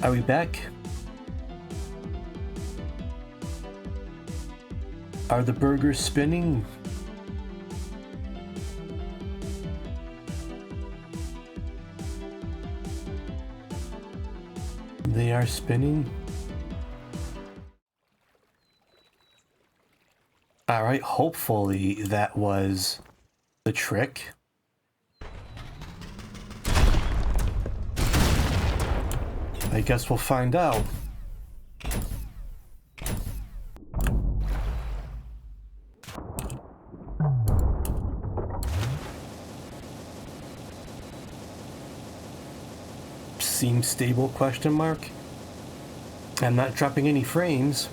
Are we back? Are the burgers spinning? They are spinning. All right, hopefully that was the trick. I guess we'll find out. Seems stable, question mark. I'm not dropping any frames.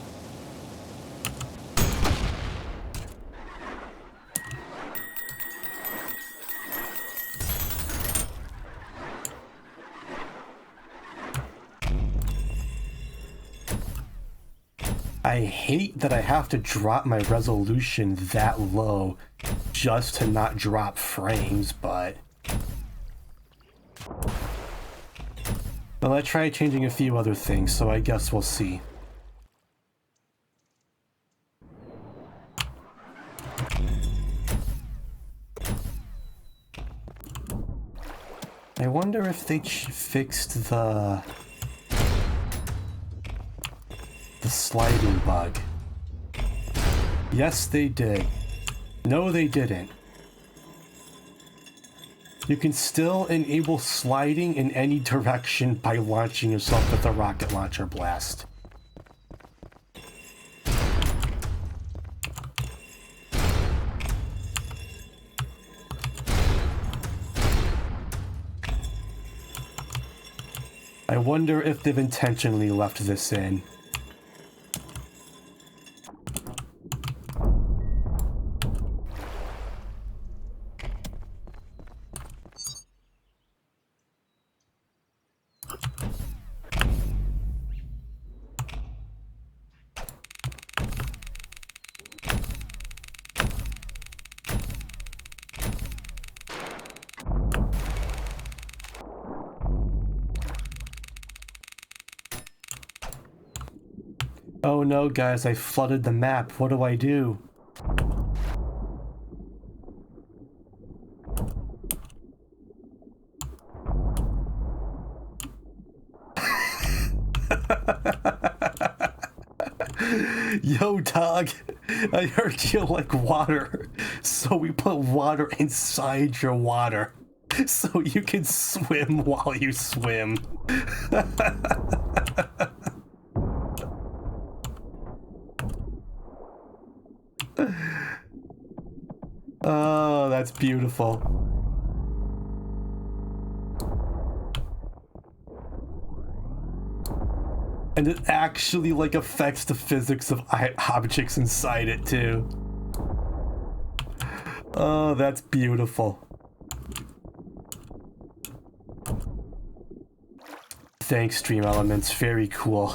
I hate that I have to drop my resolution that low just to not drop frames, but... Well, I tried changing a few other things, so I guess we'll see. I wonder if they fixed the sliding bug. Yes, they did. No, they didn't. You can still enable sliding in any direction by launching yourself with a rocket launcher blast. I wonder if they've intentionally left this in. Oh no, guys, I flooded the map. What do I do? Yo, dog, I heard you like water, so we put water inside your water, so you can swim while you swim. Oh, that's beautiful. And it actually like affects the physics of objects inside it too. Oh, that's beautiful. Thanks, Stream Elements. Very cool.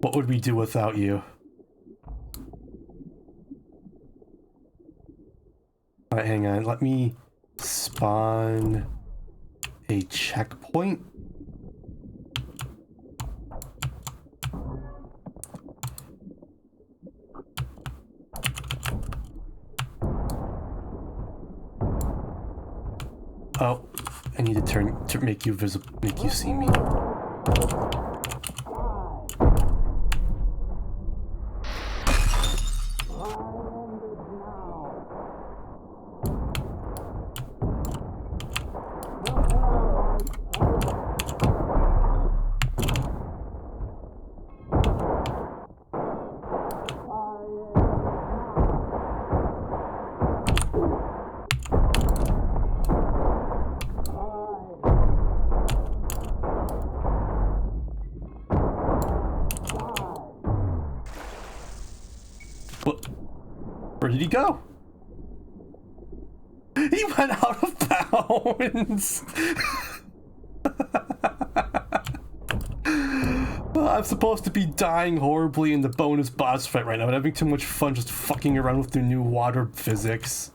What would we do without you? Alright, hang on. Let me spawn a checkpoint. Oh, I need to turn to make you visible, make you see me. Where did he go? He went out of bounds. I'm supposed to be dying horribly in the bonus boss fight right now, but having too much fun just fucking around with the new water physics.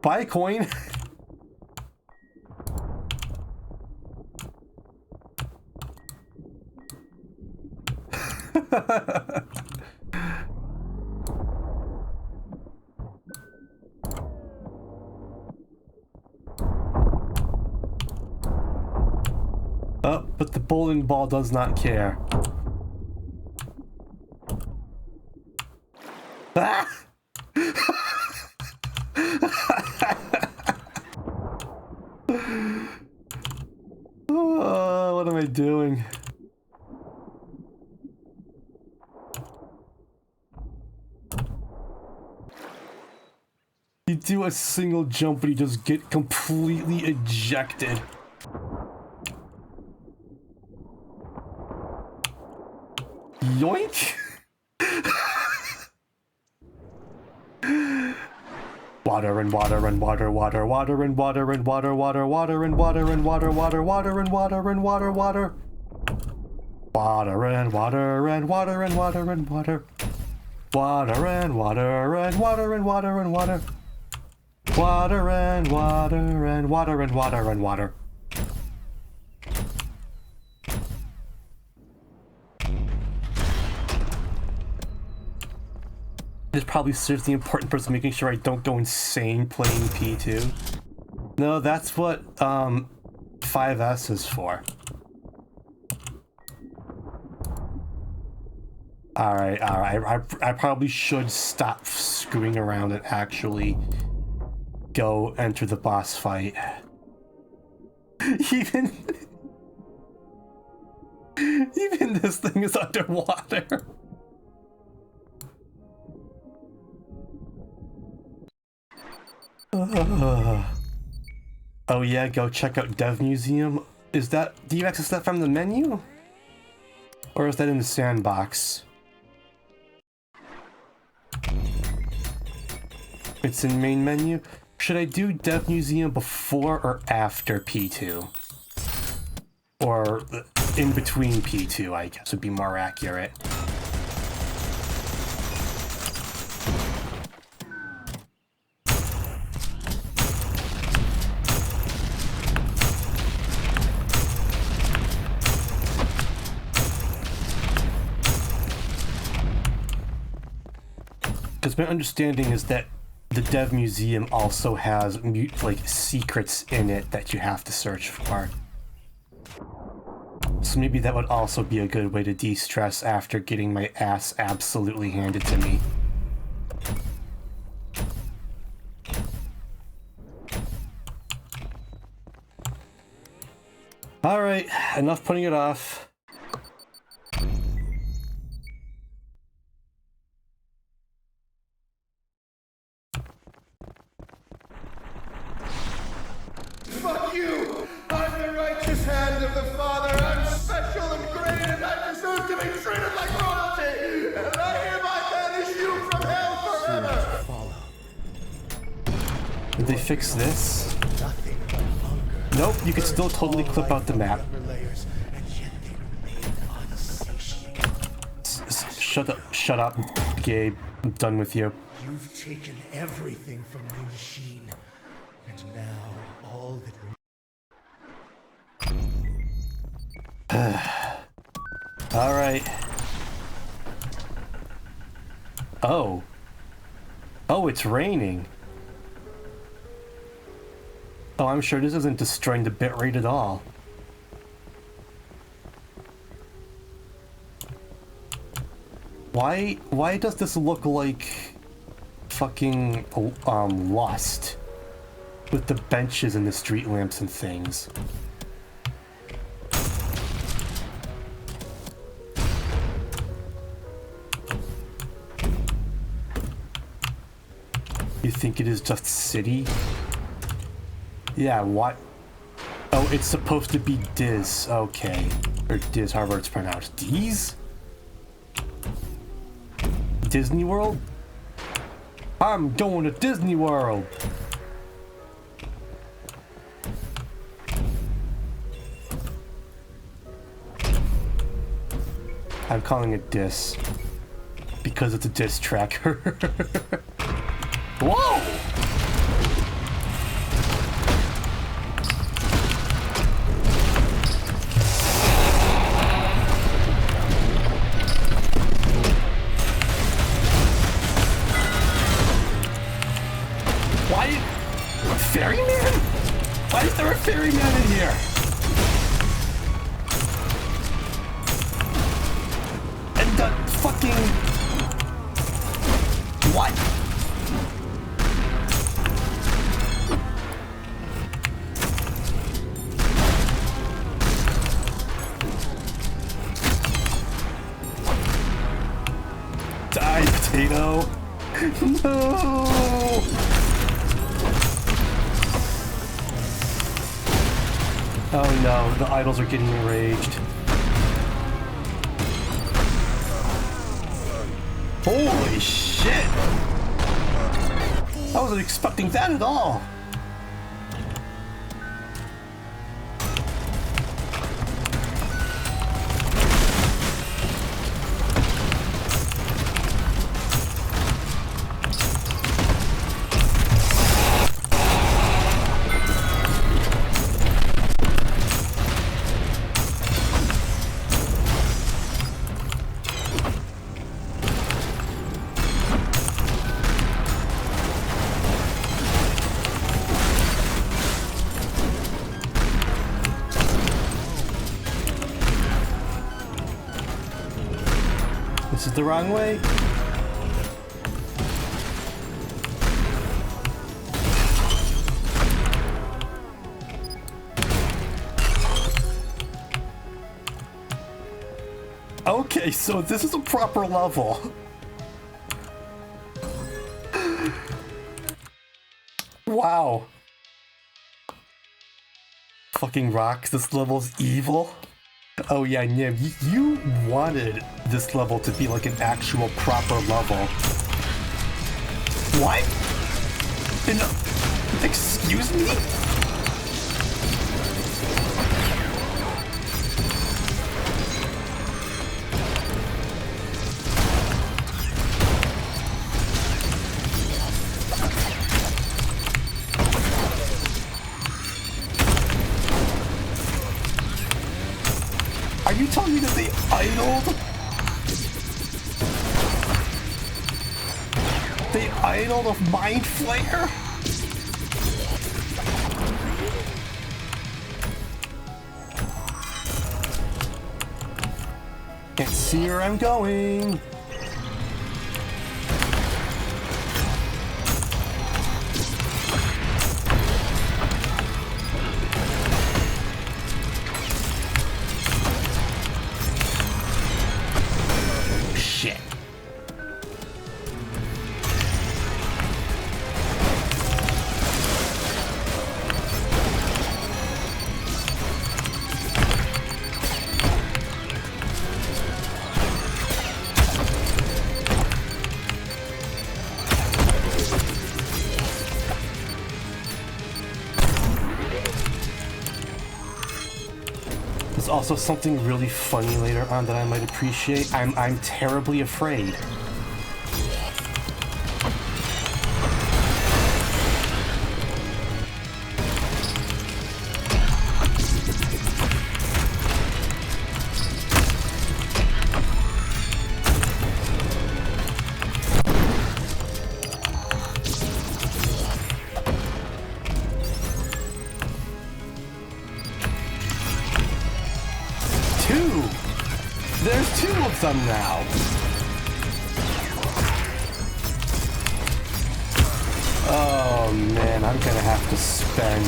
Buy a coin. Oh, but the bowling ball does not care. Ah! Oh, what am I doing? You do a single jump and you just get completely ejected. Yoink! Water and water and water, water, water and water and water, water, water and water and water, water, water and water and water, water. Water and water and water and water and water. Water and water and water and water and water. Water and water and water and water and water. This probably serves the important purpose of making sure I don't go insane playing P2. No, that's what 5S is for. Alright, I probably should stop screwing around and actually go enter the boss fight. Even this thing is underwater. Oh yeah, go check out Dev Museum. Is that, do you access that from the menu? Or is that in the sandbox? It's in main menu. Should I do Dev Museum before or after P2? Or in between P2, I guess would be more accurate. Because my understanding is that the Dev Museum also has like secrets in it that you have to search for. So maybe that would also be a good way to de-stress after getting my ass absolutely handed to me. Alright, enough putting it off. Fuck you! I'm the righteous hand of the Father. I'm special and great, and I deserve to be treated like royalty. And I hereby banish you from hell forever. Follow. Did they fix this? Nope, you can still totally clip out the map. Shut up, Gabe. I'm done with you. You've taken everything from the machine, and now all that. All right. Oh. Oh, it's raining. Oh, I'm sure this isn't destroying the bitrate at all. Why does this look like fucking Lust with the benches and the street lamps and things? You think it is just city? Yeah, what? Oh, it's supposed to be Diz. Okay. Or Diz, however it's pronounced. Diz? Disney World? I'm going to Disney World! I'm calling it Diss. Because it's a diss tracker. Whoa! volcano. No! Oh no, the idols are getting enraged. Holy shit! I wasn't expecting that at all. This is the wrong way. Okay, so this is a proper level. Wow. Fucking rocks, this level's evil. Oh yeah, Nim, you wanted this level to be like an actual proper level. What? Excuse me? Are you telling me that they idled? They idled a Mind Flayer? Can't see where I'm going. Shit. There's also something really funny later on that I might appreciate. I'm terribly afraid. There's two of them now. Oh man, I'm gonna have to spend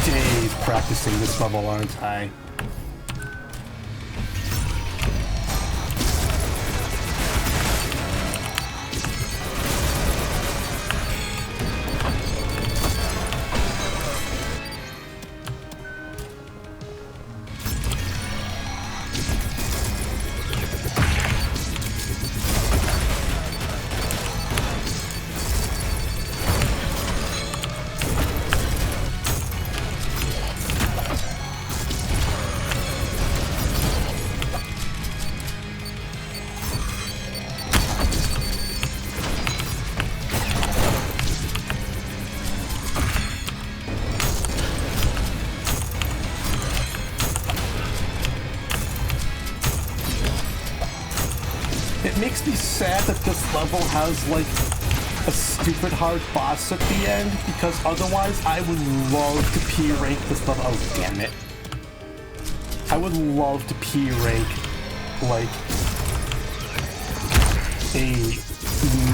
days practicing this level, aren't I? It makes me sad that this level has, like, a stupid hard boss at the end, because otherwise I would love to P-rank this level. Oh, damn it. I would love to P-rank, like, a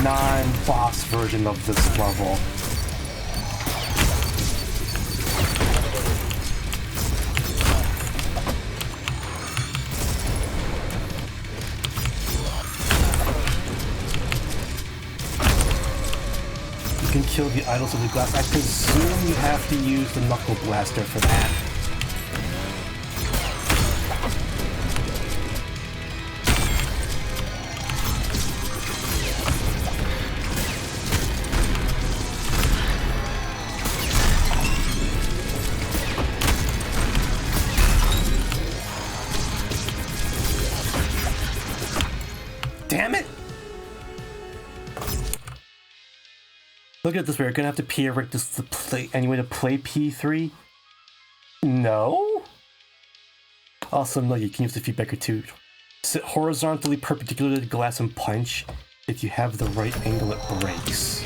non-boss version of this level. kill the idols of the glass. I presume you have to use the Knuckle Blaster for that. Damn it! Look at it this way, we're gonna have to P-Rick this to play any way to play P3? No? Also, no, you can use the feedbacker too. Sit horizontally perpendicular to the glass and punch. If you have the right angle, it breaks.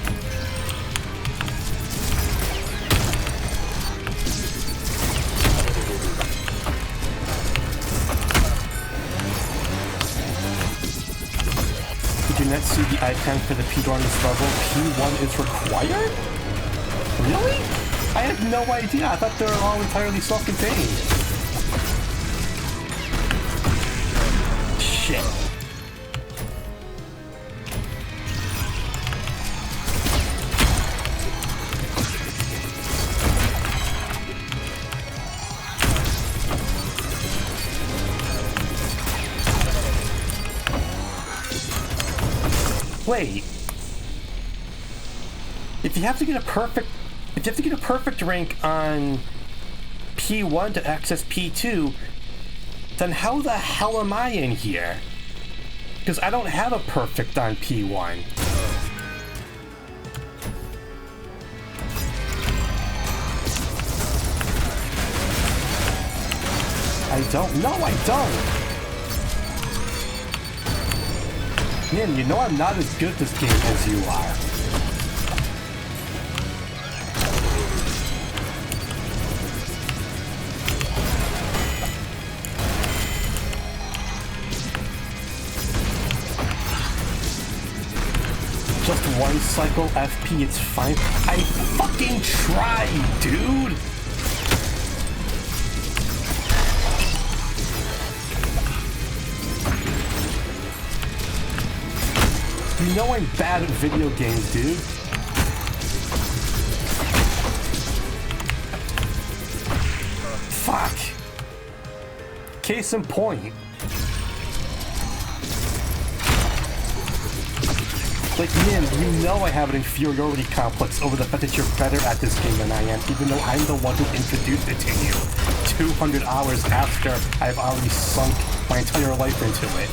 Did you not see the icon for the P-door on this level? P1 is required? Really? I had no idea. I thought they were all entirely self-contained. Shit. Wait. If you have to get a perfect rank on P1 to access P2, then how the hell am I in here? Because I don't have a perfect on P1. I don't. No, I don't. Man, you know I'm not as good at this game as you are. Just one cycle FP, it's fine. I fucking tried, dude! You know I'm bad at video games, dude. Fuck. Case in point. Like, man, you know I have an inferiority complex over the fact that you're better at this game than I am, even though I'm the one who introduced it to you 200 hours after I've already sunk my entire life into it.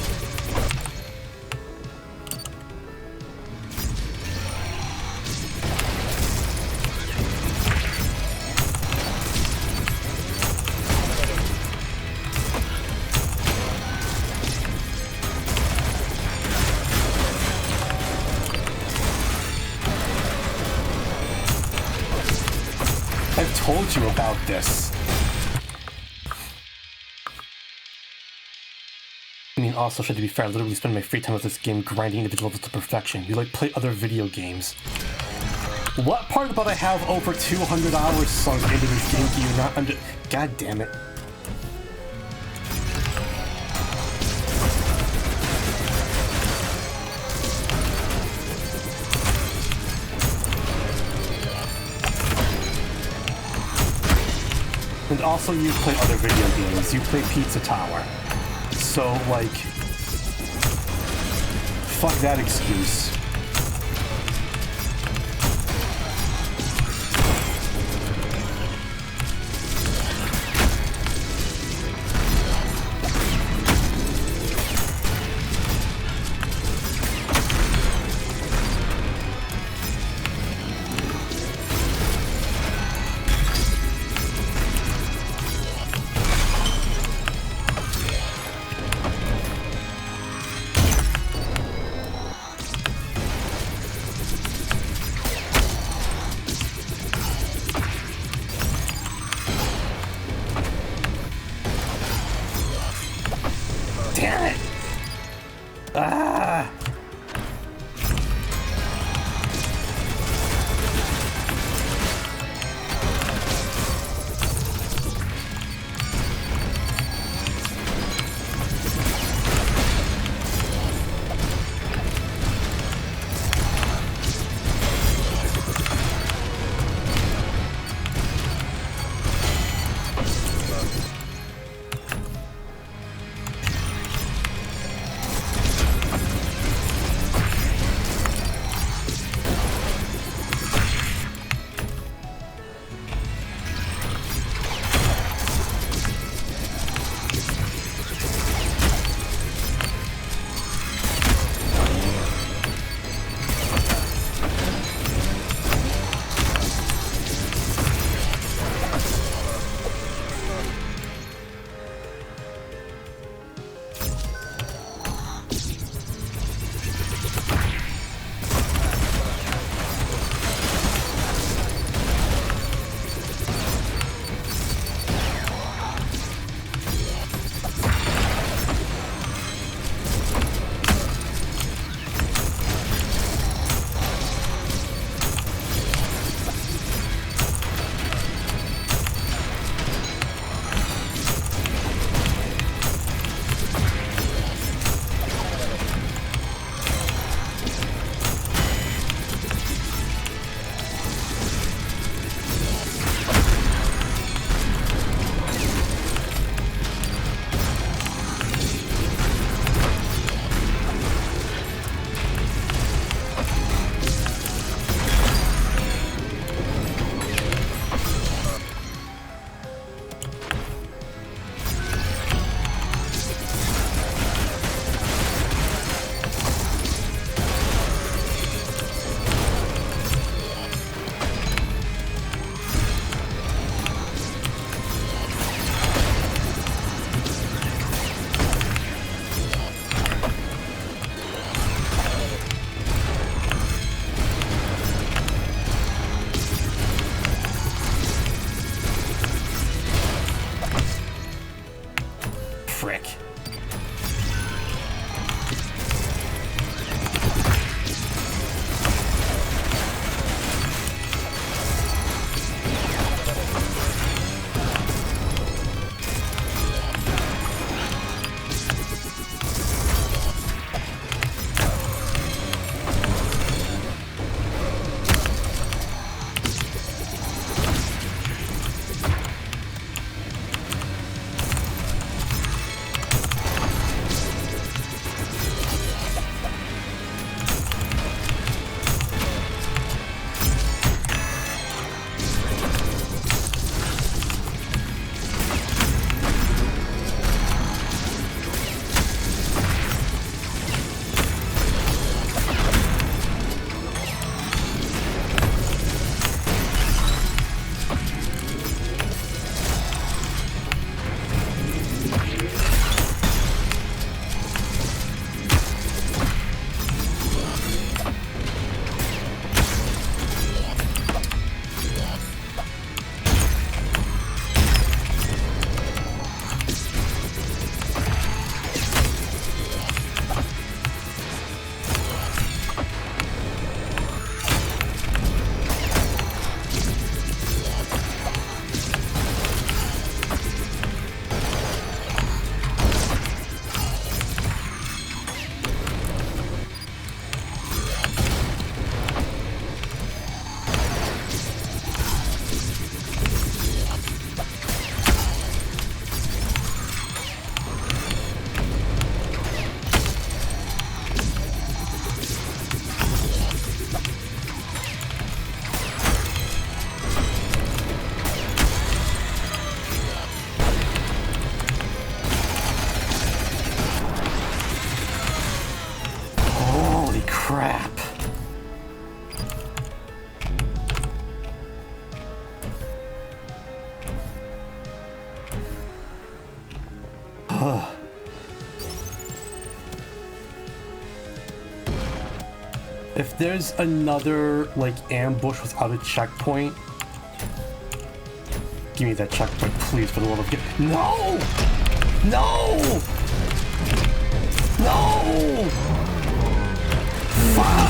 I've told you about this. I mean, also, to be fair, I literally spend my free time with this game grinding individual levels to perfection. You like play other video games. What part about I have over 200 hours sunk into this game do you not under— God damn it. And also you play other video games. You play Pizza Tower. So, like, fuck that excuse. Damn it! Ah! frick. Crap. If there's another, like, ambush without a checkpoint, give me that checkpoint, please, for the love of God. No! No! No! Fuck!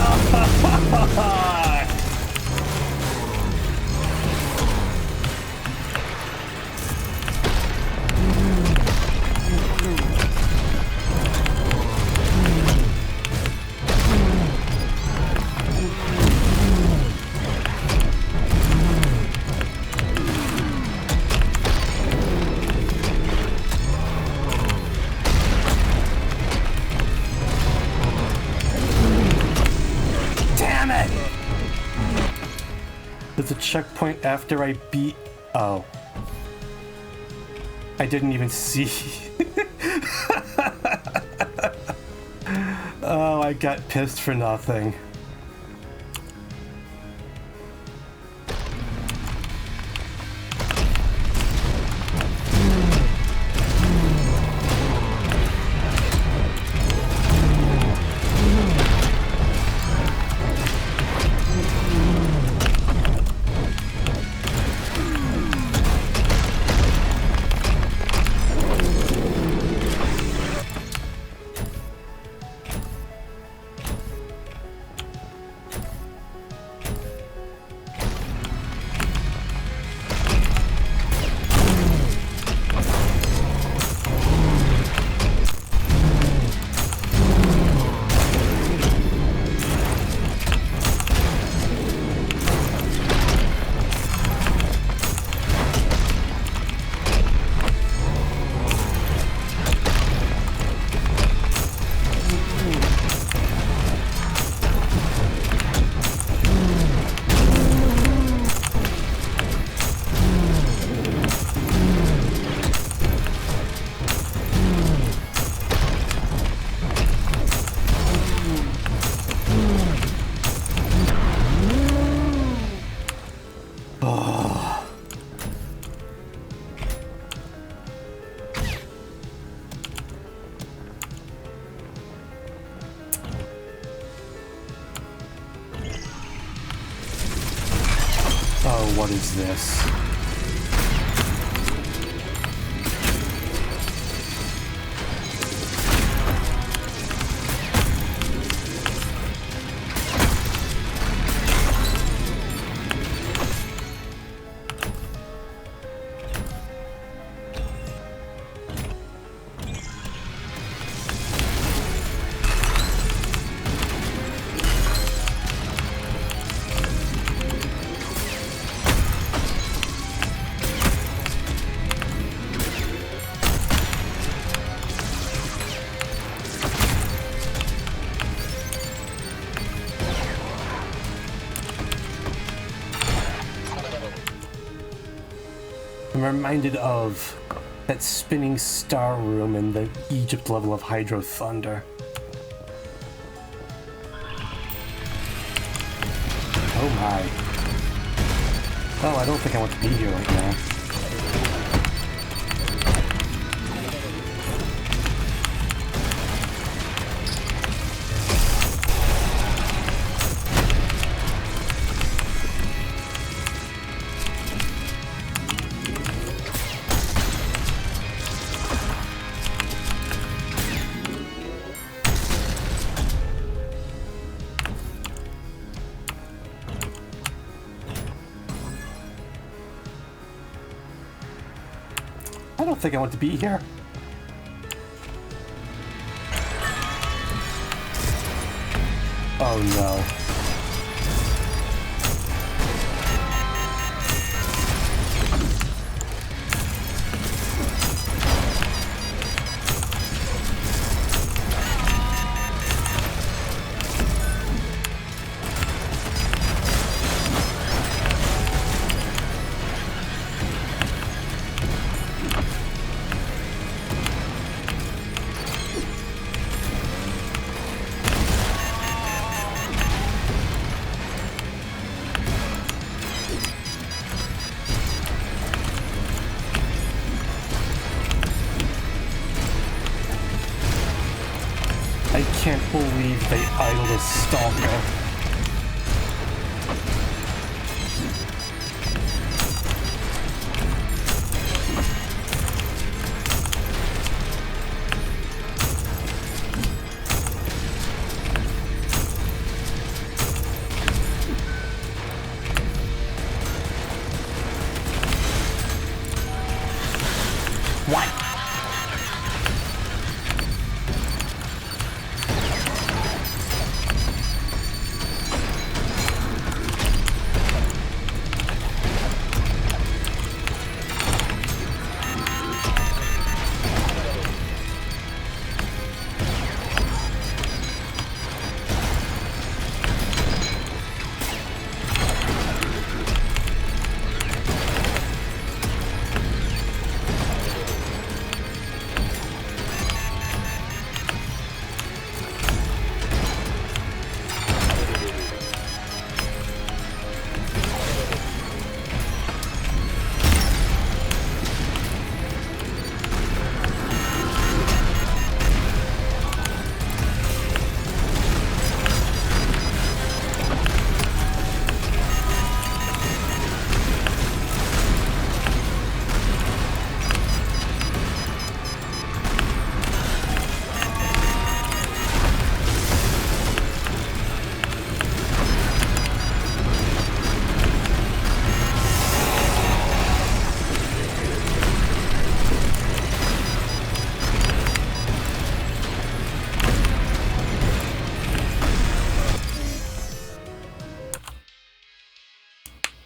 There's a checkpoint after I beat... Oh. I didn't even see. Oh, I got pissed for nothing. Oh, what is this? I'm reminded of that spinning star room in the Egypt level of Hydro Thunder. Oh my. Oh, I don't think I want to be here right now. I don't think I want to be here. Oh no. I can't believe they idled a stalker. What?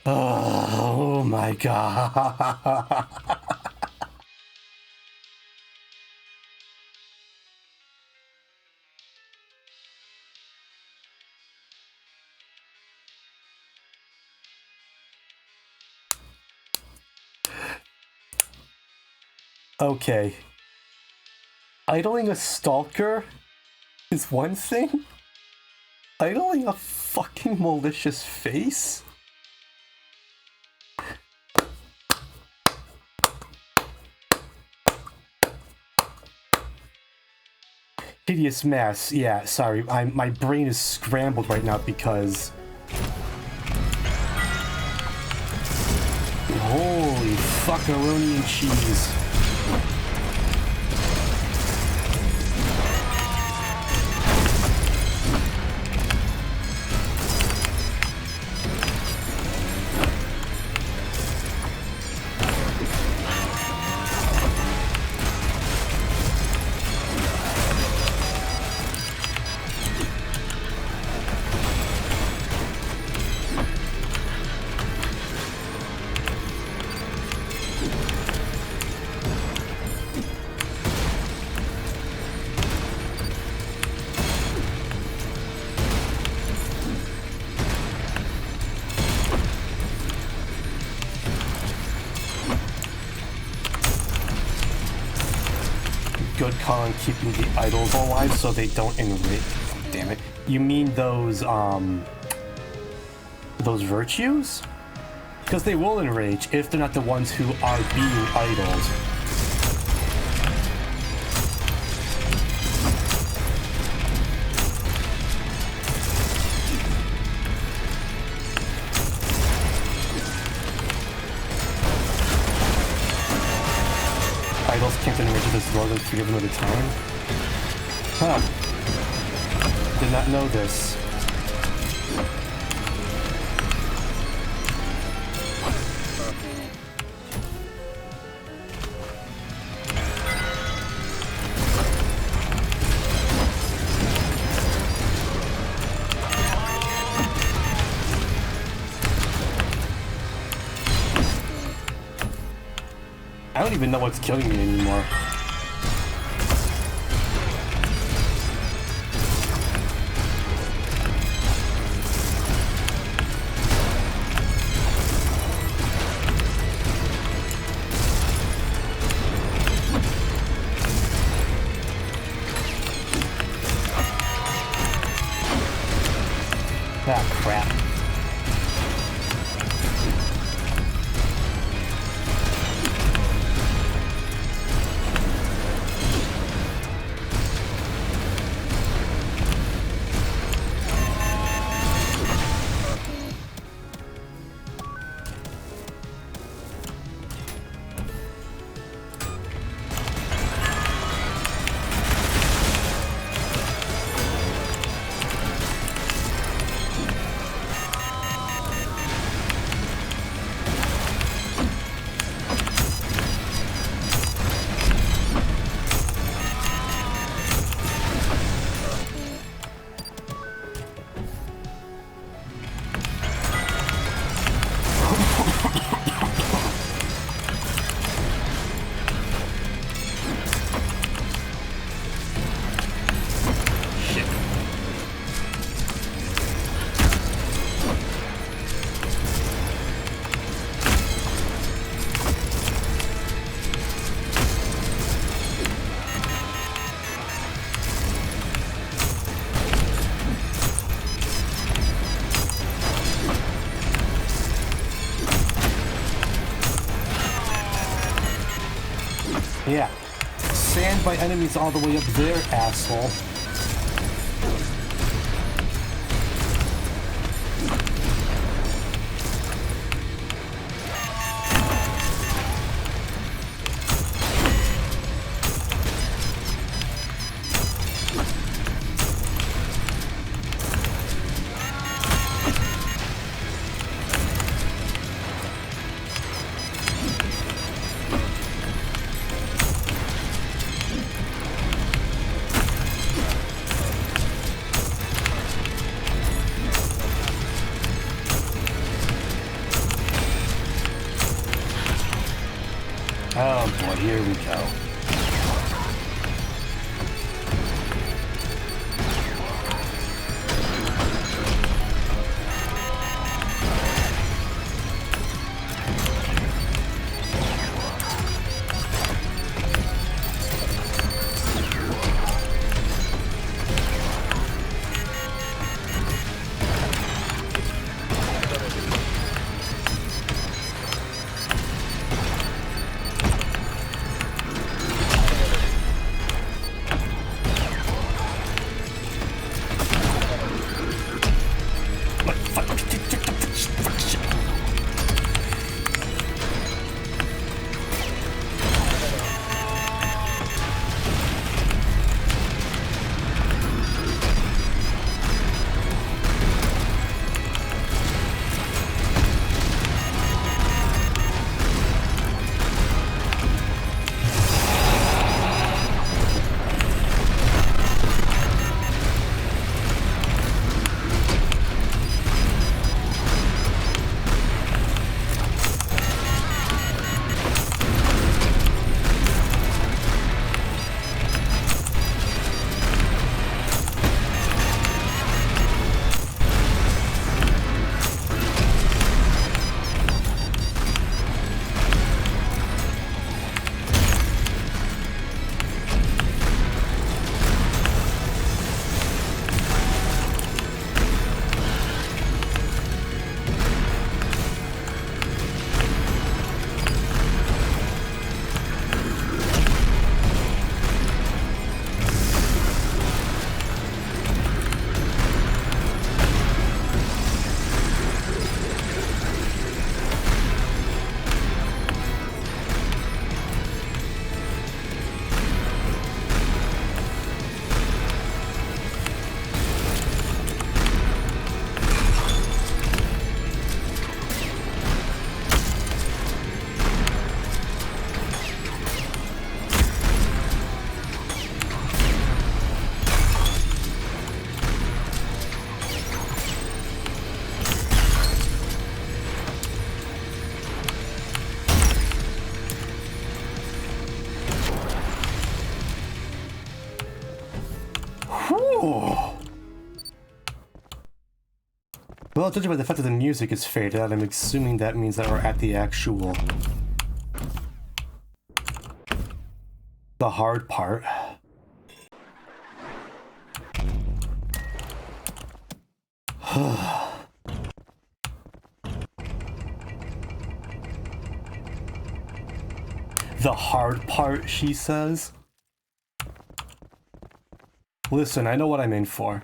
Oh my god. Okay. Idling a stalker is one thing. Idling a fucking malicious face? Hideous mess. Yeah, sorry. My brain is scrambled right now because... Holy fuckaroni and cheese. good call on keeping the idols alive so they don't enrage. Damn it. You mean those virtues? Because they will enrage if they're not the ones who are being idols. Idols can't enrage this more than 3 of them at a time? Huh. Did not know this. I don't even know what's killing me anymore. Ah, crap. Yeah. Sand by enemies all the way up there, asshole. Oh boy, here we go. Oh. Well, judging by the fact that the music is faded out, I'm assuming that means that we're at the actual... the hard part. The hard part, she says. Listen, I know what I'm in for.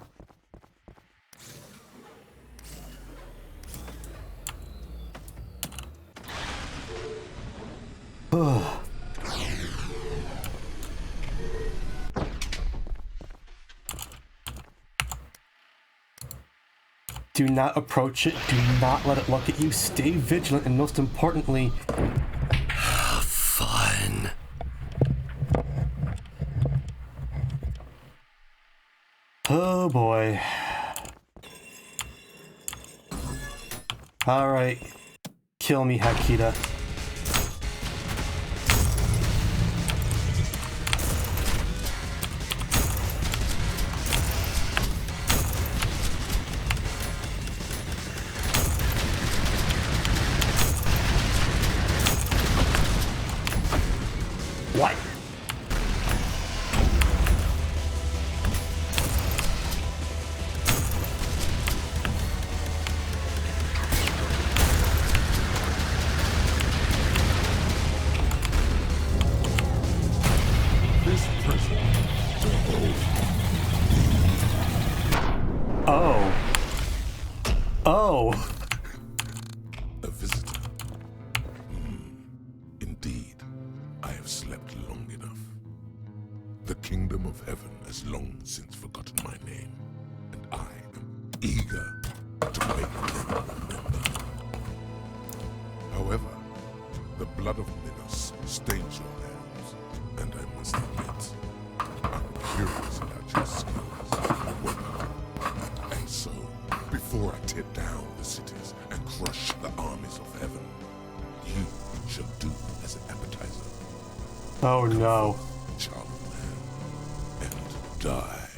Do not approach it. Do not let it look at you. Stay vigilant, and most importantly, have fun. Oh boy. Alright. Kill me, Hakita. What? This person. Oh. Oh. A visitor. Indeed, I have slept long enough. The kingdom of heaven has long since forgotten my name, and I am eager to make them remember. However, the blood of Minos stains your hands, and I must admit, I'm curious about your skills as a weapon. And so, before I tear down the cities and crush the armies of heaven, you shall do as an appetizer. Oh no. Child of man, and die.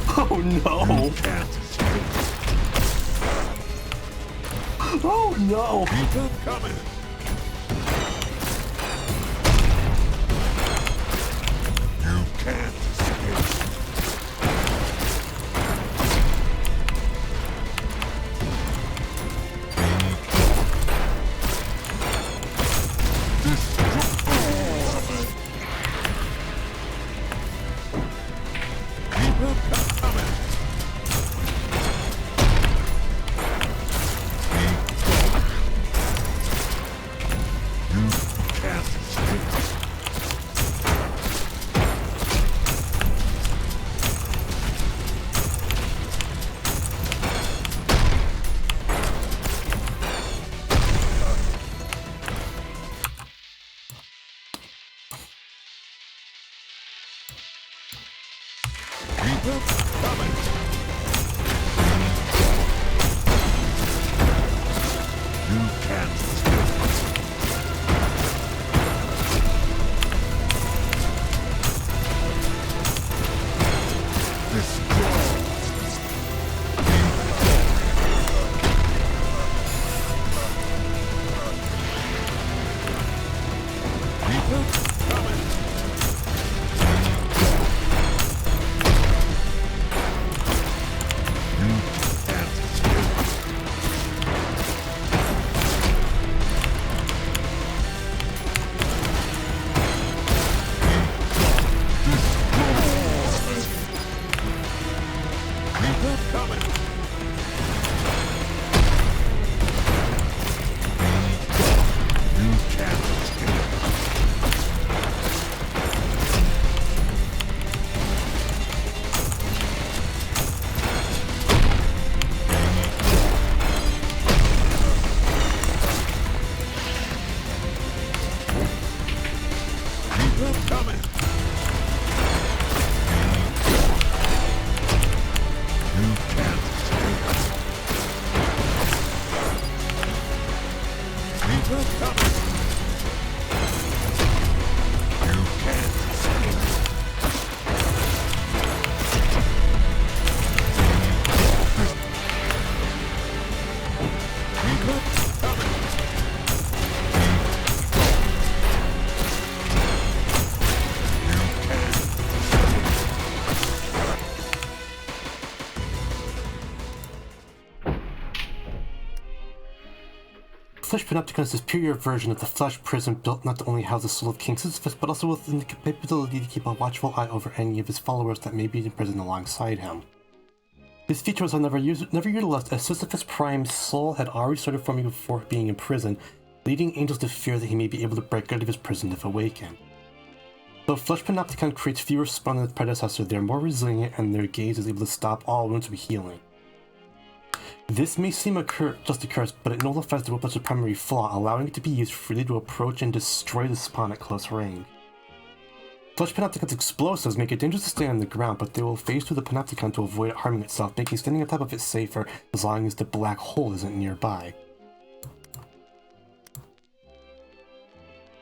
Oh no. Oh no. Keep them coming. You can't escape. Flesh Panopticon is a superior version of the flesh prison built not to only house the soul of King Sisyphus, but also with the capability to keep a watchful eye over any of his followers that may be imprisoned alongside him. This feature was never utilized, as Sisyphus Prime's soul had already started forming before being imprisoned, leading angels to fear that he may be able to break out of his prison if awakened. Though Flesh Panopticon creates fewer spawn than its predecessor, they are more resilient and their gaze is able to stop all wounds with healing. This may seem just a curse, but it nullifies the weapon's primary flaw, allowing it to be used freely to approach and destroy the spawn at close range. Flesh Panopticon's explosives make it dangerous to stay on the ground, but they will phase through the Panopticon to avoid it harming itself, making standing on top of it safer as long as the black hole isn't nearby.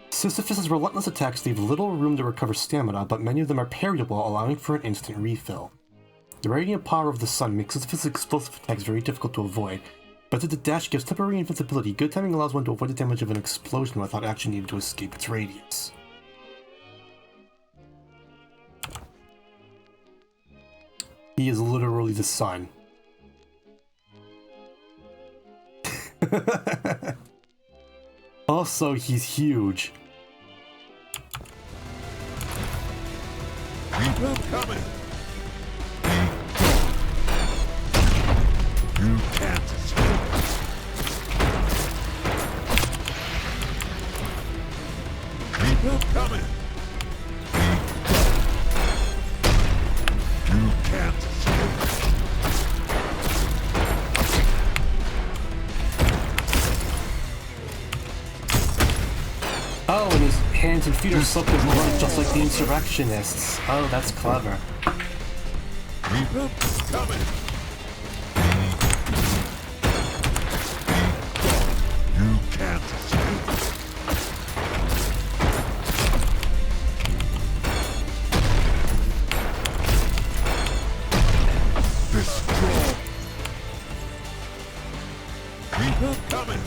Sisyphus' relentless attacks leave little room to recover stamina, but many of them are parryable, allowing for an instant refill. The radiant power of the sun makes Sisyphus' explosive attacks very difficult to avoid, but since the dash gives temporary invincibility, good timing allows one to avoid the damage of an explosion without actually needing to escape its radius. He is literally the sun. Also, he's huge. Keep him coming! You can't escape. Keep him coming! You can't escape. Oh, and his hands and feet are soaked with blood just like the insurrectionists. Oh, that's clever. Keep him coming! You can't escape. Destroy. Keep him coming.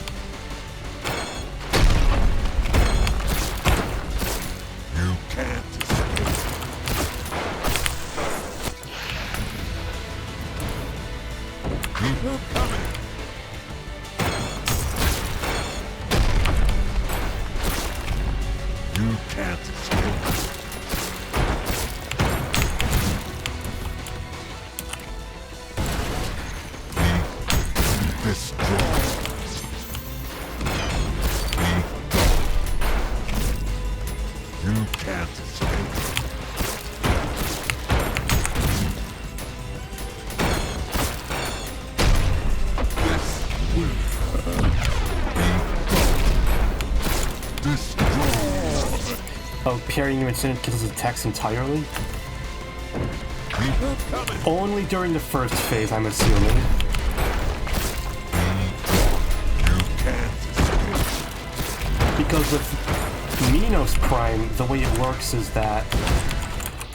You can't escape. Keep him coming. You can't escape. Destroy. You can't escape. This will destroy. Oh, parrying your incident kills his attacks entirely? Keep him coming. Only during the first phase, I'm assuming. You can't escape. Because with Minos Prime, the way it works is that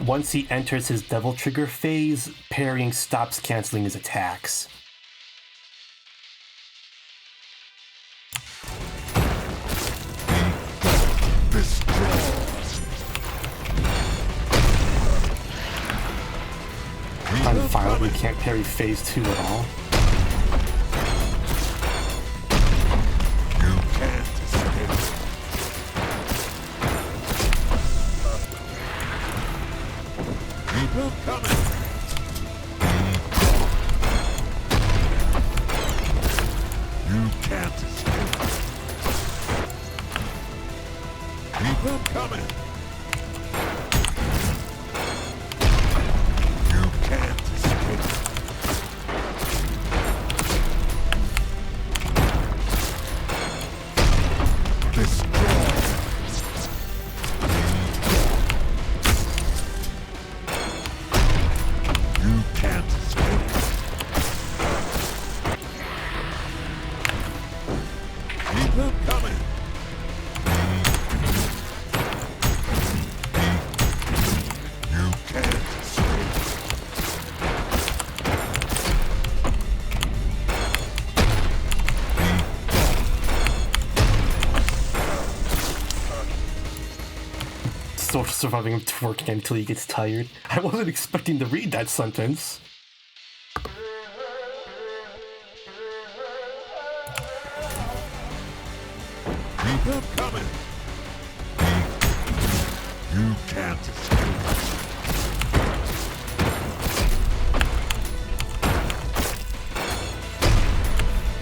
once he enters his Devil Trigger phase, parrying stops canceling his attacks. Destroy. I'm violently can't parry phase 2 at all. You can't escape. Keep him coming. You can't escape. Keep him coming. You can't escape. Destroy. You can't escape. Keep him coming. You can't escape. Still surviving him twerking until he gets tired. I wasn't expecting to read that sentence. Keep them coming. You can't escape.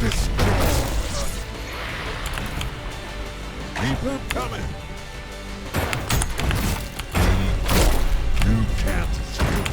Destroy. Keep them coming. You can't escape.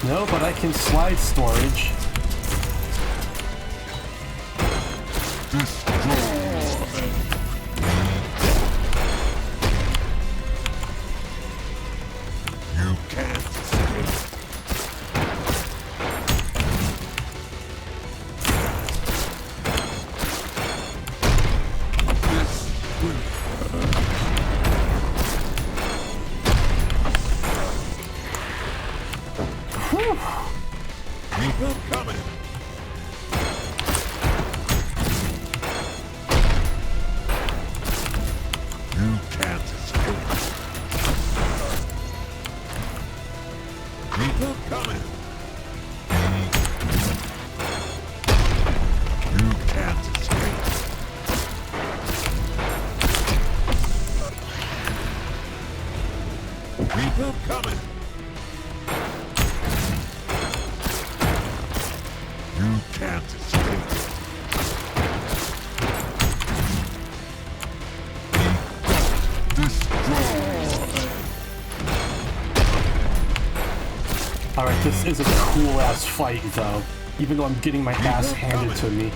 No, but I can slide storage. You can't escape. Keep them coming. You can't escape. Keep them coming. You can't escape. Keep them coming. You can't escape. Alright, this is a cool ass fight though, even though I'm getting my ass handed to me.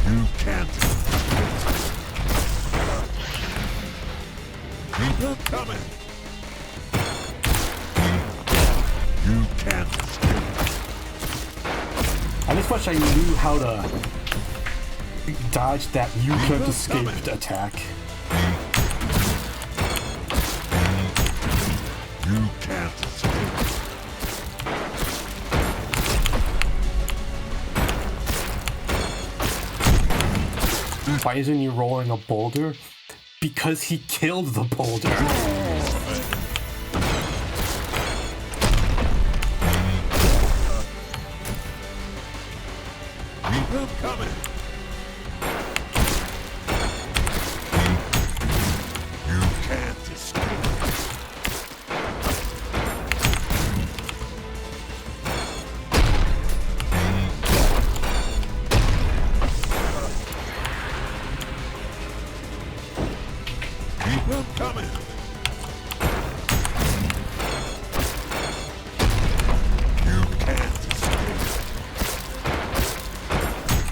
You can't. Keep them coming. You can't escape. I just wish I knew how to dodge that you could have escaped attack. You can't escape. Why isn't he rolling a boulder? Because he killed the boulder. Keep them coming. You can't escape. Keep them coming. You can't escape.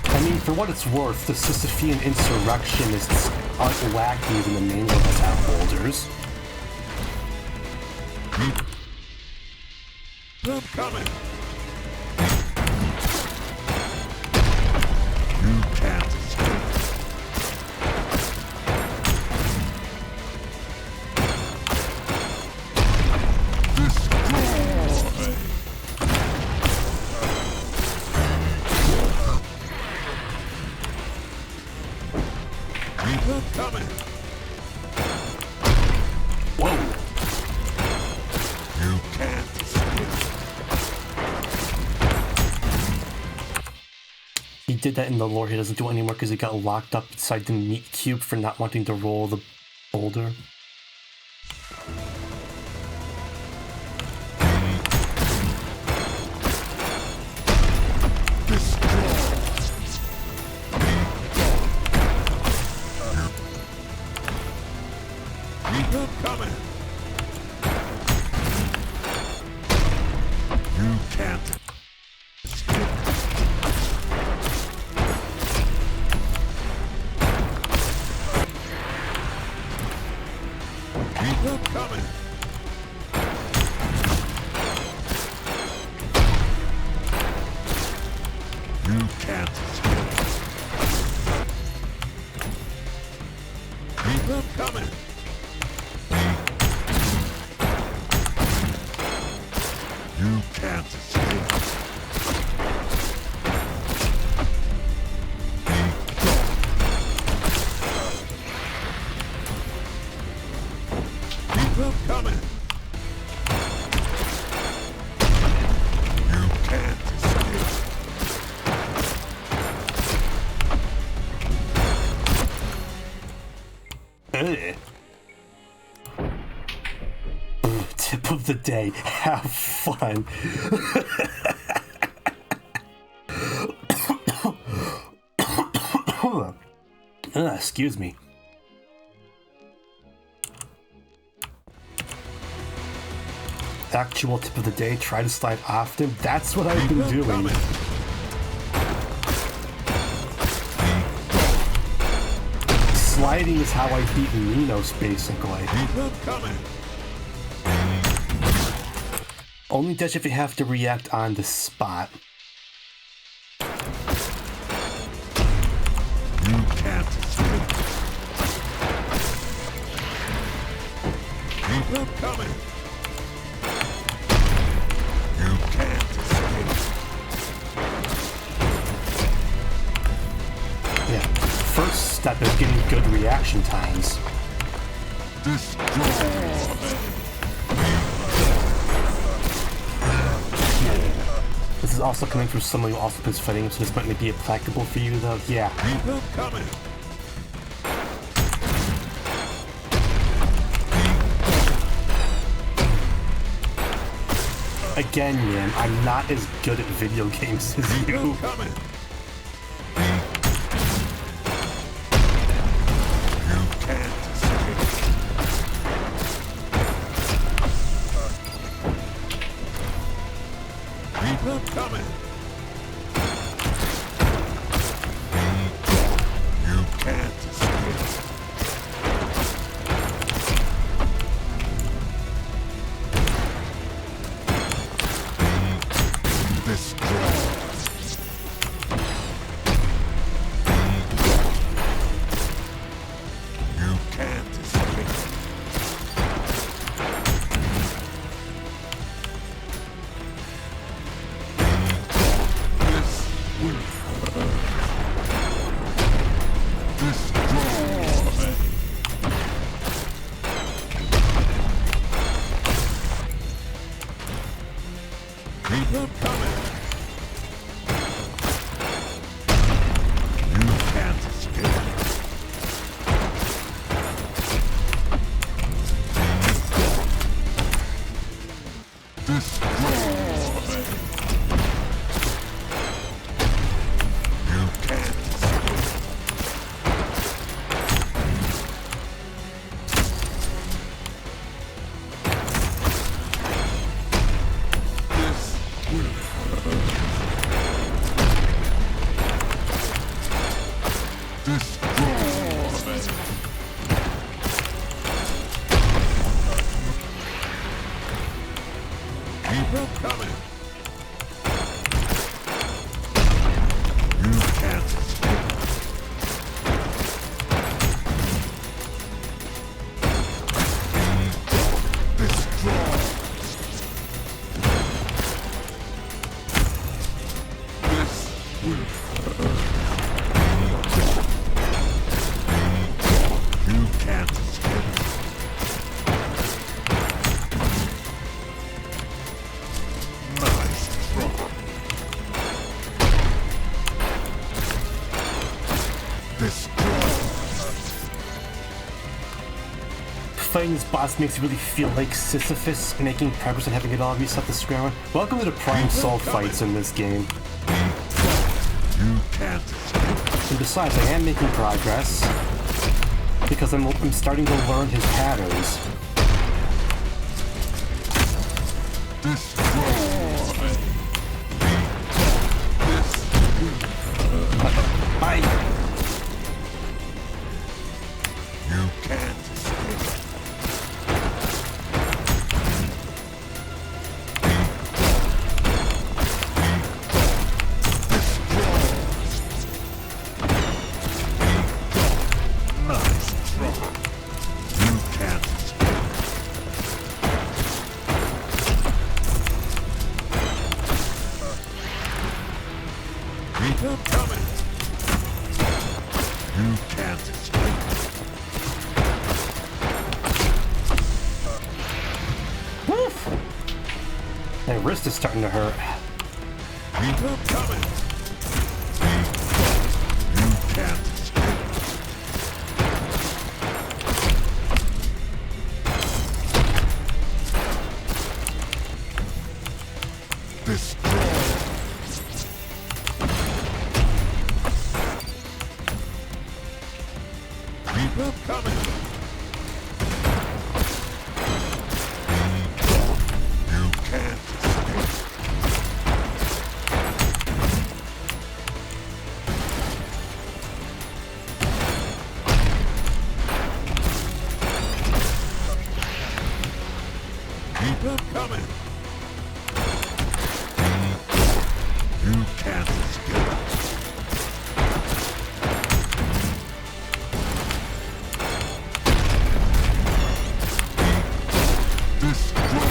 I mean, for what it's worth, the Sisyphean insurrectionists aren't lackeys in the main level attack boulders. Keep them coming. You can't escape. Destroy. Keep them coming. Whoa! You can't escape. He did that in the lore. He doesn't do it anymore because he got locked up inside the meat cube for not wanting to roll the boulder. Keep them coming. You can't escape. You can't escape. Keep them coming. You can't escape. Tip of the day. Have fun. Excuse me. Actual tip of the day, try to slide often. That's what I've been doing. Sliding is how I beat Minos, basically. Only does if you have to react on the spot. You can't escape. Keep them coming. You can't escape. Yeah. First step is getting good reaction times. Destroy. This is also coming from someone who also plays fighting, so this might not be applicable for you, though. Yeah. Keep them coming. Again, Yin, I'm not as good at video games as Keep them you. coming. Keep them coming. You can't escape. Destroy. You can't escape. Keep them coming. You can't escape. Destroy. You can't escape. Keep them coming. You can't escape. Destroy. This will hurt. You can't escape. Nice throw. Destroy. Fighting this boss makes you really feel like Sisyphus, making progress and having it all reset the screen. Welcome to the Prime Soul fights in this game. You can't escape. And besides, I am making progress because I'm starting to learn his patterns. Destroy. Bye. You can't escape. Nice throw. You can't escape. Woof! My wrist is starting to hurt. Keep them coming. You can't escape. Destroy. Keep them coming. You can't escape. Keep them coming. You can't escape. Destroy.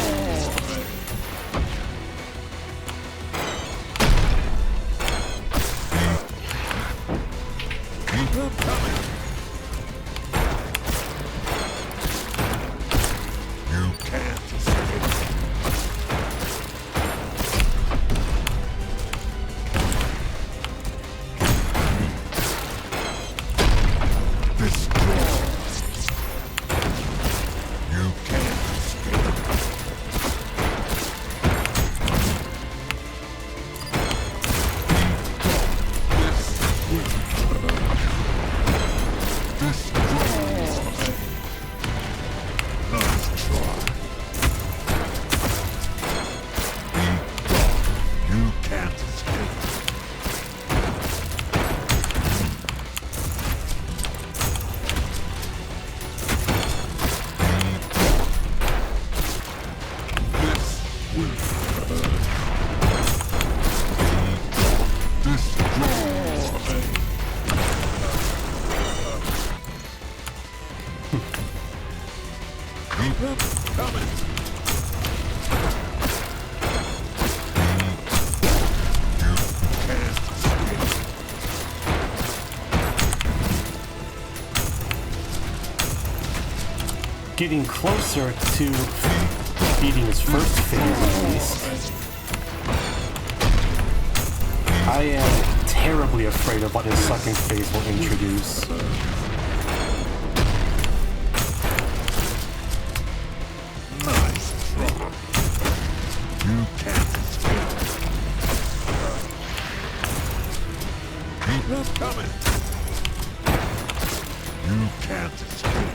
Keep them coming. You can't escape. Destroy. You can't escape. Destroy. Nice try. You can't escape. This will hurt. Destroy. Keep them coming. You can't escape. Getting closer to beating his first phase at least. I am terribly afraid of what his second phase will introduce. Nice try. You can't escape. Keep them coming. You can't escape.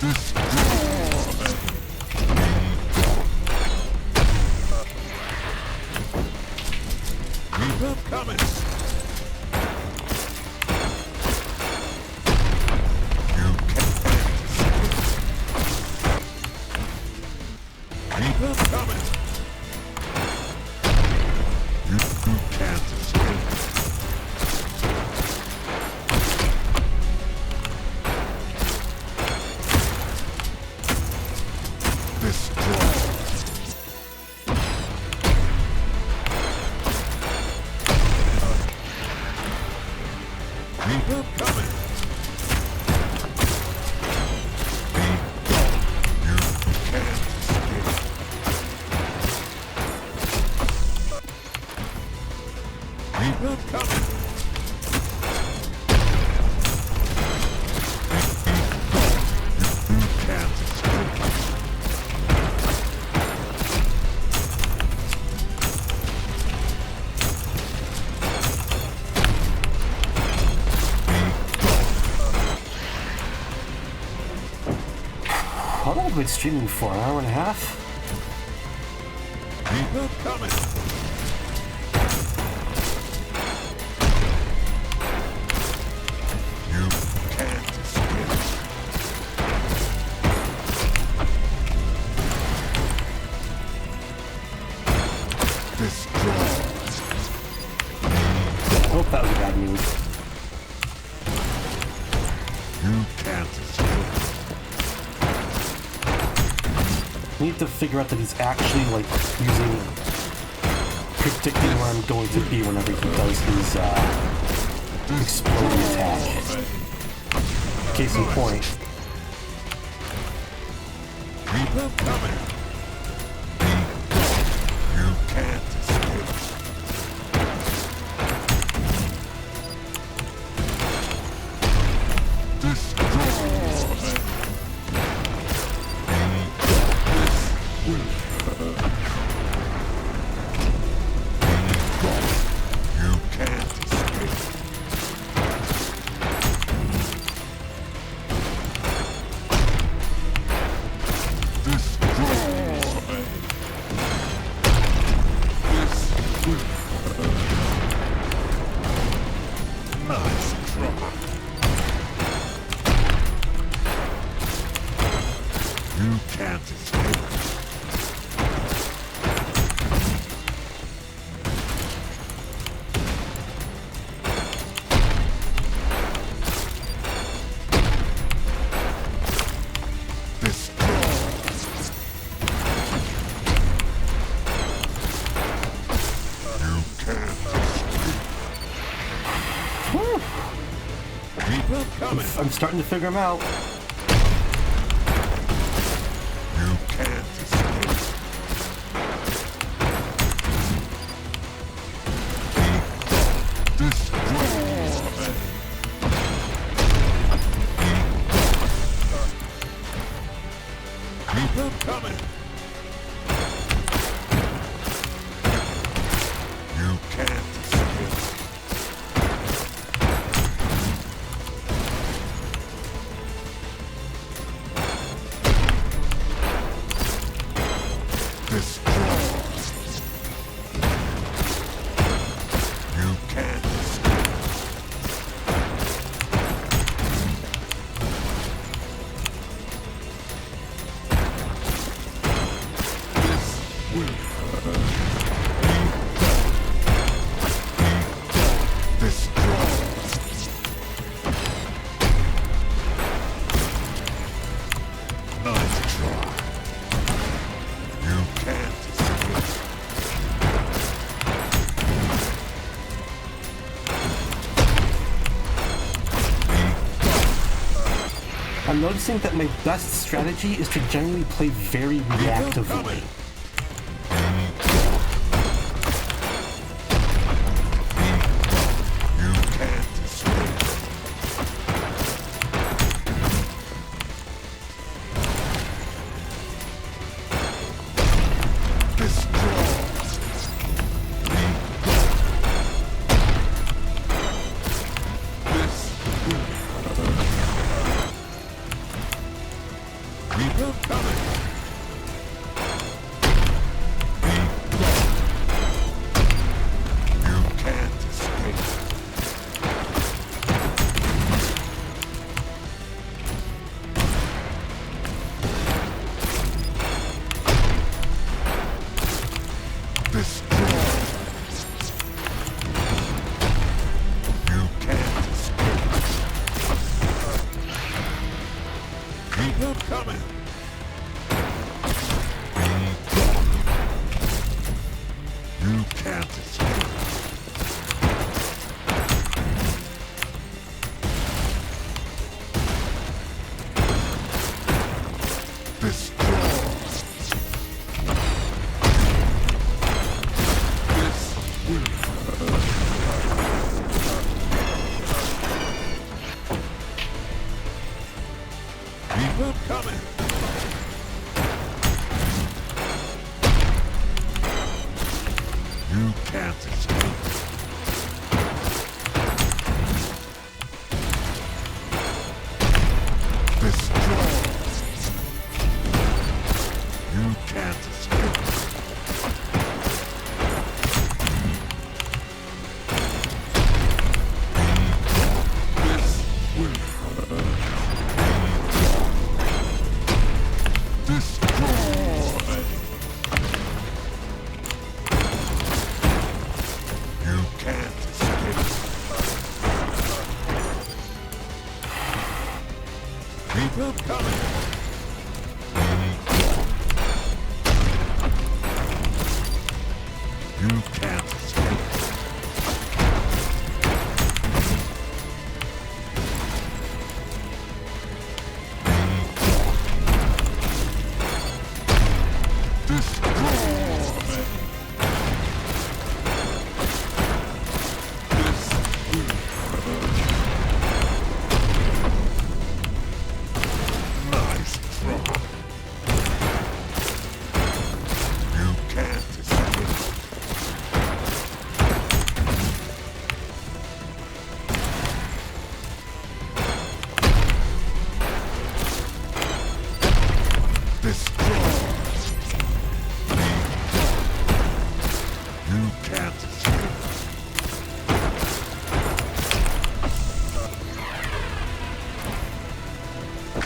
Destroy. Keep them coming. You can't escape. Keep them coming. You can't escape. Destroy. Keep them coming. You can't escape. Keep them coming. You can't escape. How long have I been streaming for? An hour and a half? Keep them coming. You can't escape. Destroy. Oh, that was a bad move. You can't escape. I need to figure out that he's actually like predicting where I'm going to be whenever he does his exploding attack. Case in point. Keep them coming. You can't escape. I'm starting to figure them out. You can't escape. Keep them coming. You can't escape. I'm noticing that my best strategy is to generally play very reactively.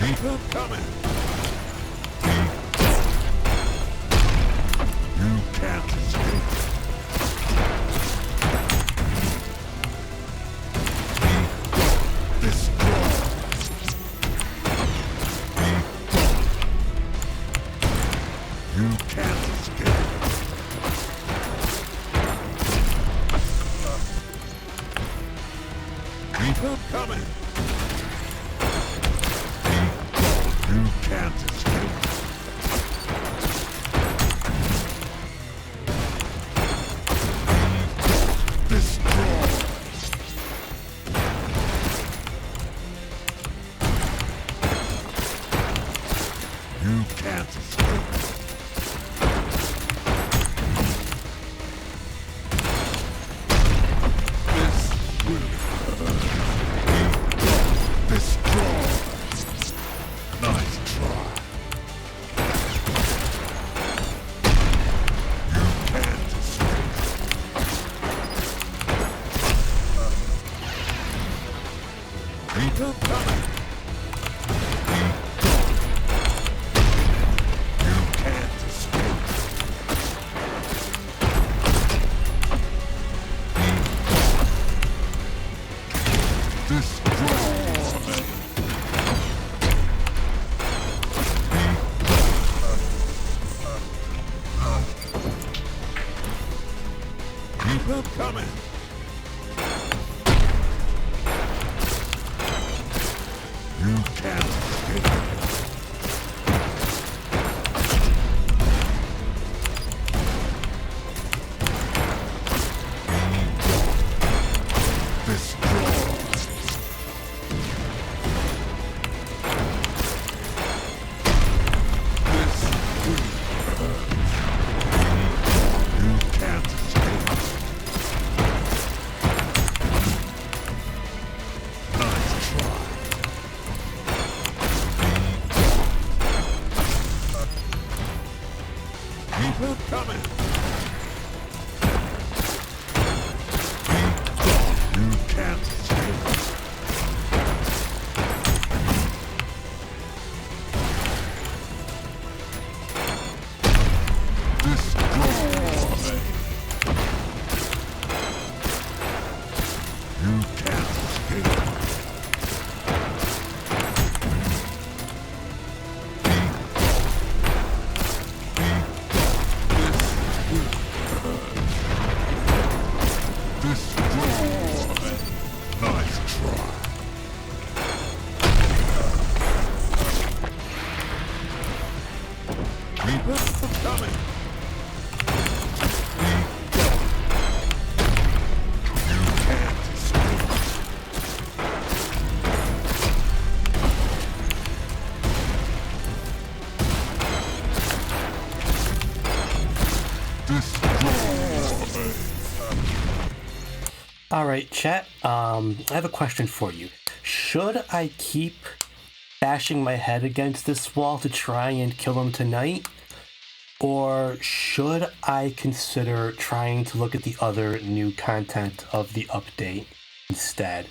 Keep them coming. You can't escape. Destroy. You can't escape. Keep them coming. You can't escape. Destroy. You can't escape. This will destroy. Nice try. You can't escape. Keep them coming. You can't escape. Destroy. Keep them coming. You can't escape. Destroy. This will hurt. You can't escape. Nice try. Keep them coming. You can't escape. Destroy. You can't escape. Destroy. Nice try. Keep them coming. You can't escape. Destroy. Alright, chat, I have a question for you. Should I keep bashing my head against this wall to try and kill him tonight? Or should I consider trying to look at the other new content of the update instead?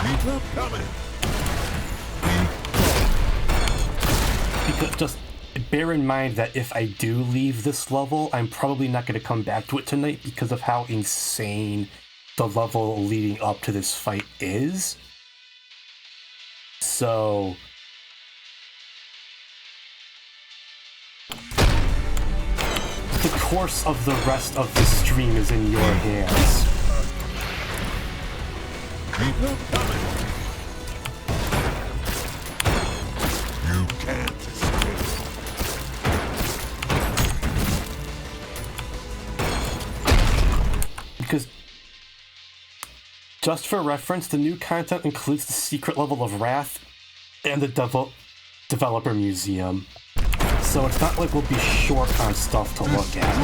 Keep them coming. Because just bear in mind that if I do leave this level, I'm probably not going to come back to it tonight because of how insane the level leading up to this fight is. So the course of the rest of the stream is in your hands. Keep them coming. You can't escape. Because, just for reference, the new content includes the secret level of Wrath and the Developer Museum. So it's not like we'll be short on stuff to look at.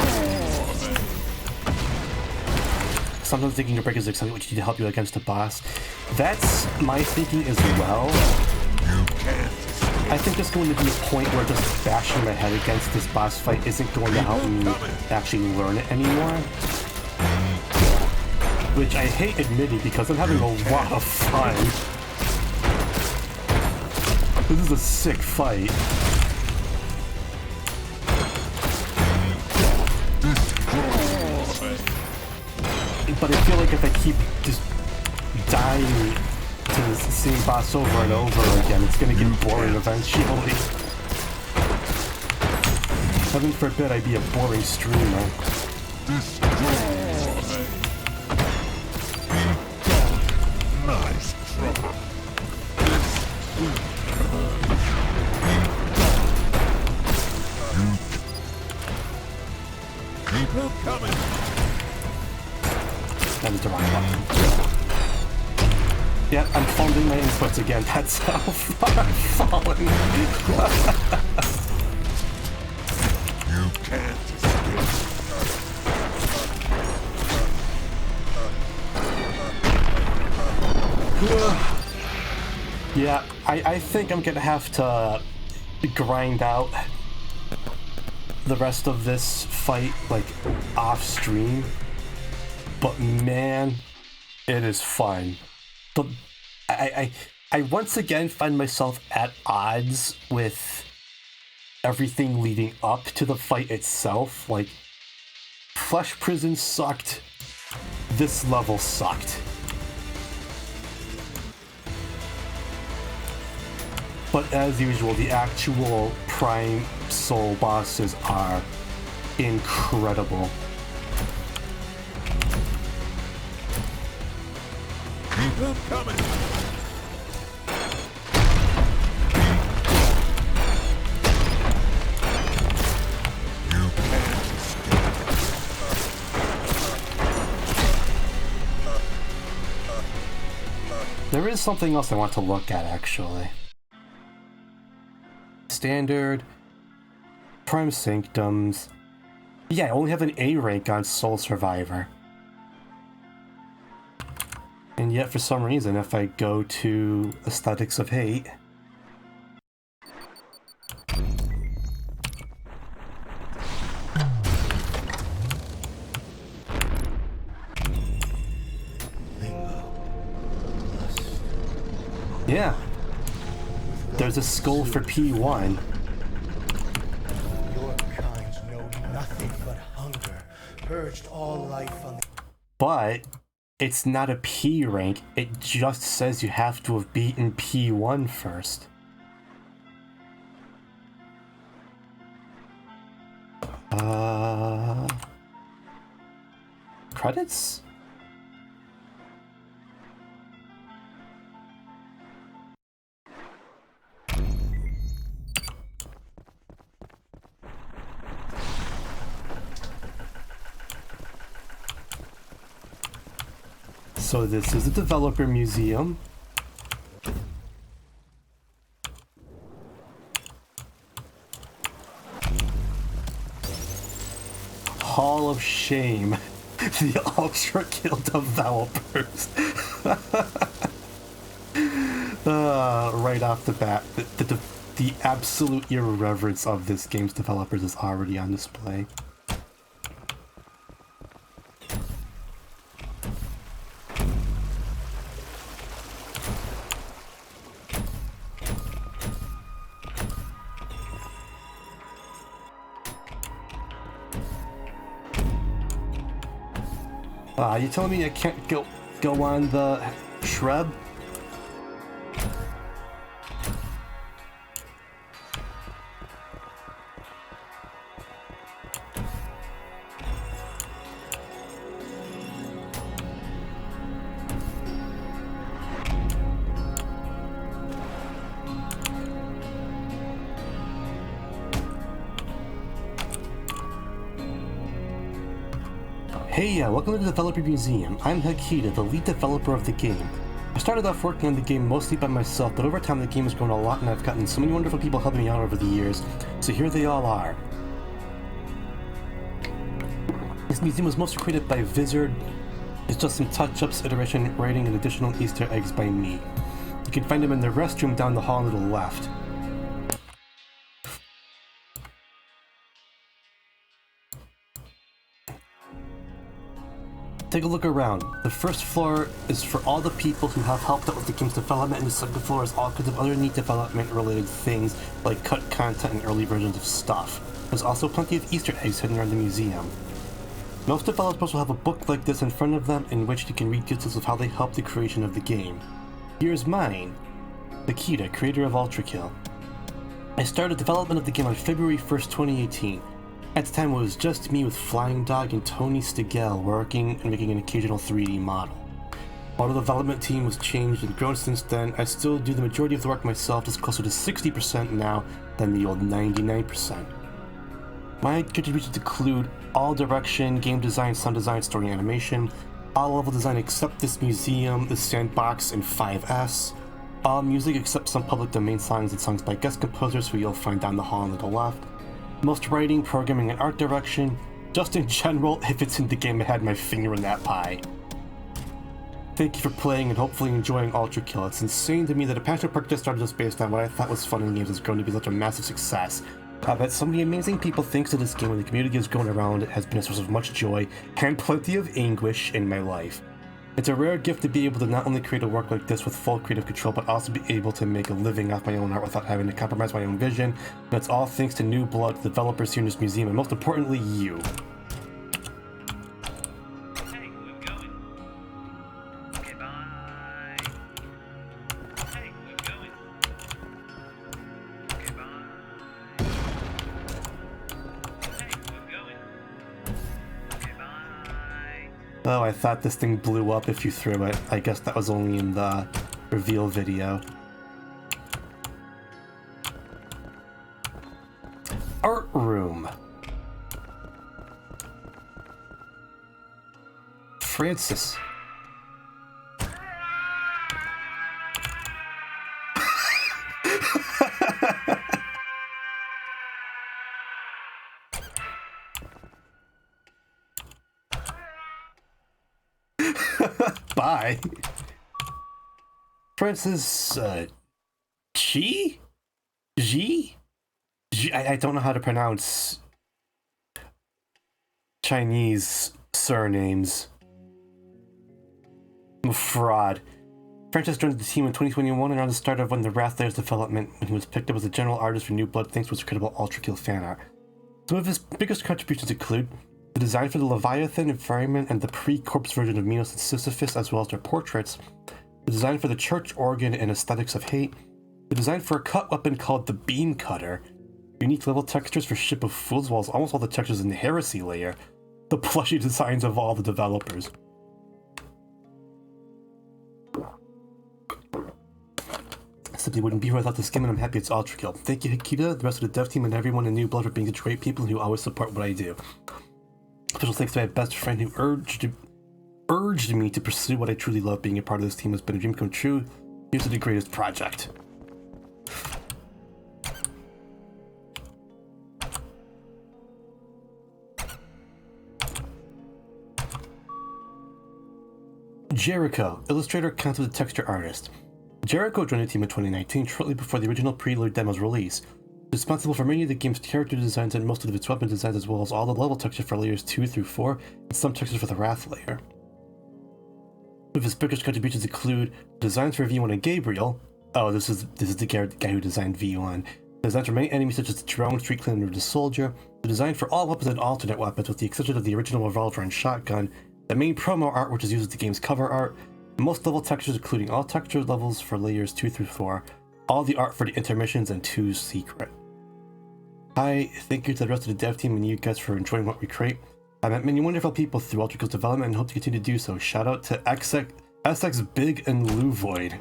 Sometimes thinking your break is exactly what you need to help you against a boss. That's my thinking as well. You can't escape. I think there's going to be a point where just bashing my head against this boss fight isn't going to help me actually learn it anymore. Which I hate admitting because I'm having a lot of fun. This is a sick fight. But I feel like if I keep just dying to the same boss over and over again, it's gonna get boring eventually. Heaven forbid I be a boring streamer. Nice trouble. Keep him coming. That is the wrong button. Yeah, I'm folding my inputs again. That's how far I'm falling. You can't escape. Yeah, I think I'm gonna have to grind out the rest of this fight, like, off stream. But man, it is fun. But I once again find myself at odds with everything leading up to the fight itself. Like, Flesh Prison sucked. This level sucked. But as usual, the actual Prime Soul bosses are incredible. Keep him coming. You can't escape. There is something else I want to look at, actually. Standard, Prime Sanctums. Yeah, I only have an A rank on Soul Survivor. And yet, for some reason, if I go to Aesthetics of Hate, yeah, there's a skull for P1. Your kind know nothing but hunger, purged all life on the... But it's not a P rank, it just says you have to have beaten P1 first. Credits? So this is a developer museum. Hall of Shame. The Ultra Kill developers. Right off the bat, the absolute irreverence of this game's developers is already on display. You telling me I can't go on the shrub? Hey, welcome to the Developer Museum. I'm Hakita, the lead developer of the game. I started off working on the game mostly by myself, but over time the game has grown a lot and I've gotten so many wonderful people helping me out over the years, so here they all are. This museum was mostly created by Vizard. It's just some touch-ups, iteration, writing, and additional Easter eggs by me. You can find them in the restroom down the hall to the left. Take a look around. The first floor is for all the people who have helped out with the game's development, and the second floor is all kinds of other neat development-related things like cut content and early versions of stuff. There's also plenty of Easter eggs hidden around the museum. Most developers will have a book like this in front of them in which you can read details of how they helped the creation of the game. Here's mine. Nikita, creator of Ultrakill. I started development of the game on February 1st, 2018. At the time it was just me with Flying Dog and Tony Stigell working and making an occasional 3D model. While the development team was changed and grown since then, I still do the majority of the work myself, just closer to 60% now than the old 99%. My contributions include all direction, game design, sound design, story, and animation, all level design except this museum, the sandbox, and 5S, all music except some public domain songs and songs by guest composers who you'll find down the hall on the left, most writing, programming, and art direction. Just in general, if it's in the game, I had my finger in that pie. Thank you for playing and hopefully enjoying Ultrakill. It's insane to me that a passion project started just based on what I thought was fun in games has grown to be such a massive success. I bet so many amazing people thanks to this game and the community is going around. It has been a source of much joy and plenty of anguish in my life. It's a rare gift to be able to not only create a work like this with full creative control, but also be able to make a living off my own art without having to compromise my own vision. And it's all thanks to New Blood, the developers here in this museum, and most importantly, you. Hey, we're going. Okay, bye. Hey, we're going. Okay, bye. Hey, we're going. Okay, bye. Oh, I thought this thing blew up if you threw it. I guess that was only in the reveal video. Art room. Francis. Bye. Francis, G? I don't know how to pronounce Chinese surnames. I'm a fraud. Francis joined the team in 2021 and around the start of when the Wrathlayer's development, when he was picked up as a general artist for New Blood thanks to his incredible Ultrakill fan art. Some of his biggest contributions include the design for the Leviathan environment and the pre-corpse version of Minos and Sisyphus, as well as their portraits, the design for the church organ and Aesthetics of Hate, the design for a cut weapon called the Beam Cutter, unique level textures for Ship of Fools, as well as almost all the textures in the Heresy layer, the plushie designs of all the developers. I simply wouldn't be here without this game, and I'm happy it's Ultrakill. Thank you, Hikita, the rest of the dev team, and everyone in New Blood for being such great people who always support what I do. Special thanks to my best friend who urged me to pursue what I truly love. Being a part of this team has been a dream come true. Here's to the greatest project. Jericho, illustrator, concept, and texture artist. Jericho joined the team in 2019, shortly before the original preload demo's release. Responsible for many of the game's character designs and most of its weapon designs, as well as all the level texture for layers 2 through 4, and some textures for the Wrath layer. Some of his biggest contributions include designs for V1 and Gabriel. Oh, this is the guy who designed V1. Designs for many enemies such as the Drone, Street Cleaner, and the Soldier. The design for all weapons and alternate weapons, with the exception of the original revolver and shotgun. The main promo art, which is used as the game's cover art. Most level textures, including all texture levels for layers 2 through 4. All the art for the intermissions and 2's secret. Hi, thank you to the rest of the dev team and you guys for enjoying what we create. I met many wonderful people through Ultrakill's development and hope to continue to do so. Shout out to SX Big and Luvoid.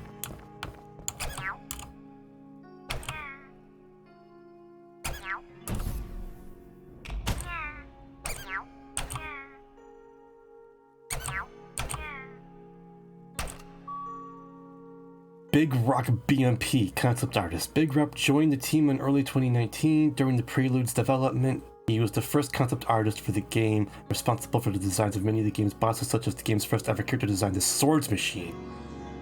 Big Rock BMP, concept artist. Big Rock joined the team in early 2019 during the Prelude's development. He was the first concept artist for the game, responsible for the designs of many of the game's bosses, such as the game's first ever character design, the Swords Machine.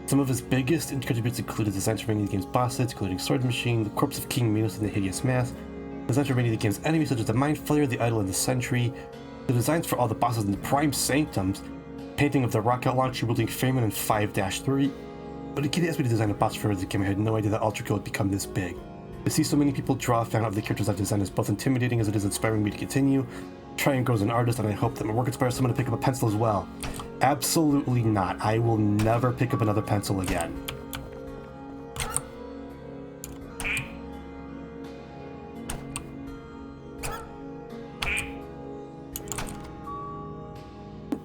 Some of his biggest contributions included designs for many of the game's bosses, including Swords Machine, the Corpse of King Minos, and the Hideous Mask. Designs for many of the game's enemies, such as the Mind Flayer, the Idol, and the Sentry. The designs for all the bosses in the Prime Sanctums, painting of the rocket launcher wielding Freeman in 5-3. But a kid asked me to design a boss for the game. I had no idea that Ultra Kill would become this big. To see so many people draw a fan of the characters I've designed is both intimidating as it is inspiring me to continue. Try and grow as an artist, and I hope that my work inspires someone to pick up a pencil as well. Absolutely not. I will never pick up another pencil again.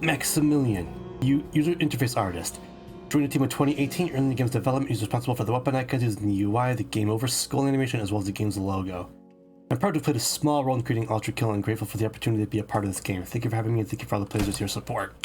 Maximilian, user interface artist. Joined the team in 2018, early in the game's development. He's responsible for the weapon icons in the UI, the game over skull animation, as well as the game's logo. I'm proud to have played a small role in creating Ultra Kill and grateful for the opportunity to be a part of this game. Thank you for having me and thank you for all the players with your support.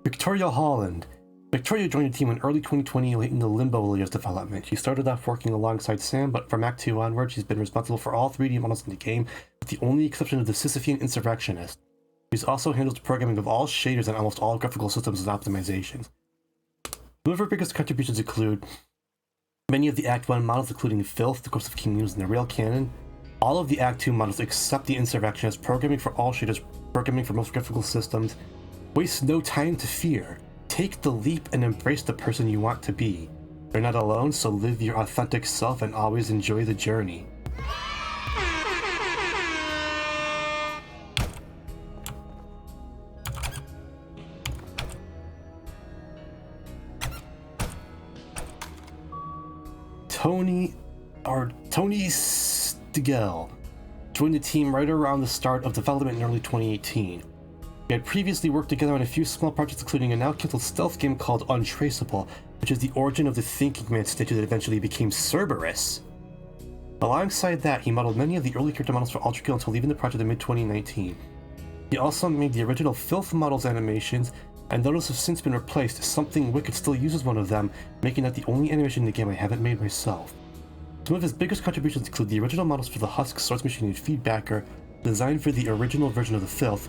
Victoria Holland. Victoria joined the team in early 2020 late in the Limbo Layers development. She started off working alongside Sam, but from Act 2 onward, she's been responsible for all 3D models in the game, with the only exception of the Sisyphean Insurrectionist. She's also handled the programming of all shaders and almost all graphical systems and optimizations. Some of her biggest contributions include many of the Act 1 models, including Filth, the Ghost of King News, and the Rail Cannon. All of the Act 2 models except the Insurrectionist, programming for all shaders, programming for most graphical systems. Waste no time to fear. Take the leap and embrace the person you want to be. You're not alone, so live your authentic self and always enjoy the journey. Tony Stigel joined the team right around the start of development in early 2018. We had previously worked together on a few small projects, including a now-cancelled stealth game called Untraceable, which is the origin of the Thinking Man statue that eventually became Cerberus. Alongside that, he modeled many of the early character models for Ultra Kill until leaving the project in mid-2019. He also made the original Filth models animations, and those have since been replaced. Something Wicked still uses one of them, making that the only animation in the game I haven't made myself. Some of his biggest contributions include the original models for the Husk Swords Machine and Feedbacker, designed for the original version of the Filth,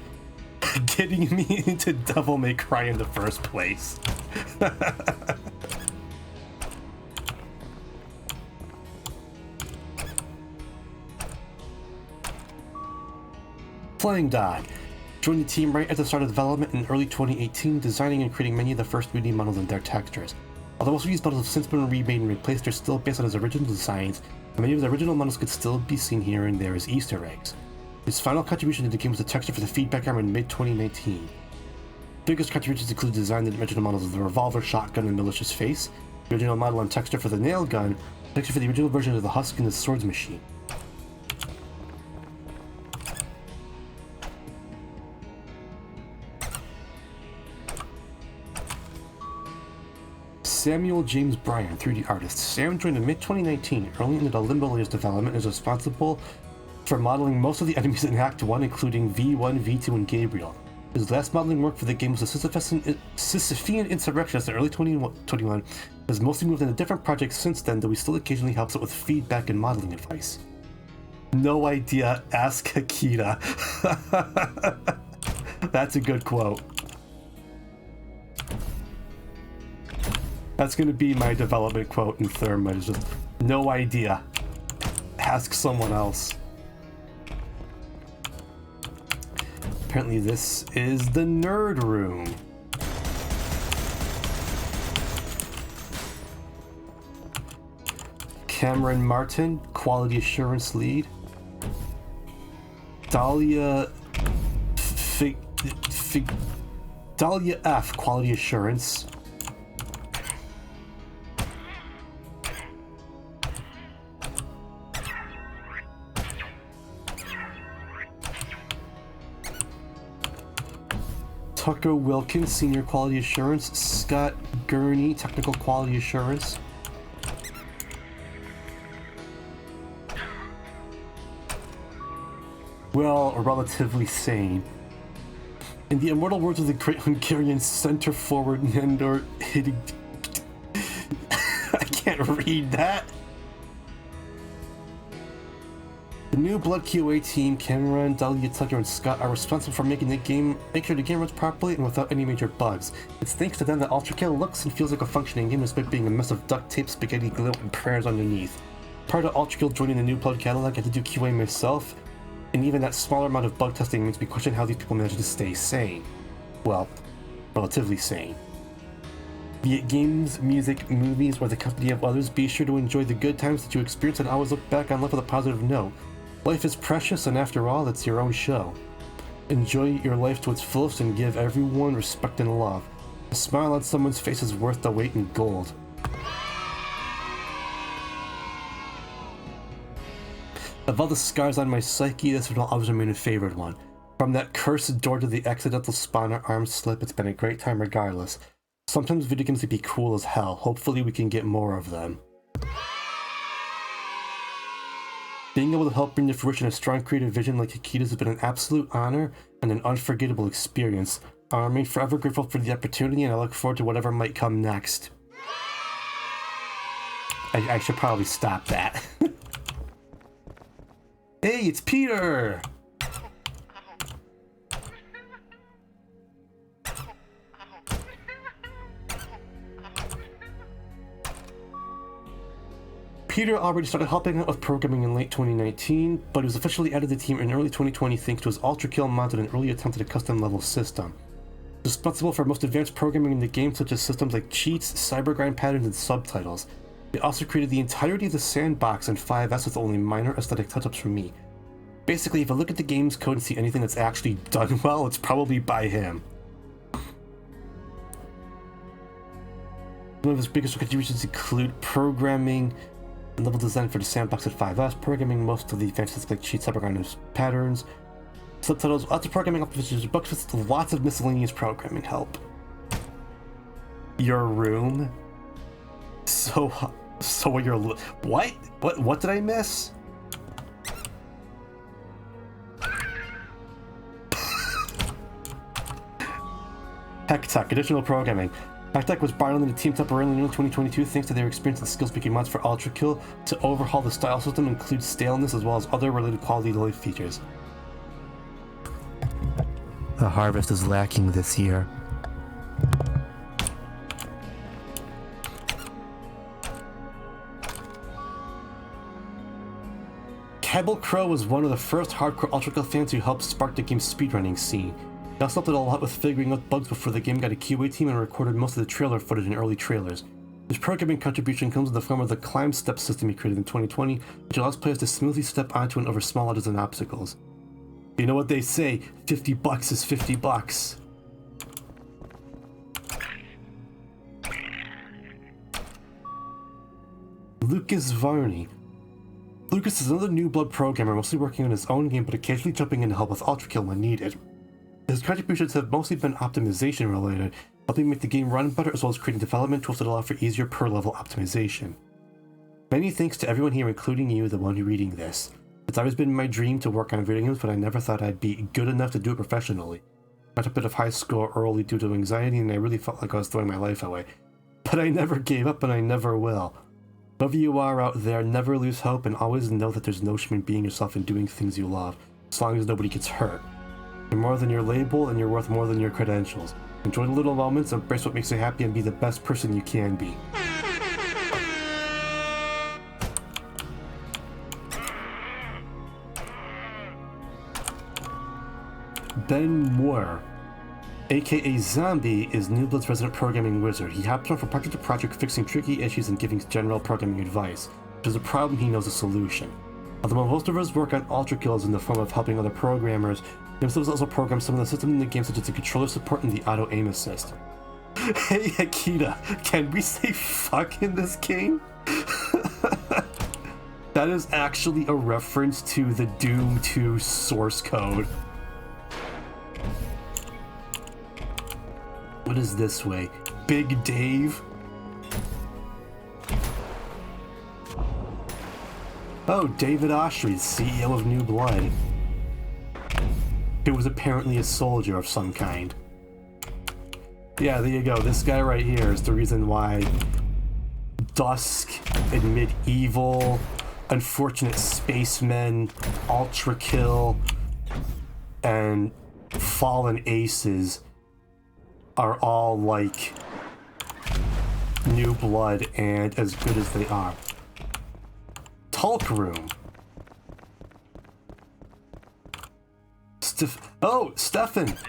getting me into Devil May Cry in the first place. Flying Dog joined the team right at the start of development in early 2018, designing and creating many of the first 3D models and their textures. Although most of these models have since been remade and replaced, they're still based on his original designs, and many of the original models could still be seen here and there as Easter eggs. His final contribution to the game was the texture for the feedback arm in mid-2019. Biggest contributions include design the original models of the revolver, shotgun, and malicious face, the original model and texture for the nail gun, texture for the original version of the Husk and the Swords Machine. Samuel James Bryan, 3D artist. Sam joined in mid-2019, early into the Limbo Layers development, and is responsible for modeling most of the enemies in Act 1, including V1, V2, and Gabriel. His last modeling work for the game was the Sisyphean Insurrectionist in early 2021. Has mostly moved into different projects since then, though he still occasionally helps out with feedback and modeling advice. No idea, ask Akita. That's a good quote. That's gonna be my development quote in Thermite, is just, no idea. Ask someone else. Apparently this is the nerd room. Cameron Martin, quality assurance lead. Dahlia F, quality assurance. Tucker Wilkins, Senior Quality Assurance. Scott Gurney, Technical Quality Assurance. Well, relatively sane. In the immortal words of the great Hungarian center forward Nandor Hidig... I can't read that. The New Blood QA team, Cameron, Dahlia, Tucker, and Scott, are responsible for make sure the game runs properly and without any major bugs. It's thanks to them that Ultra Kill looks and feels like a functioning game despite being a mess of duct tape, spaghetti glue, and prayers underneath. Prior to Ultra Kill joining the New Blood catalog, I had to do QA myself, and even that smaller amount of bug testing makes me question how these people manage to stay sane. Well, relatively sane. Be it games, music, movies, or the company of others, be sure to enjoy the good times that you experience and always look back on life with a positive note. Life is precious, and after all, it's your own show. Enjoy your life to its fullest and give everyone respect and love. A smile on someone's face is worth the weight in gold. Of all the scars on my psyche, this will always remain a favorite one. From that cursed door to the accidental spawner arm slip, it's been a great time regardless. Sometimes video games can be cool as hell. Hopefully we can get more of them. Being able to help bring to fruition a strong creative vision like Akita's has been an absolute honor and an unforgettable experience. I remain forever grateful for the opportunity, and I look forward to whatever might come next. I should probably stop that. Hey, it's Peter! Peter already started helping out with programming in late 2019, but he was officially added to the team in early 2020 thanks to his Ultra Kill mod and an early attempt at a custom level system. He was responsible for most advanced programming in the game, such as systems like cheats, cybergrind patterns, and subtitles. He also created the entirety of the sandbox in 5S with only minor aesthetic touch-ups from me. Basically, if I look at the game's code and see anything that's actually done well, it's probably by him. One of his biggest contributions include programming and level design for the sandbox at 5S, programming most of the advanced systems like cheats, cybergrind patterns, subtitles, lots of programming optimizations, books with lots of miscellaneous programming help. Your room? So you're what did I miss? HeckTech, additional programming. HeckTech was brought on the team temporarily in 2022 thanks to their experience and skill-speaking mods for Ultra Kill to overhaul the style system, include staleness as well as other related quality of life features. The harvest is lacking this year. Cabal Crow was one of the first hardcore Ultra Kill fans who helped spark the game's speedrunning scene. He also helped it a lot with figuring out bugs before the game got a QA team and recorded most of the trailer footage in early trailers. His programming contribution comes in the form of the climb step system he created in 2020, which allows players to smoothly step onto and over small ledges and obstacles. You know what they say, 50 bucks is 50 bucks. Lucas Varney. Lucas is another New Blood programmer, mostly working on his own game but occasionally jumping in to help with Ultra Kill when needed. His contributions have mostly been optimization related, helping make the game run better as well as creating development tools that allow for easier per level optimization. Many thanks to everyone here, including you, the one reading this. It's always been my dream to work on video games, but I never thought I'd be good enough to do it professionally. I got a bit of high score early due to anxiety and I really felt like I was throwing my life away. But I never gave up and I never will. Whoever you are out there, never lose hope and always know that there's no shame in being yourself and doing things you love, as long as nobody gets hurt. You're more than your label and you're worth more than your credentials. Enjoy the little moments, embrace what makes you happy, and be the best person you can be. Ben Moore, aka Zombie, is New Blood's resident programming wizard. He hops on from project to project fixing tricky issues and giving general programming advice. If there's a problem, he knows a solution. Although most of his work on Ultra Kill is in the form of helping other programmers, he himself also programs some of the systems in the game, such as the controller support and the auto aim assist. Hey Akita, can we say fuck in this game? That is actually a reference to the Doom 2 source code. What is this way? Big Dave? Oh, David Oshry, CEO of New Blood. Who was apparently a soldier of some kind. Yeah, there you go. This guy right here is the reason why Dusk and Medieval Unfortunate Spacemen, Ultra Kill, and Fallen Aces are all like New Blood and as good as they are. Tulk Room. Oh, Stefan! This is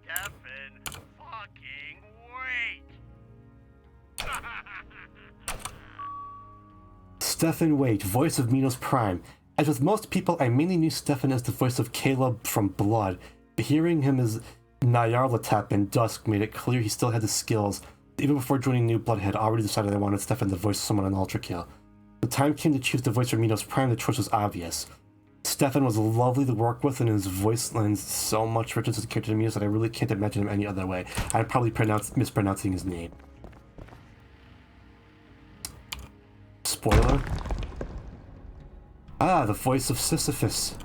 Stefan fucking Wait. Stefan Waite, voice of Minos Prime. As with most people, I mainly knew Stefan as the voice of Caleb from Blood, but hearing him as Nyarlathotep in Dusk made it clear he still had the skills. Even before joining New Blood, I had already decided I wanted Stefan to voice someone on Ultra Kill. The time came to choose the voice for Minos Prime, the choice was obvious. Stefan was lovely to work with, and his voice lends so much richness to the character to Minos that I really can't imagine him any other way. I'm probably mispronouncing his name. Spoiler? Ah, the voice of Sisyphus.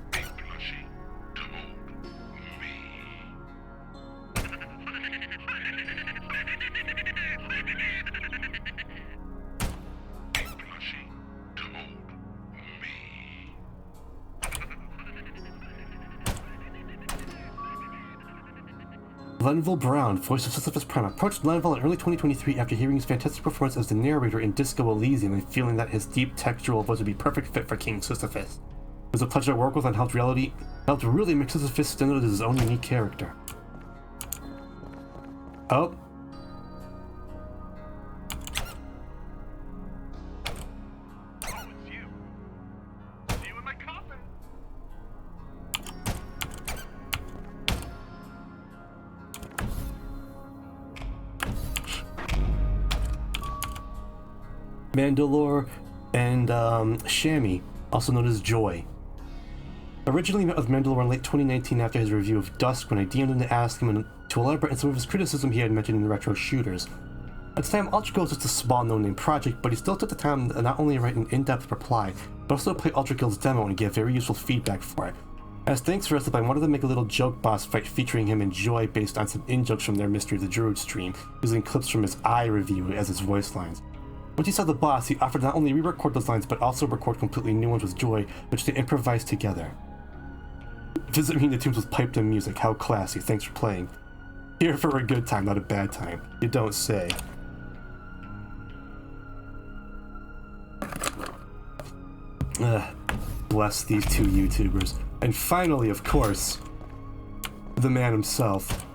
Glenville Brown, voice of Sisyphus Prime, approached Glenville in early 2023 after hearing his fantastic performance as the narrator in Disco Elysium and feeling that his deep textural voice would be a perfect fit for King Sisyphus. It was a pleasure to work with and helped really make Sisyphus stand out as his own unique character. Oh. Oh, it's you. See you in my coffin. Mandalore and Shammy, also known as Joy. Originally met with Mandalore in late 2019 after his review of Dusk when I DM'd him to ask him to elaborate on some of his criticism he had mentioned in the retro shooters. At the time, Ultra Kill was just a small no-name project, but he still took the time to not only write an in-depth reply, but also to play Ultra Kill's demo and give very useful feedback for it. As thanks for us, I wanted to make a little joke boss fight featuring him and Joy based on some in-jokes from their Mystery of the Druid stream, using clips from his Eye review as his voice lines. Once he saw the boss, he offered to not only re-record those lines, but also record completely new ones with Joy, which they improvised together. Visit me in the tunes with piped in music. How classy. Thanks for playing. Here for a good time, not a bad time. You don't say. Bless these two YouTubers. And finally, of course, the man himself.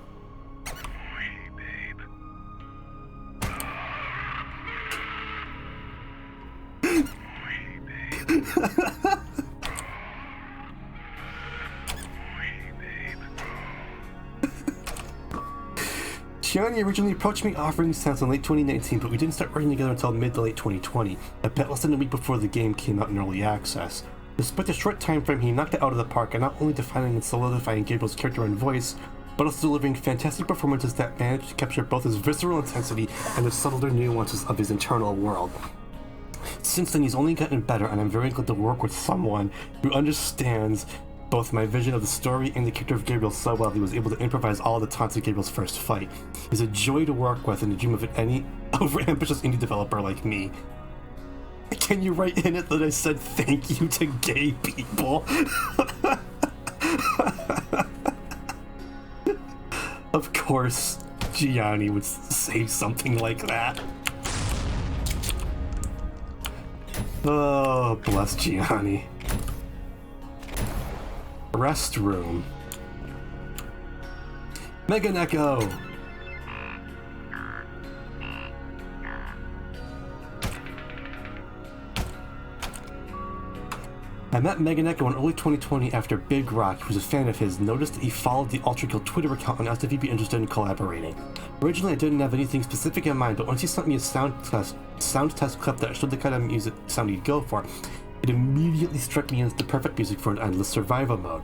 Gianni originally approached me offering these sounds in late 2019, but we didn't start working together until mid to late 2020, a bit less than a week before the game came out in early access. Despite the short time frame, he knocked it out of the park, and not only defining and solidifying Gabriel's character and voice, but also delivering fantastic performances that managed to capture both his visceral intensity and the subtler nuances of his internal world. Since then, he's only gotten better, and I'm very glad to work with someone who understands both my vision of the story and the character of Gabriel so well that he was able to improvise all the taunts of Gabriel's first fight. He's a joy to work with and a dream of any over-ambitious indie developer like me. Can you write in it that I said thank you to gay people? Of course, Gianni would say something like that. Oh, bless Gianni. Restroom. Meganeko! I met Meganeko in early 2020 after Big Rock, who was a fan of his, noticed that he followed the Ultra Kill Twitter account and asked if he'd be interested in collaborating. Originally, I didn't have anything specific in mind, but once he sent me a sound test clip that showed the kind of music sound he'd go for, it immediately struck me as the perfect music for an endless survival mode.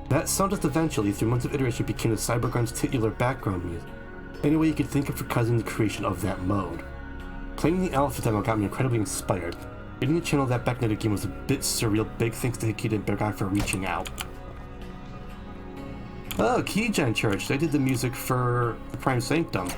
That sound test eventually, through months of iteration, became the Cybergun's titular background music. Any way you could think of for causing the creation of that mode. Playing the alpha demo got me incredibly inspired. Getting the channel of that backnetted game was a bit surreal, big thanks to Hikita and Bergog for reaching out. Oh, Keygen Church, they did the music for the Prime Sanctum.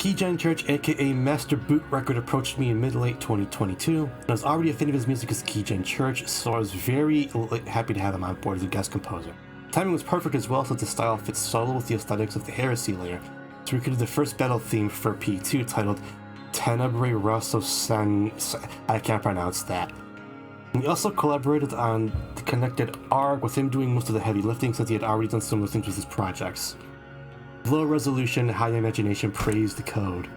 Keygen Church, aka Master Boot Record, approached me in mid-late 2022, and I was already a fan of his music as Keygen Church, so I was very happy to have him on board as a guest composer. Timing was perfect as well, since the style fits solid with the aesthetics of the Heresy layer, so we created the first battle theme for P2 titled Tenebrae Rosso San... I can't pronounce that. And we also collaborated on the connected ARG, with him doing most of the heavy lifting since he had already done similar things with his projects. Low resolution, high imagination, praise the code.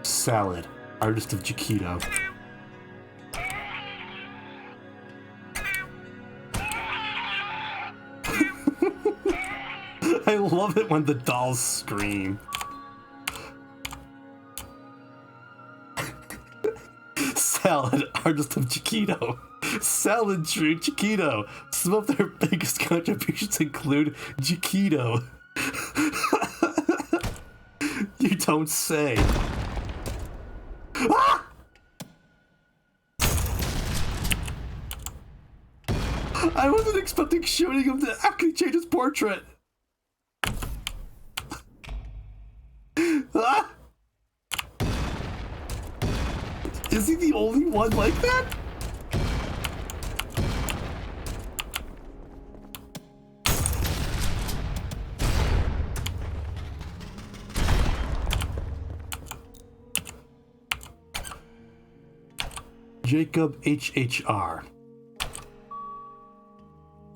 Salad, artist of Chiquito. I love it when the dolls scream. Salad, artist of Chiquito. Salad drew Chiquito. Some of their biggest contributions include Chiquito. You don't say. Ah! I wasn't expecting shooting him to actually change his portrait. Ah! Is he the only one like that? Jacob HHR.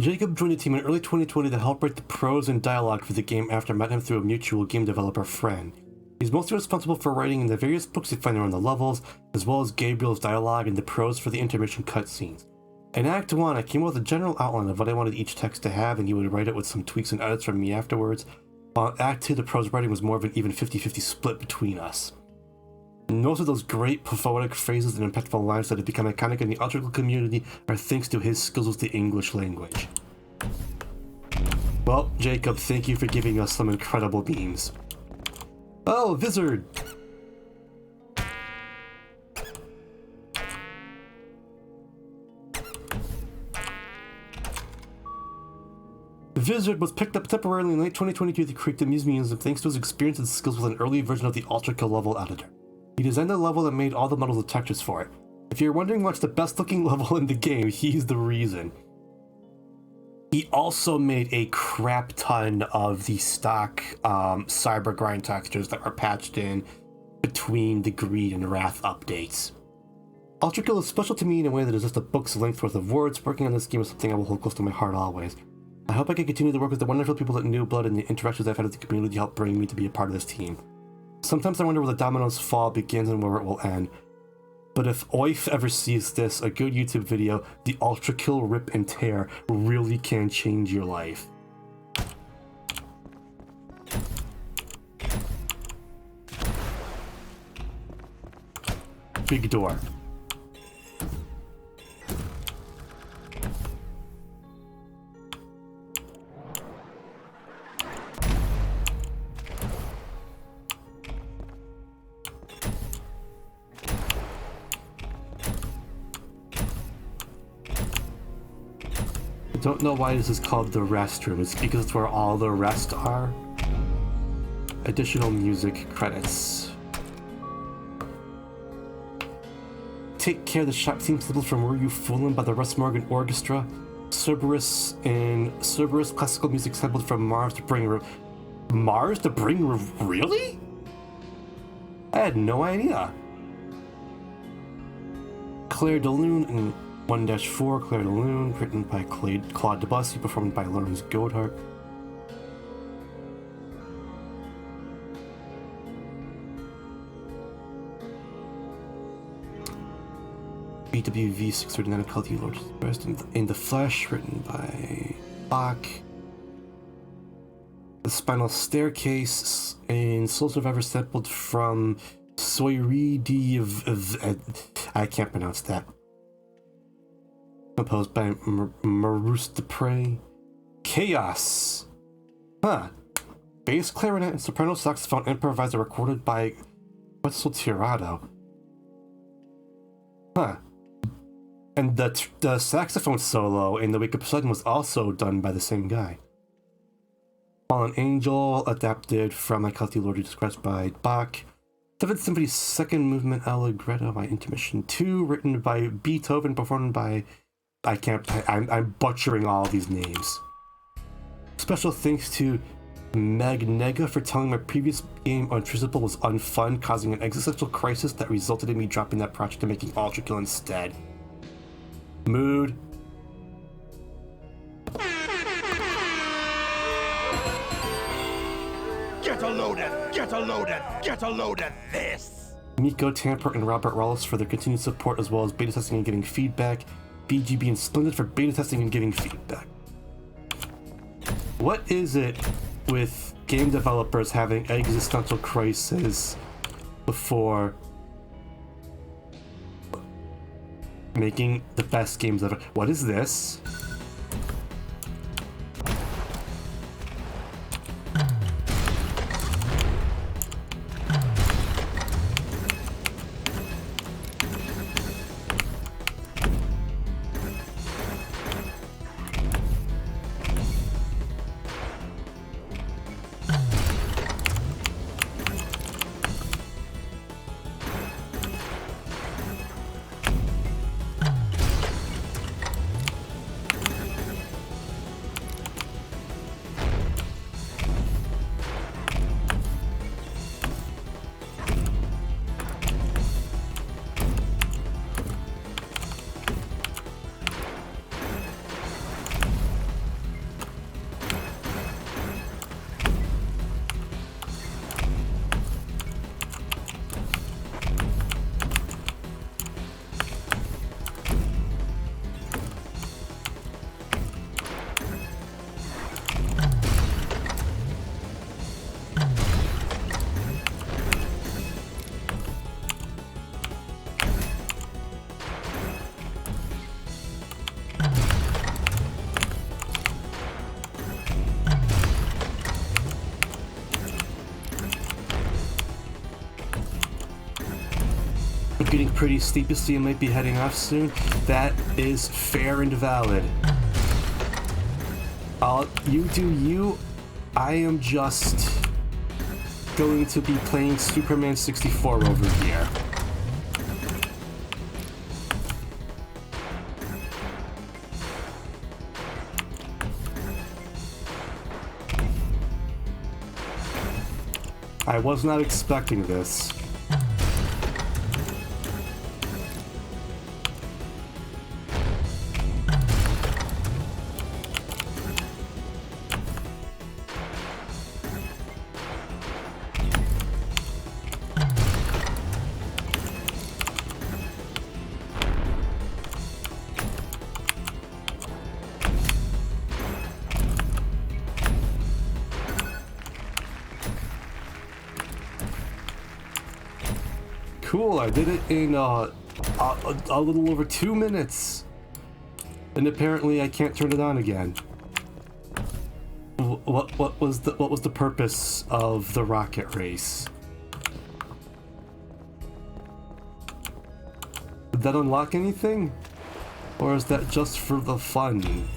Jacob joined the team in early 2020 to help write the prose and dialogue for the game after I met him through a mutual game developer friend. He's mostly responsible for writing in the various books you find around the levels, as well as Gabriel's dialogue and the prose for the intermission cutscenes. In Act 1, I came up with a general outline of what I wanted each text to have, and he would write it with some tweaks and edits from me afterwards, while in Act 2, the prose writing was more of an even 50-50 split between us. And most of those great poetic phrases and impactful lines that have become iconic in the Ultrakill community are thanks to his skills with the English language. Well, Jacob, thank you for giving us some incredible memes. Oh, Vizard! Vizard was picked up temporarily in late 2022 to create the Muse Museum thanks to his experience and skills with an early version of the Ultrakill level editor. He designed the level and made all the models and textures for it. If you're wondering what's the best looking level in the game, he's the reason. He also made a crap ton of the stock Cyber Grind textures that were patched in between the Greed and Wrath updates. Ultrakill is special to me in a way that is just a book's length worth of words. Working on this game is something I will hold close to my heart always. I hope I can continue to work with the wonderful people at New Blood and the interactions I've had with the community help bring me to be a part of this team. Sometimes I wonder where the dominoes fall begins and where it will end. But if OIF ever sees this, a good YouTube video, the Ultrakill Rip and Tear, really can change your life. Big door. Don't know why this is called the restroom. It's because it's where all the rest are. Additional music credits. Take Care, the shop theme sampled from Were You Foolin' by the Russ Morgan Orchestra. Cerberus classical music sampled from Mars to Bring really? I had no idea. Claire de Lune and 1-4, Claire de Lune, written by Claude Debussy, performed by Lawrence Goldhart. BWV 639 called You Lord Rest in the Flesh, written by Bach. The Spinal Staircase in Soul Survivor sampled from Soiri I can't pronounce that. Composed by Maurice Dupre. Chaos! Huh. Bass clarinet and soprano saxophone improviser recorded by Quetzal Tirado. Huh. And the saxophone solo in The Wake of Poseidon was also done by the same guy. Fallen Angel, adapted from Like Healthy Lord, described by Bach. 7th Symphony, second movement, Allegretto by Intermission 2, written by Beethoven, performed by... I'm butchering all these names. Special thanks to Magnega for telling my previous game Untrucible was unfun, causing an existential crisis that resulted in me dropping that project and making Ultra Kill instead. Mood. Get a load at this! Miko Tamper and Robert Rollis for their continued support, as well as beta testing and giving feedback. BGB and Splendid for beta testing and giving feedback. What is it with game developers having existential crises before making the best games ever? What is this? Getting pretty sleepy, so you might be heading off soon. That is fair and valid. You do you. I am just going to be playing Superman 64 over here. I was not expecting this. Cool, I did it in a little over 2 minutes. And apparently I can't turn it on again. What was the purpose of the rocket race? Did that unlock anything? Or is that just for the fun?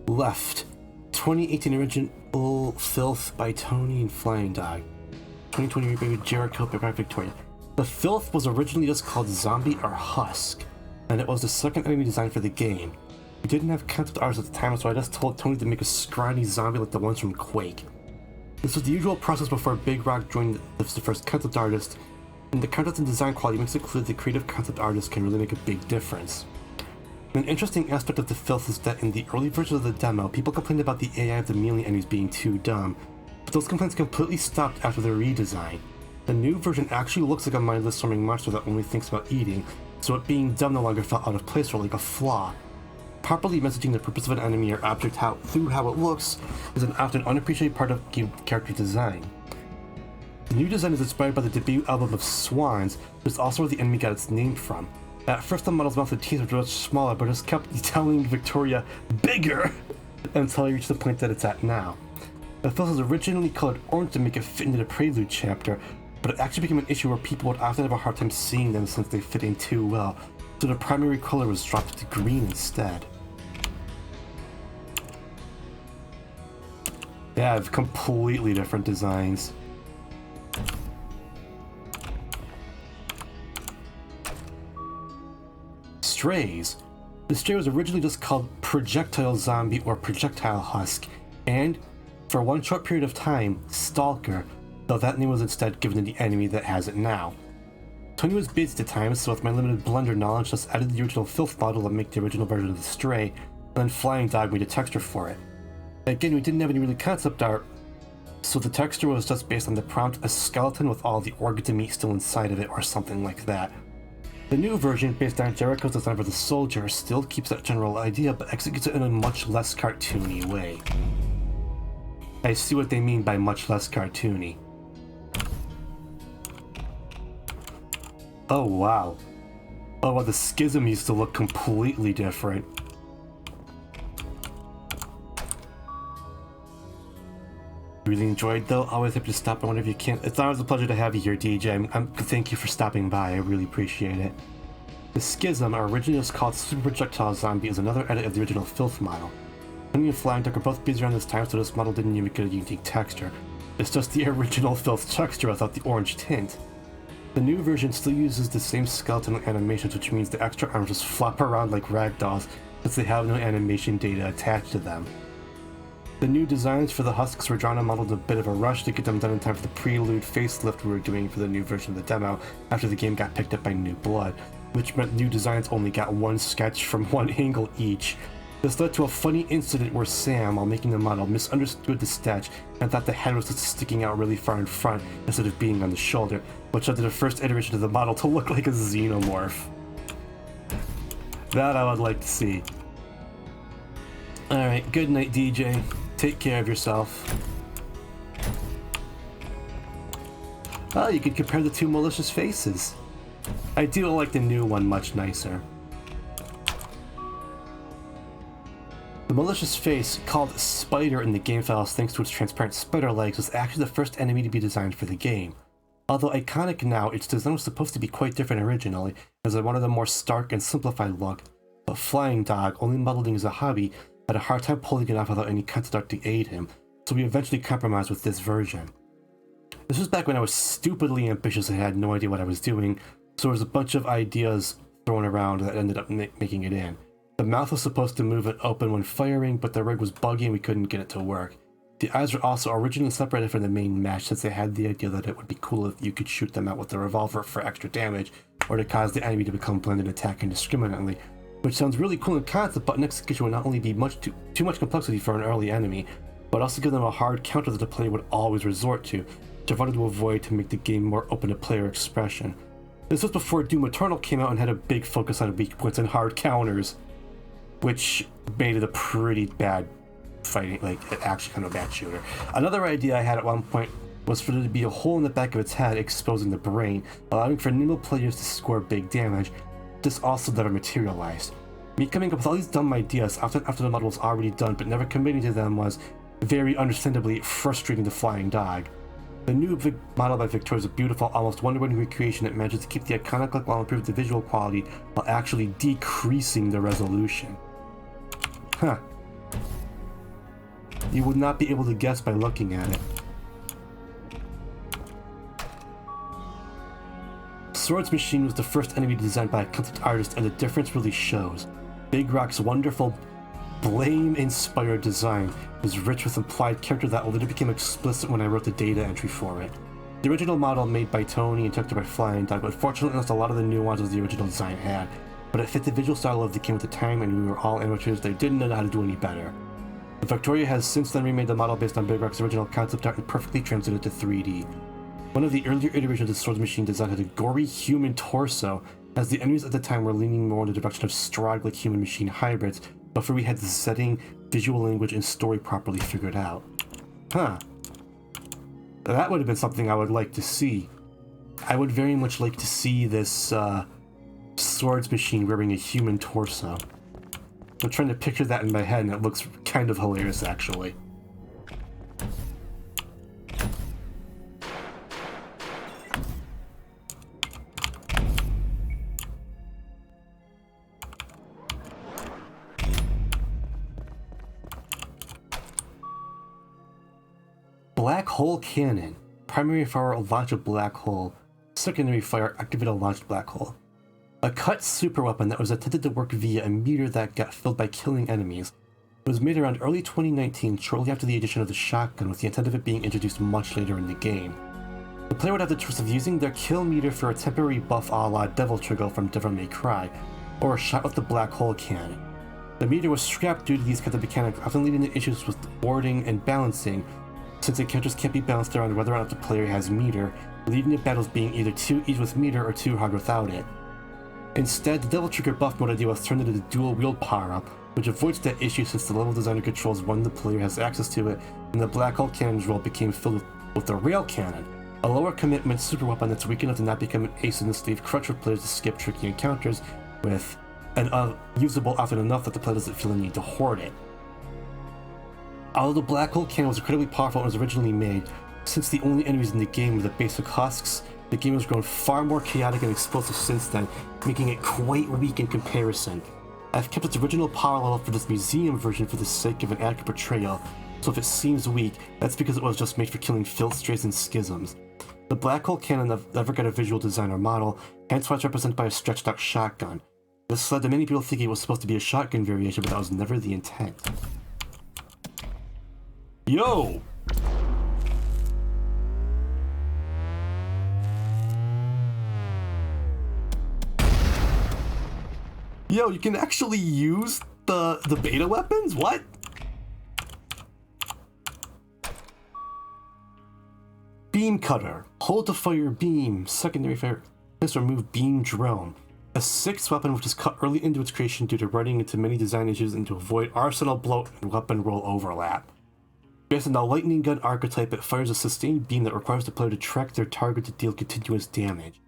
Left. 2018 original Filth by Tony and Flying Dog. 2020 remake with Jericho by Victoria. The Filth was originally just called Zombie or Husk, and it was the second enemy design for the game. We didn't have concept artists at the time, so I just told Tony to make a scrawny zombie like the ones from Quake. This was the usual process before Big Rock joined the first concept artist, and the concept and design quality makes it clear the creative concept artist can really make a big difference. An interesting aspect of the Filth is that in the early version of the demo, people complained about the AI of the melee enemies being too dumb, but those complaints completely stopped after the redesign. The new version actually looks like a mindless swarming monster that only thinks about eating, so it being dumb no longer felt out of place or like a flaw. Properly messaging the purpose of an enemy or object through how it looks is an often unappreciated part of game character design. The new design is inspired by the debut album of Swans, which is also where the enemy got its name from. At first the model's mouth and teeth were much smaller, but just kept telling Victoria, bigger! Until I reached the point that it's at now. The filth was originally colored orange to make it fit into the Prelude chapter, but it actually became an issue where people would often have a hard time seeing them since they fit in too well, so the primary color was dropped to green instead. They have completely different designs. Strays. The stray was originally just called Projectile Zombie or Projectile Husk, and, for one short period of time, Stalker, though that name was instead given to the enemy that has it now. Tony was busy at the time, so with my limited Blender knowledge, just added the original filth model to make the original version of the stray, and then Flying Dog made a texture for it. Again, we didn't have any really concept art, so the texture was just based on the prompt, a skeleton with all the organs and meat still inside of it, or something like that. The new version, based on Jericho's design for the soldier, still keeps that general idea, but executes it in a much less cartoony way. I see what they mean by much less cartoony. Oh wow. Oh wow, the schism used to look completely different. Really enjoyed though. Always happy to stop by whenever you can. It's always a pleasure to have you here, DJ. Thank you for stopping by. I really appreciate it. The Schism, originally just called Super Projectile Zombie, is another edit of the original Filth model. Tony and Flying Duck are both busy around this time, so this model didn't even get a unique texture. It's just the original Filth texture without the orange tint. The new version still uses the same skeleton animations, which means the extra arms just flop around like ragdolls since they have no animation data attached to them. The new designs for the husks were drawn and modeled in a bit of a rush to get them done in time for the prelude facelift we were doing for the new version of the demo after the game got picked up by New Blood, which meant new designs only got one sketch from one angle each. This led to a funny incident where Sam, while making the model, misunderstood the sketch and thought the head was just sticking out really far in front instead of being on the shoulder, which led to the first iteration of the model to look like a xenomorph. That I would like to see. Alright, good night, DJ. Take care of yourself. Oh, you could compare the two malicious faces. I do like the new one much nicer. The malicious face, called Spider in the game files thanks to its transparent spider legs, was actually the first enemy to be designed for the game. Although iconic now, its design was supposed to be quite different originally, as it wanted a more stark and simplified look, but Flying Dog, only modeling as a hobby, had a hard time pulling it off without any concept art to aid him, so we eventually compromised with this version. This was back when I was stupidly ambitious and had no idea what I was doing, so there was a bunch of ideas thrown around that ended up making it in. The mouth was supposed to move and open when firing, but the rig was buggy and we couldn't get it to work. The eyes were also originally separated from the main mesh since they had the idea that it would be cool if you could shoot them out with a revolver for extra damage, or to cause the enemy to become blended and attack indiscriminately. Which sounds really cool in concept, but in execution would not only be too much complexity for an early enemy, but also give them a hard counter that the player would always resort to, which I wanted to avoid to make the game more open to player expression. This was before Doom Eternal came out and had a big focus on weak points and hard counters, which made it a pretty bad fighting, like actually kind of a bad shooter. Another idea I had at one point was for there to be a hole in the back of its head exposing the brain, allowing for nimble players to score big damage. This also never materialized. Me coming up with all these dumb ideas after the model was already done but never committing to them was, very understandably, frustrating to Flying Dog. The new model by Victoria is a beautiful, almost Wonder-Woman recreation that manages to keep the iconic look while improving the visual quality while actually decreasing the resolution. Huh. You would not be able to guess by looking at it. Swords Machine was the first enemy designed by a concept artist, and the difference really shows. Big Rock's wonderful, blame-inspired design was rich with implied character that later became explicit when I wrote the data entry for it. The original model made by Tony and textured by Flying Dog, but fortunately lost a lot of the nuances the original design had, but it fit the visual style of the game at the time, and we were all amateurs that didn't know how to do any better. But Victoria has since then remade the model based on Big Rock's original concept art and perfectly translated to 3D. One of the earlier iterations of the Swords Machine design had a gory human torso, as the enemies at the time were leaning more in the direction of Strogg-like human-machine hybrids, before we had the setting, visual language, and story properly figured out. Huh. That would have been something I would like to see. I would very much like to see this swords machine wearing a human torso. I'm trying to picture that in my head, and it looks kind of hilarious, actually. Black hole cannon. Primary fire launch a black hole. Secondary fire activate a launched black hole. A cut super weapon that was intended to work via a meter that got filled by killing enemies. It was made around early 2019, shortly after the addition of the shotgun, with the intent of it being introduced much later in the game. The player would have the choice of using their kill meter for a temporary buff a la Devil Trigger from Devil May Cry, or a shot with the black hole cannon. The meter was scrapped due to these kinds of mechanics, often leading to issues with warding and balancing, since the characters can't be balanced around whether or not the player has meter, leading to battles being either too easy with meter or too hard without it. Instead, the Devil Trigger buff mode idea was turned into the dual wield power-up, which avoids that issue since the level designer controls when the player has access to it, and the black hole cannon's role became filled with the rail cannon, a lower commitment super weapon that's weak enough to not become an ace in the sleeve crutch for players to skip tricky encounters with, and usable often enough that the player doesn't feel the need to hoard it. Although the black hole cannon was incredibly powerful when it was originally made, since the only enemies in the game were the basic husks, the game has grown far more chaotic and explosive since then, making it quite weak in comparison. I've kept its original power level for this museum version for the sake of an accurate portrayal, so if it seems weak, that's because it was just made for killing filth strays and schisms. The black hole cannon never got a visual design or model, hence why it's represented by a stretched out shotgun. This led to many people thinking it was supposed to be a shotgun variation, but that was never the intent. Yo! Yo, you can actually use the beta weapons? What? Beam cutter. Hold to fire beam. Secondary fire. Let's remove beam drone. A sixth weapon which is cut early into its creation due to running into many design issues and to avoid arsenal bloat and weapon roll overlap. Based on the lightning gun archetype, it fires a sustained beam that requires the player to track their target to deal continuous damage.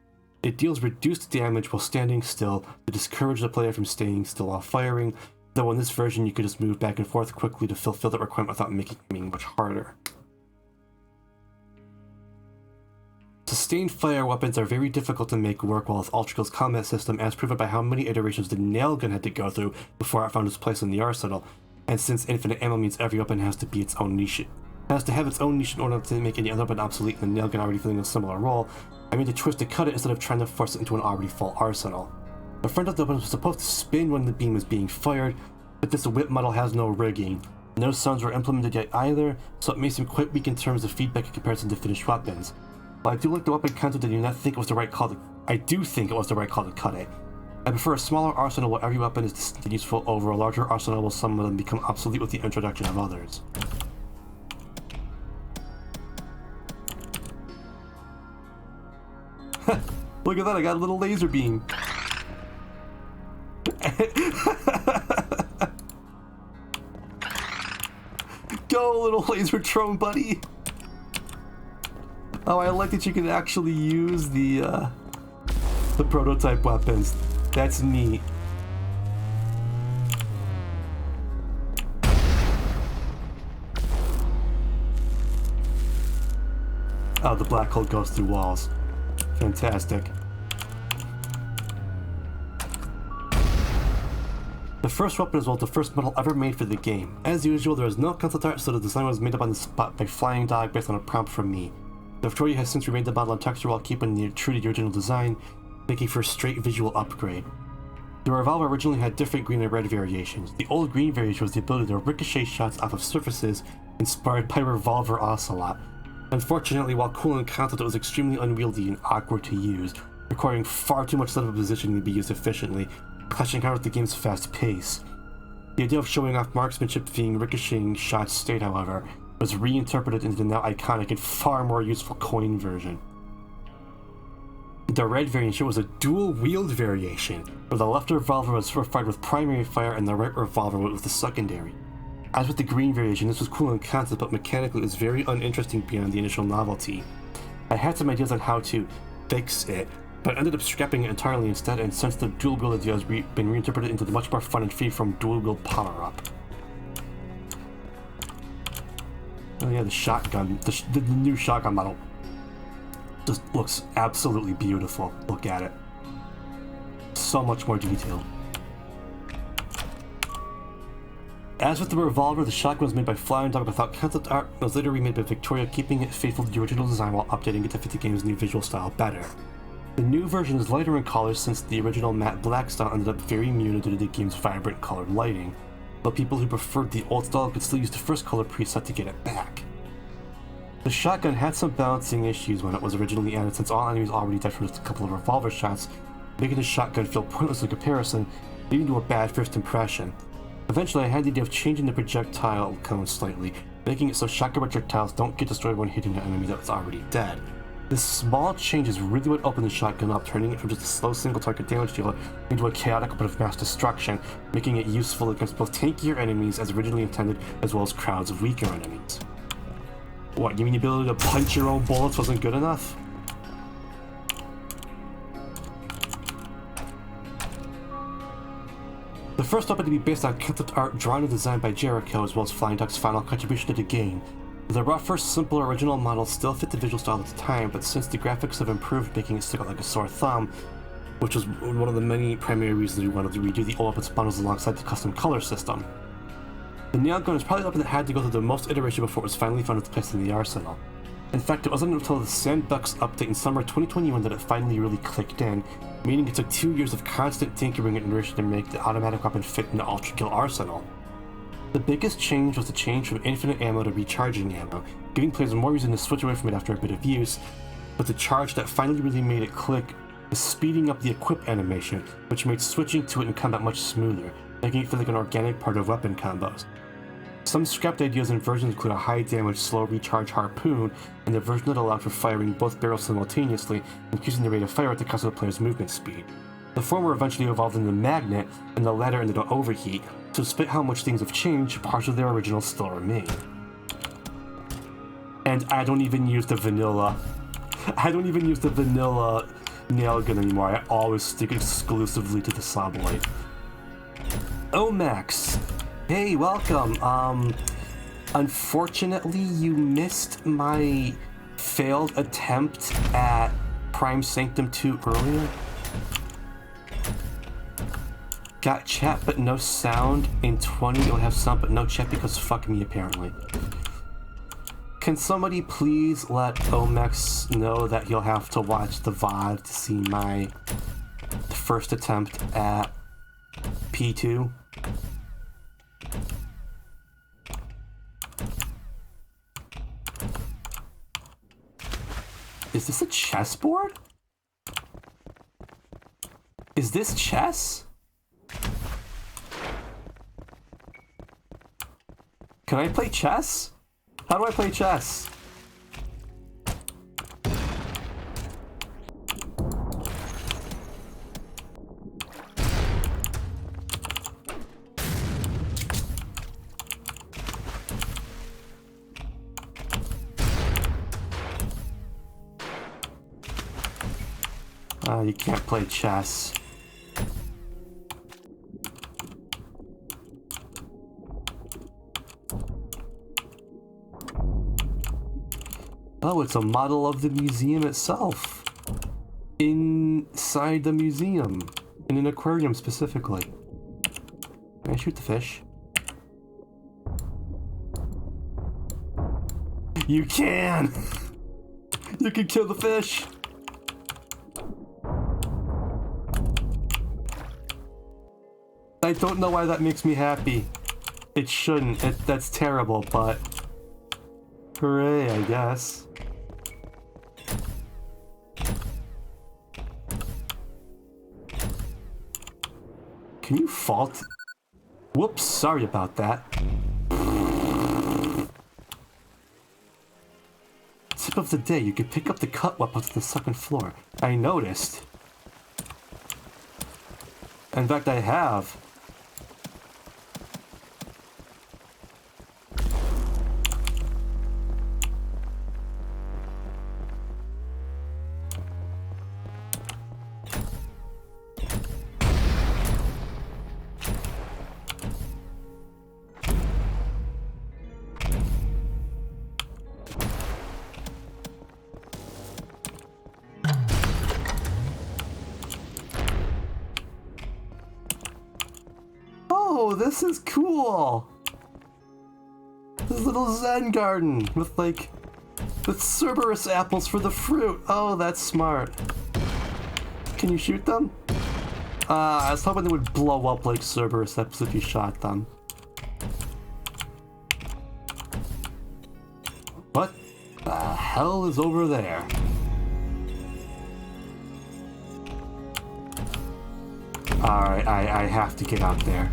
It deals reduced damage while standing still to discourage the player from staying still while firing, though in this version you could just move back and forth quickly to fulfill that requirement without making aiming much harder. Sustained fire weapons are very difficult to make work well with Ultrikill's combat system, as proven by how many iterations the nail gun had to go through before it found its place in the arsenal, and since infinite ammo means every weapon has to be its own niche. It has to have its own niche in order to make any other weapon obsolete, and the nail gun already filling a similar role, I made the choice to cut it instead of trying to force it into an already full arsenal. The front of the weapon was supposed to spin when the beam was being fired, but this whip model has no rigging. No sounds were implemented yet either, so it makes him quite weak in terms of feedback in comparison to finished weapons. While I do like the weapon concept, I do not think it was the right call to cut it. I prefer a smaller arsenal where every weapon is distinct and useful over a larger arsenal where some of them become obsolete with the introduction of others. Look at that, I got a little laser beam. Go, little laser drone buddy. Oh, I like that you can actually use the prototype weapons. That's neat. Oh, the black hole goes through walls. Fantastic. The first weapon is the first model ever made for the game. As usual, there is no concept art, so the design was made up on the spot by Flying Dog based on a prompt from me. The Victoria has since remade the model and texture while keeping true to the original design, making for a straight visual upgrade. The revolver originally had different green and red variations. The old green variation was the ability to ricochet shots off of surfaces inspired by Revolver Ocelot. Unfortunately, while cool in concept, it was extremely unwieldy and awkward to use, requiring far too much setup positioning to be used efficiently, clashing hard with the game's fast pace. The idea of showing off marksmanship via ricocheting shots stayed, however, was reinterpreted into the now iconic and far more useful coin version. The red variation was a dual-wield variation, where the left revolver was fired with primary fire and the right revolver with the secondary. As with the green variation, this was cool in concept, but mechanically it was very uninteresting beyond the initial novelty. I had some ideas on how to fix it, but ended up scrapping it entirely instead, and since the dual wield idea has been reinterpreted into the much more fun and free from dual wield power-up. Oh yeah, the shotgun, the new shotgun model just looks absolutely beautiful. Look at it. So much more detail. As with the revolver, the shotgun was made by Flying Dog without concept art, and was later remade by Victoria, keeping it faithful to the original design while updating it to fit the game's new visual style better. The new version is lighter in color since the original matte black style ended up very muted due to the game's vibrant colored lighting, but people who preferred the old style could still use the first color preset to get it back. The shotgun had some balancing issues when it was originally added, since all enemies already died from just a couple of revolver shots, making the shotgun feel pointless in comparison, leading to a bad first impression. Eventually, I had the idea of changing the projectile cone slightly, making it so shotgun projectiles don't get destroyed when hitting an enemy that was already dead. This small change is really what opened the shotgun up, turning it from just a slow single target damage dealer into a chaotic weapon of mass destruction, making it useful against both tankier enemies as originally intended, as well as crowds of weaker enemies. What, you mean the ability to punch your own bullets wasn't good enough? The first weapon to be based on concept art drawn and designed by Jericho, as well as Flying Dog's final contribution to the game. The rougher, simple original model still fit the visual style at the time, but since the graphics have improved, making it stick out like a sore thumb, which was one of the many primary reasons we wanted to redo the old weapons bundles alongside the custom color system. The nail gun is probably the weapon that had to go through the most iteration before it was finally found its place in the arsenal. In fact, it wasn't until the Sandbox update in summer 2021 that it finally really clicked in, meaning it took 2 years of constant tinkering and iteration to make the automatic weapon fit in the Ultra Kill arsenal. The biggest change was the change from infinite ammo to recharging ammo, giving players more reason to switch away from it after a bit of use, but the charge that finally really made it click was speeding up the equip animation, which made switching to it in combat much smoother, making it feel like an organic part of weapon combos. Some scrapped ideas and versions include a high damage slow recharge harpoon, and a version that allowed for firing both barrels simultaneously, increasing the rate of fire at the cost of the player's movement speed. The former eventually evolved into the magnet, and the latter into the overheat, so despite how much things have changed, parts of their original still remain. And I don't even use the vanilla nail gun anymore. I always stick exclusively to the saw blade. Omax! Hey, welcome. Unfortunately, you missed my failed attempt at Prime Sanctum 2 earlier. Got chat but no sound. In 20, you'll have sound but no chat because fuck me, apparently. Can somebody please let Omex know that he'll have to watch the VOD to see my first attempt at P2? Is this a chessboard? Is this chess? Can I play chess? How do I play chess? You can't play chess. Oh, it's a model of the museum itself. Inside the museum. In an aquarium specifically. Can I shoot the fish? You can! You can kill the fish! I don't know why that makes me happy. It shouldn't. That's terrible, but... hooray, I guess. Can you fault? Whoops, sorry about that. Tip of the day, you can pick up the cut weapons on the second floor. I noticed. In fact, I have. this is cool! This little Zen garden with Cerberus apples for the fruit. Oh, that's smart. Can you shoot them? I was hoping they would blow up like Cerberus apples if you shot them. What the hell is over there? Alright, I have to get out there.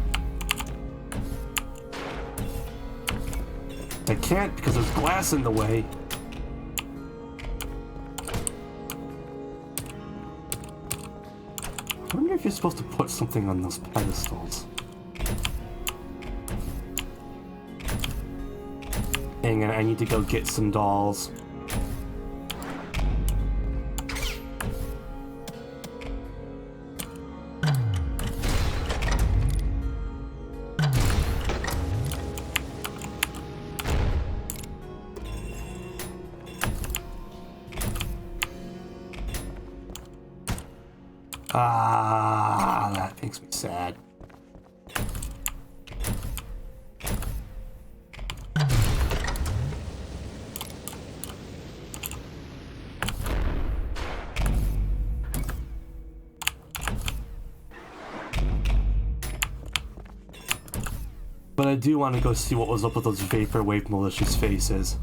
I can't because there's glass in the way. I wonder if you're supposed to put something on those pedestals. Hang on, I need to go get some dolls. Ah, that makes me sad. But I do want to go see what was up with those Vaporwave malicious faces.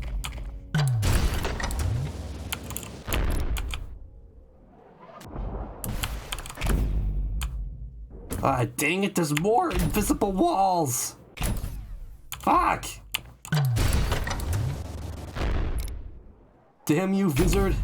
Ah, dang it, there's more invisible walls! Fuck! Damn you, Vizard!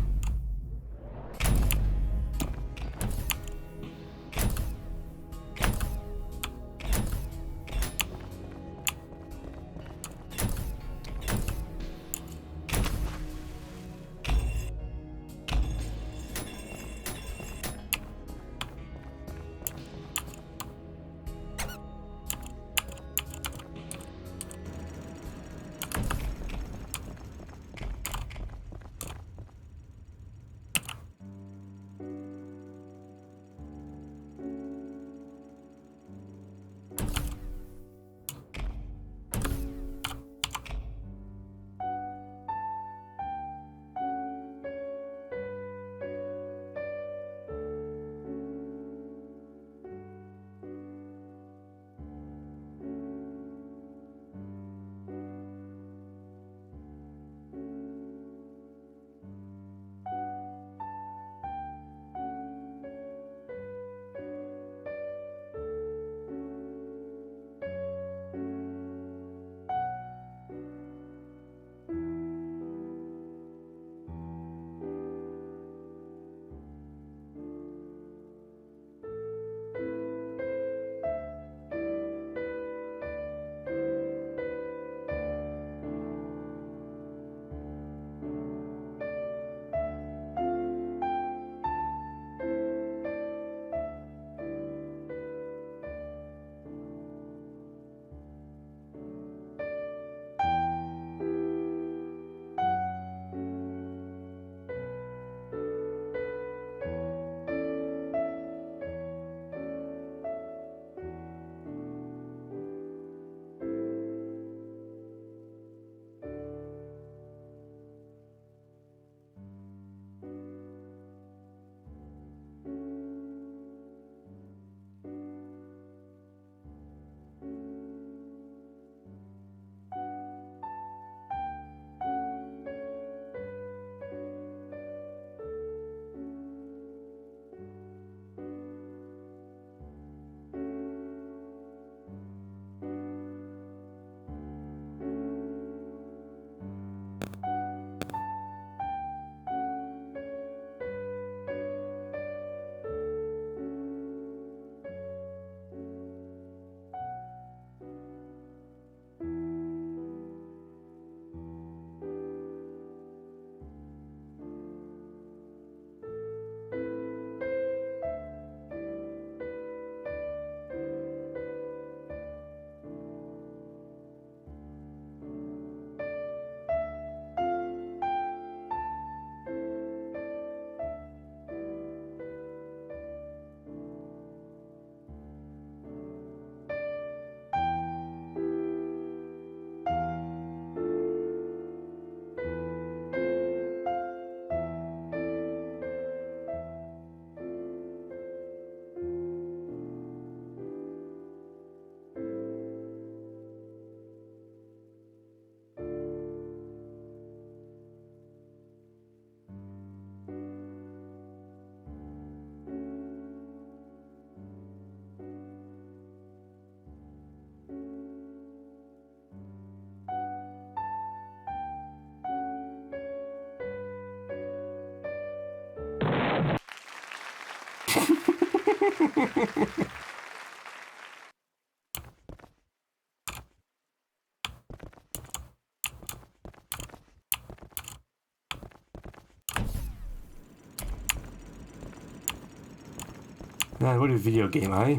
Man, what a video game, eh?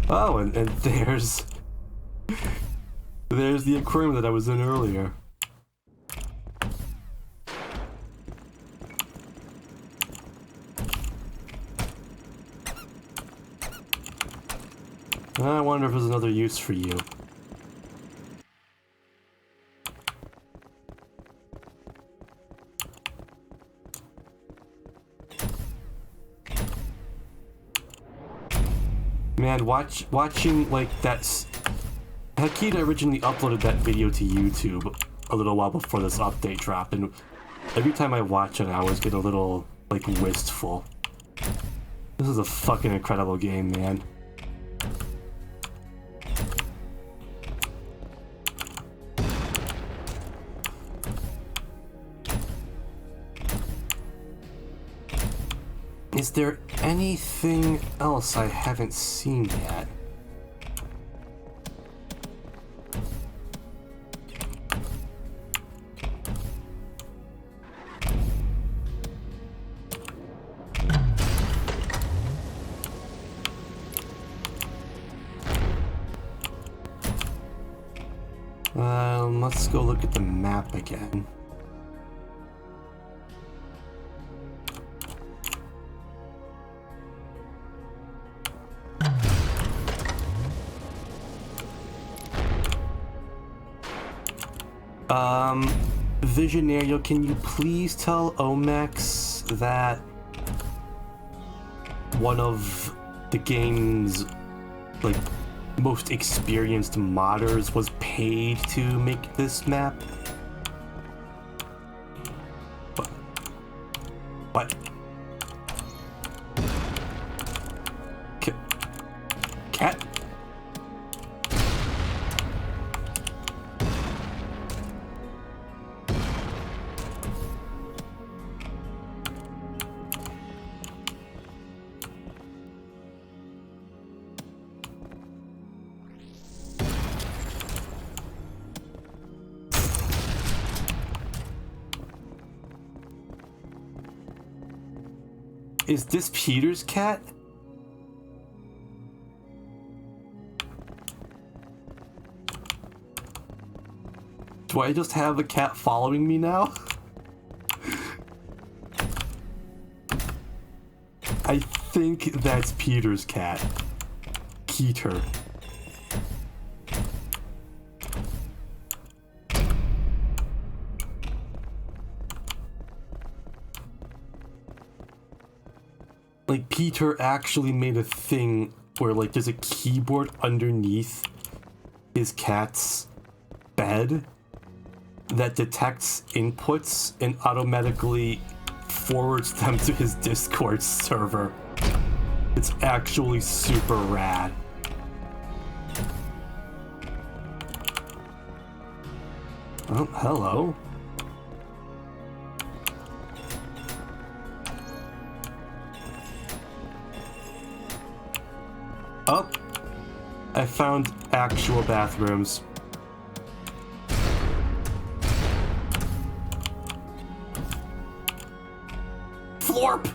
Oh, and there's the aquarium that I was in earlier. I wonder if there's another use for you. Man, watching like that's Hakita originally uploaded that video to YouTube a little while before this update dropped, and every time I watch it, I always get a little like wistful. This is a fucking incredible game, man. Is there anything else I haven't seen yet? Let's go look at the map again. Visionario, can you please tell Omex that one of the game's, like, most experienced modders was paid to make this map? What? Cat? Is this Peter's cat? Do I just have a cat following me now? I think that's Peter's cat. Keter. Like, Peter actually made a thing where, like, there's a keyboard underneath his cat's bed that detects inputs and automatically forwards them to his Discord server. It's actually super rad. Oh, hello. Oh, I found actual bathrooms. Florp!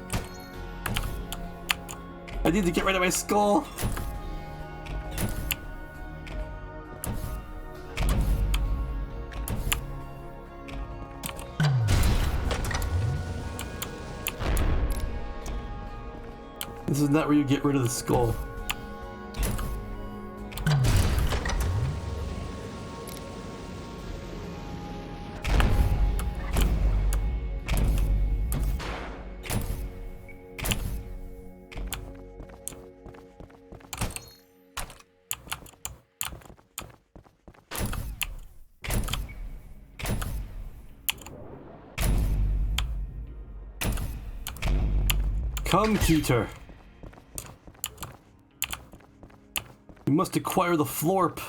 I need to get rid of my skull. This is not where you get rid of the skull. Come, Keter. We must acquire the Florp.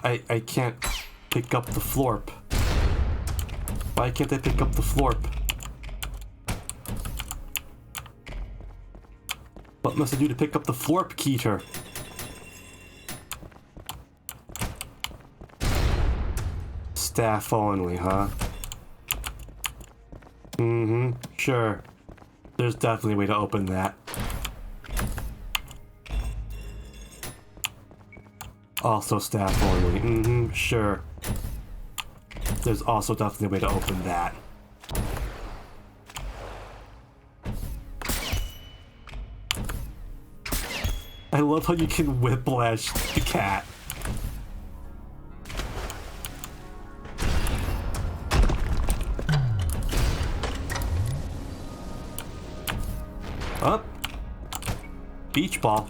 I can't pick up the florp. Why can't I pick up the florp? What must I do to pick up the florp, Keeter? Staff only, huh? Mm-hmm, sure. There's definitely a way to open that. Also staff only. Mm-hmm, sure. There's also definitely a way to open that. I love how you can whiplash the cat. Up. Beach ball.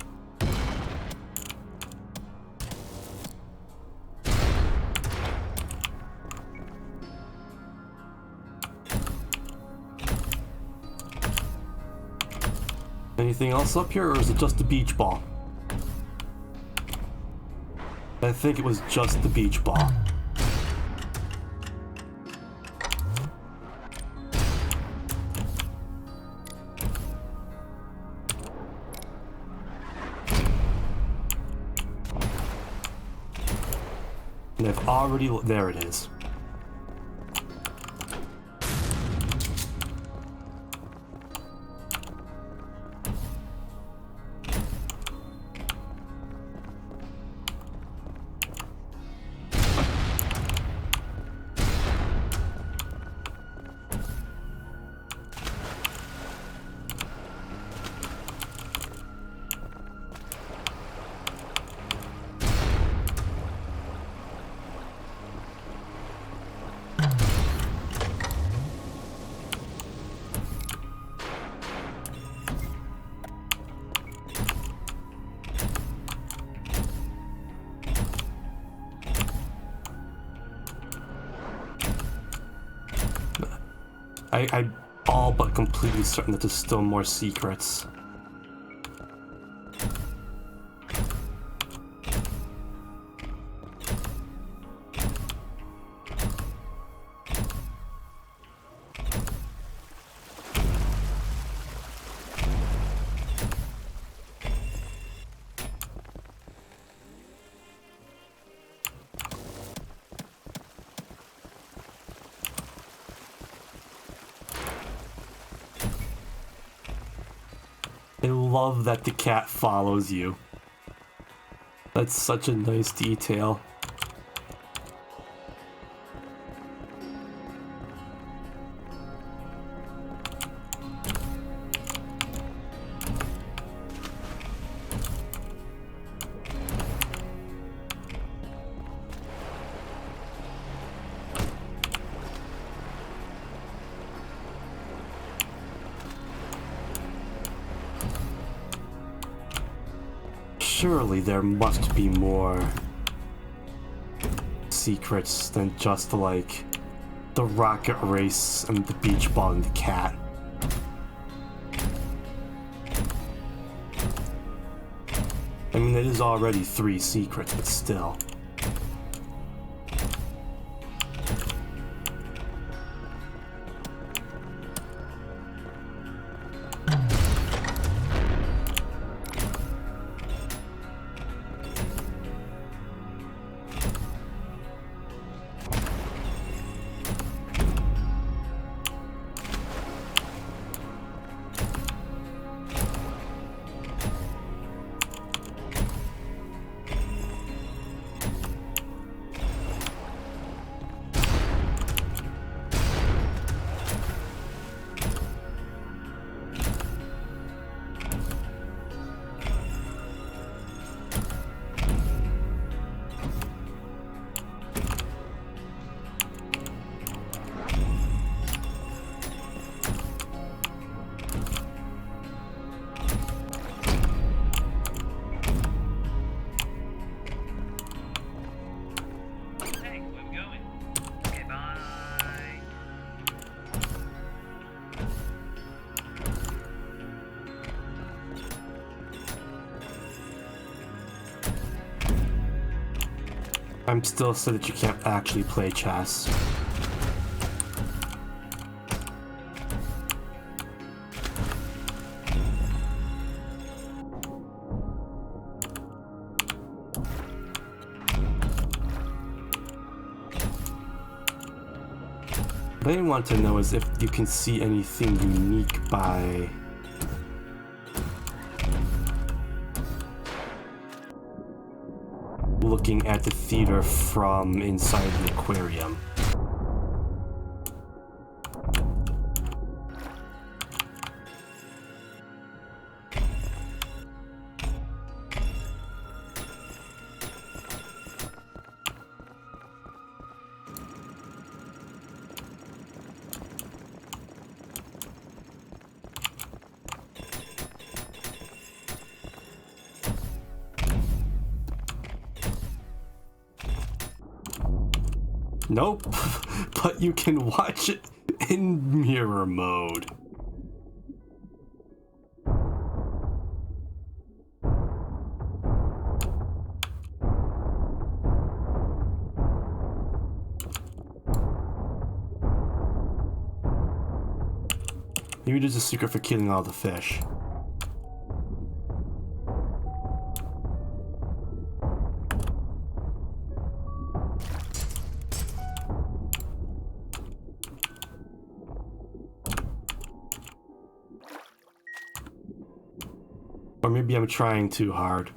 Anything else up here, or is it just the beach ball? I think it was just the beach ball. And I've already... there it is. I'm all but completely certain that there's still more secrets. I love that the cat follows you. That's such a nice detail. Surely there must be more secrets than just like the rocket race and the beach ball and the cat. I mean, it is already 3 secrets, but still. I'm still sad that you can't actually play chess. What I want to know is if you can see anything unique by looking at the theater from inside the aquarium. Nope, but you can watch it in mirror mode. Maybe there's a secret for killing all the fish. Or maybe I'm trying too hard.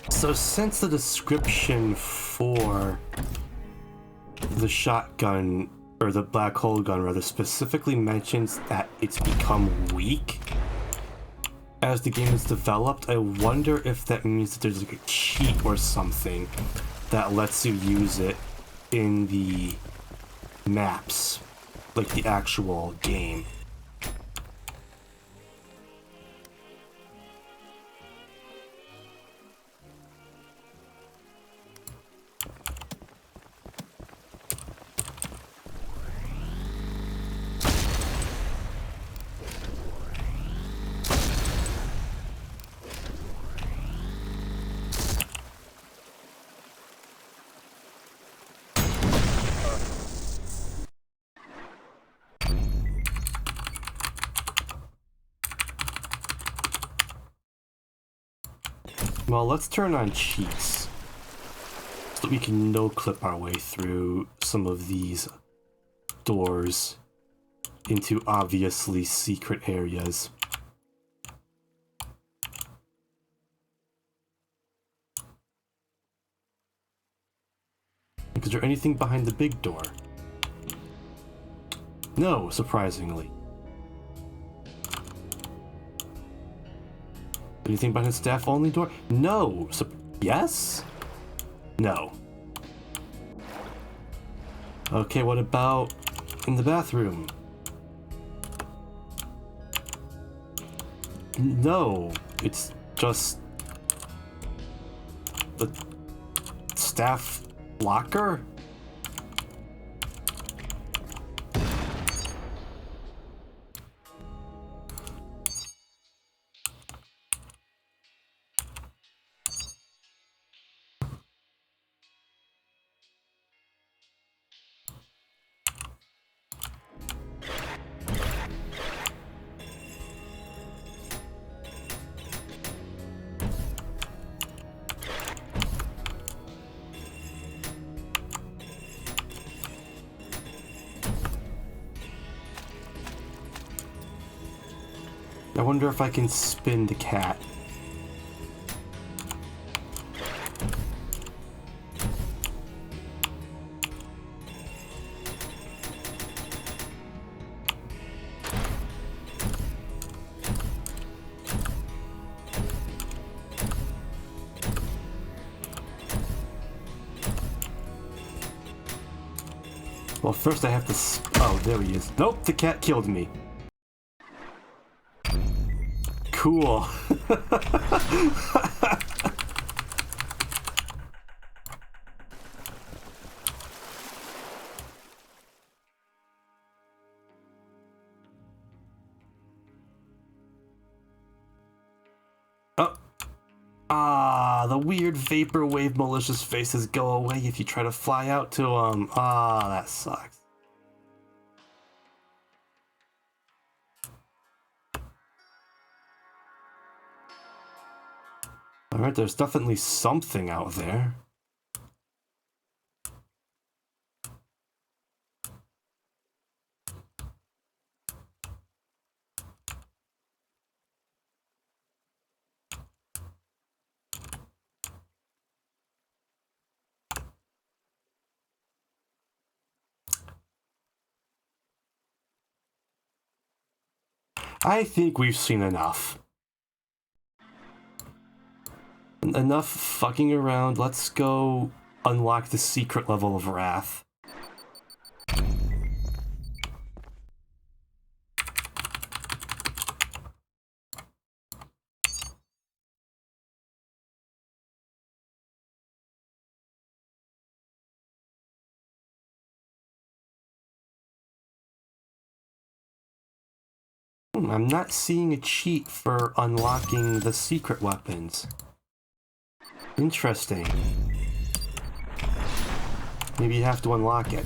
So since the description for the shotgun, or the black hole gun rather, specifically mentions that it's become weak as the game is developed, I wonder if that means that there's like a cheat or something that lets you use it in the maps, like the actual game. Well, let's turn on cheats so that we can no-clip our way through some of these doors into obviously secret areas. Is there anything behind the big door? No, surprisingly. Anything behind the staff-only door? No. Yes? No. Okay, what about in the bathroom? No. It's just the staff locker? wonder if I can spin the cat. Well, first I have to oh, there he is. Nope, the cat killed me. Cool. Oh. Ah, the weird vaporwave malicious faces go away if you try to fly out to them. Ah, that sucks. Alright, there's definitely something out there. I think we've seen enough. Enough fucking around. Let's go unlock the secret level of Wrath. I'm not seeing a cheat for unlocking the secret weapons. Interesting. Maybe you have to unlock it.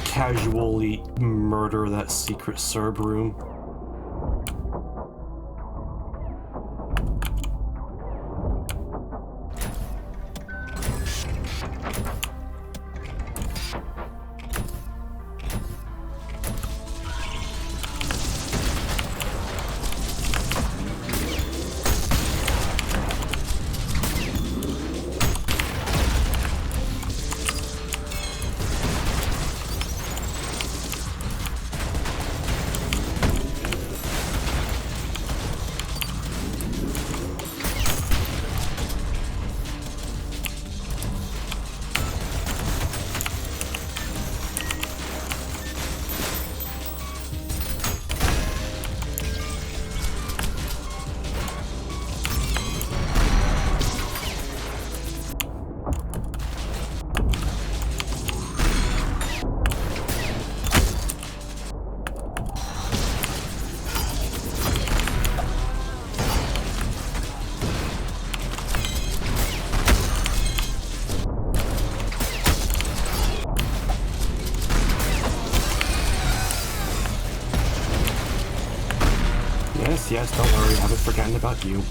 Casually murder that secret Serb room. haven't forgotten about you.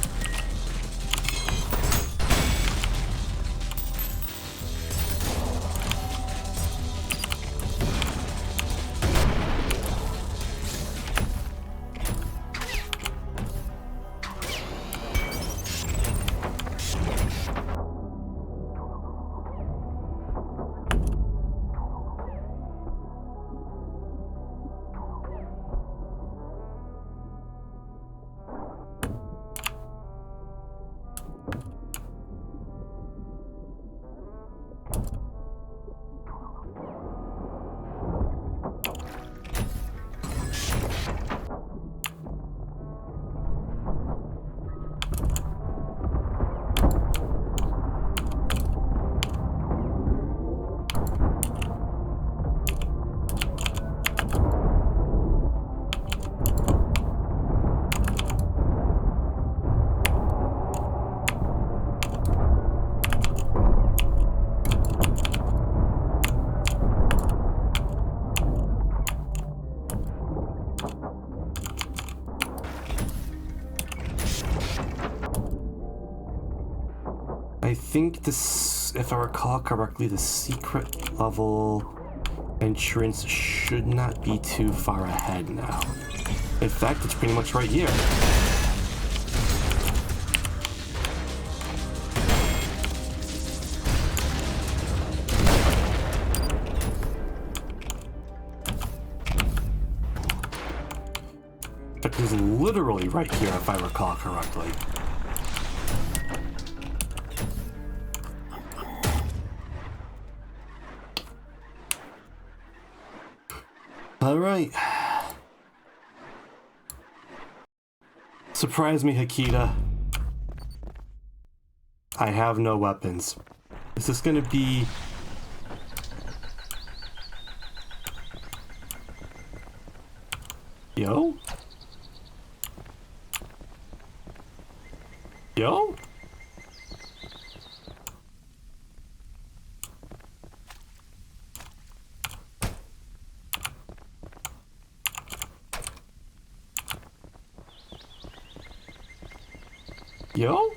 I think this, if I recall correctly, the secret level entrance should not be too far ahead now. In fact, it's pretty much right here. In fact, it's literally right here if I recall correctly. All right. Surprise me, Hakita. I have no weapons. Is this gonna be... Yo? Yo? Yo?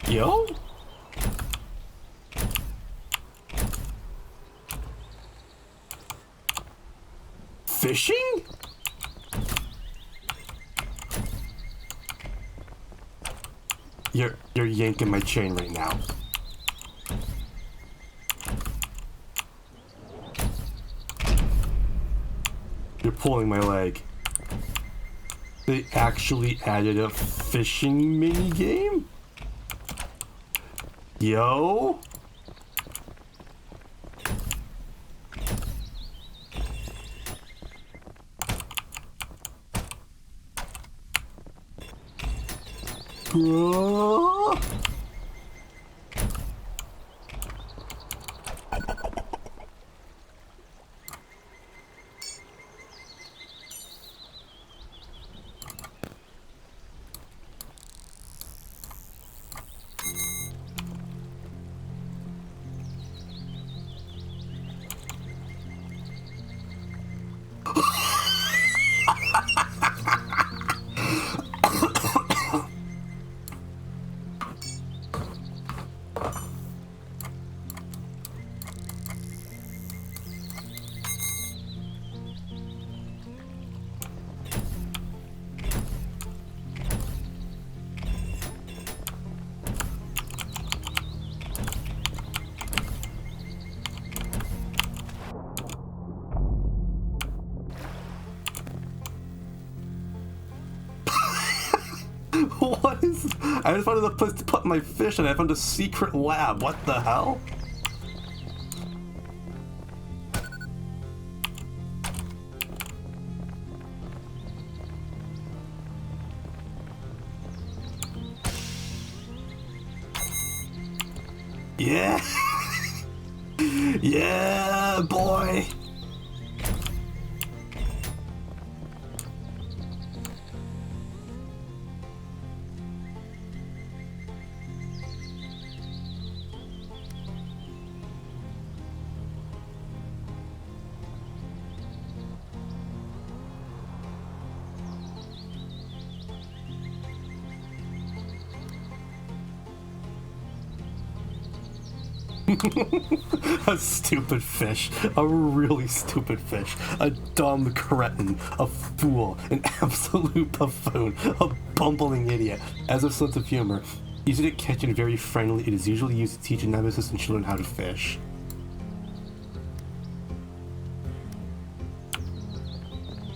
Yo? Fishing? You're yanking my chain right now. You're pulling my leg. They actually added a fishing mini game? Yo? Bro? What is... I just wanted a place to put my fish and I found a secret lab. What the hell? Yeah! Yeah, boy! A stupid fish. A really stupid fish. A dumb cretin. A fool. An absolute buffoon. A bumbling idiot. As a sense of humor, easy to catch and very friendly, it is usually used to teach nemesis and children how to fish.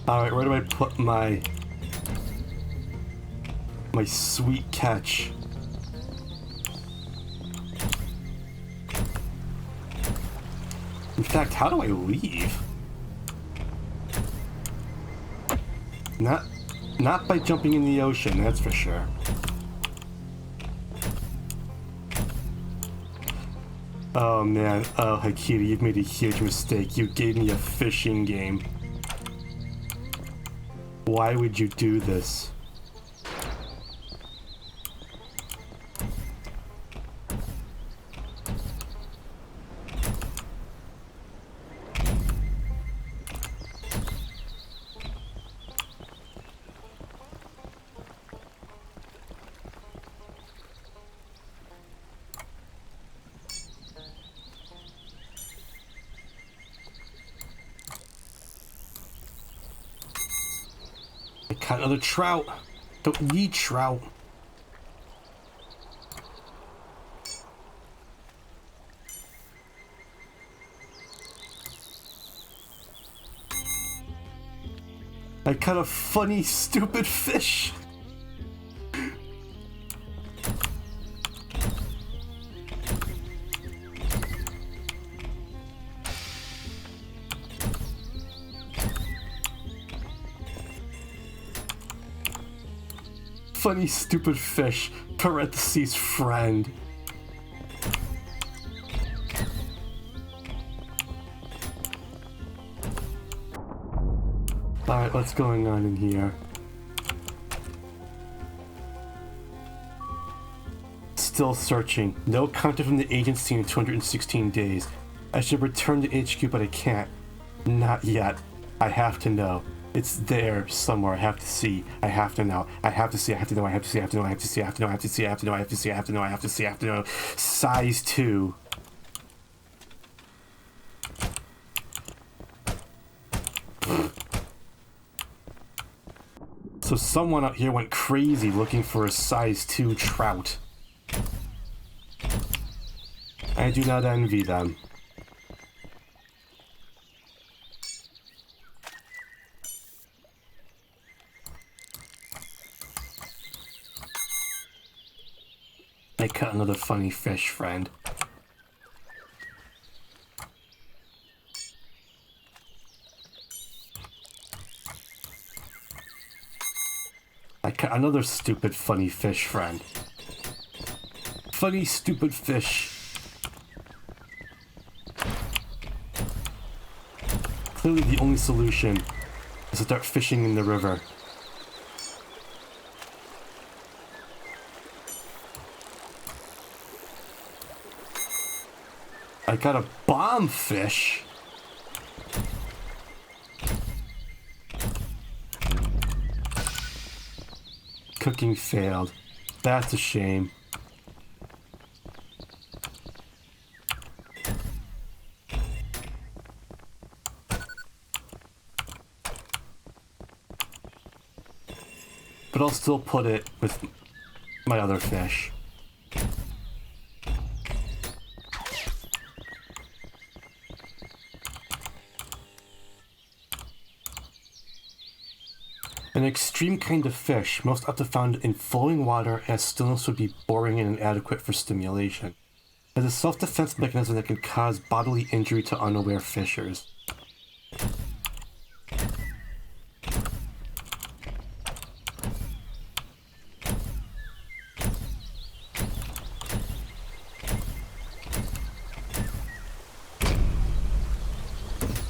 Alright, where do I put my sweet catch? In fact, how do I leave? Not by jumping in the ocean, that's for sure. Oh man, oh Hakita, you've made a huge mistake. You gave me a fishing game. Why would you do this? I caught another trout. Don't need trout. I caught a funny, stupid fish. Funny, stupid fish, parentheses, friend. Alright, what's going on in here? Still searching. No contact from the agency in 216 days. I should return to HQ, but I can't. Not yet. I have to know. It's there somewhere. I have to see. I have to know. I have to see. I have to know. I have to see. I have to know. I have to see. I have to know. I have to see. I have to know. I have to see. I have to know. I have to see. I have to know. Size 2. So someone out here went crazy looking for a size 2 trout. I do not envy them. I caught another funny fish, friend. I caught another stupid funny fish, friend. Funny stupid fish. Clearly the only solution is to start fishing in the river. I got a bomb fish. Cooking failed. That's a shame. But I'll still put it with my other fish. An extreme kind of fish, most often found in flowing water, as stillness would be boring and inadequate for stimulation. It is a self-defense mechanism that can cause bodily injury to unaware fishers.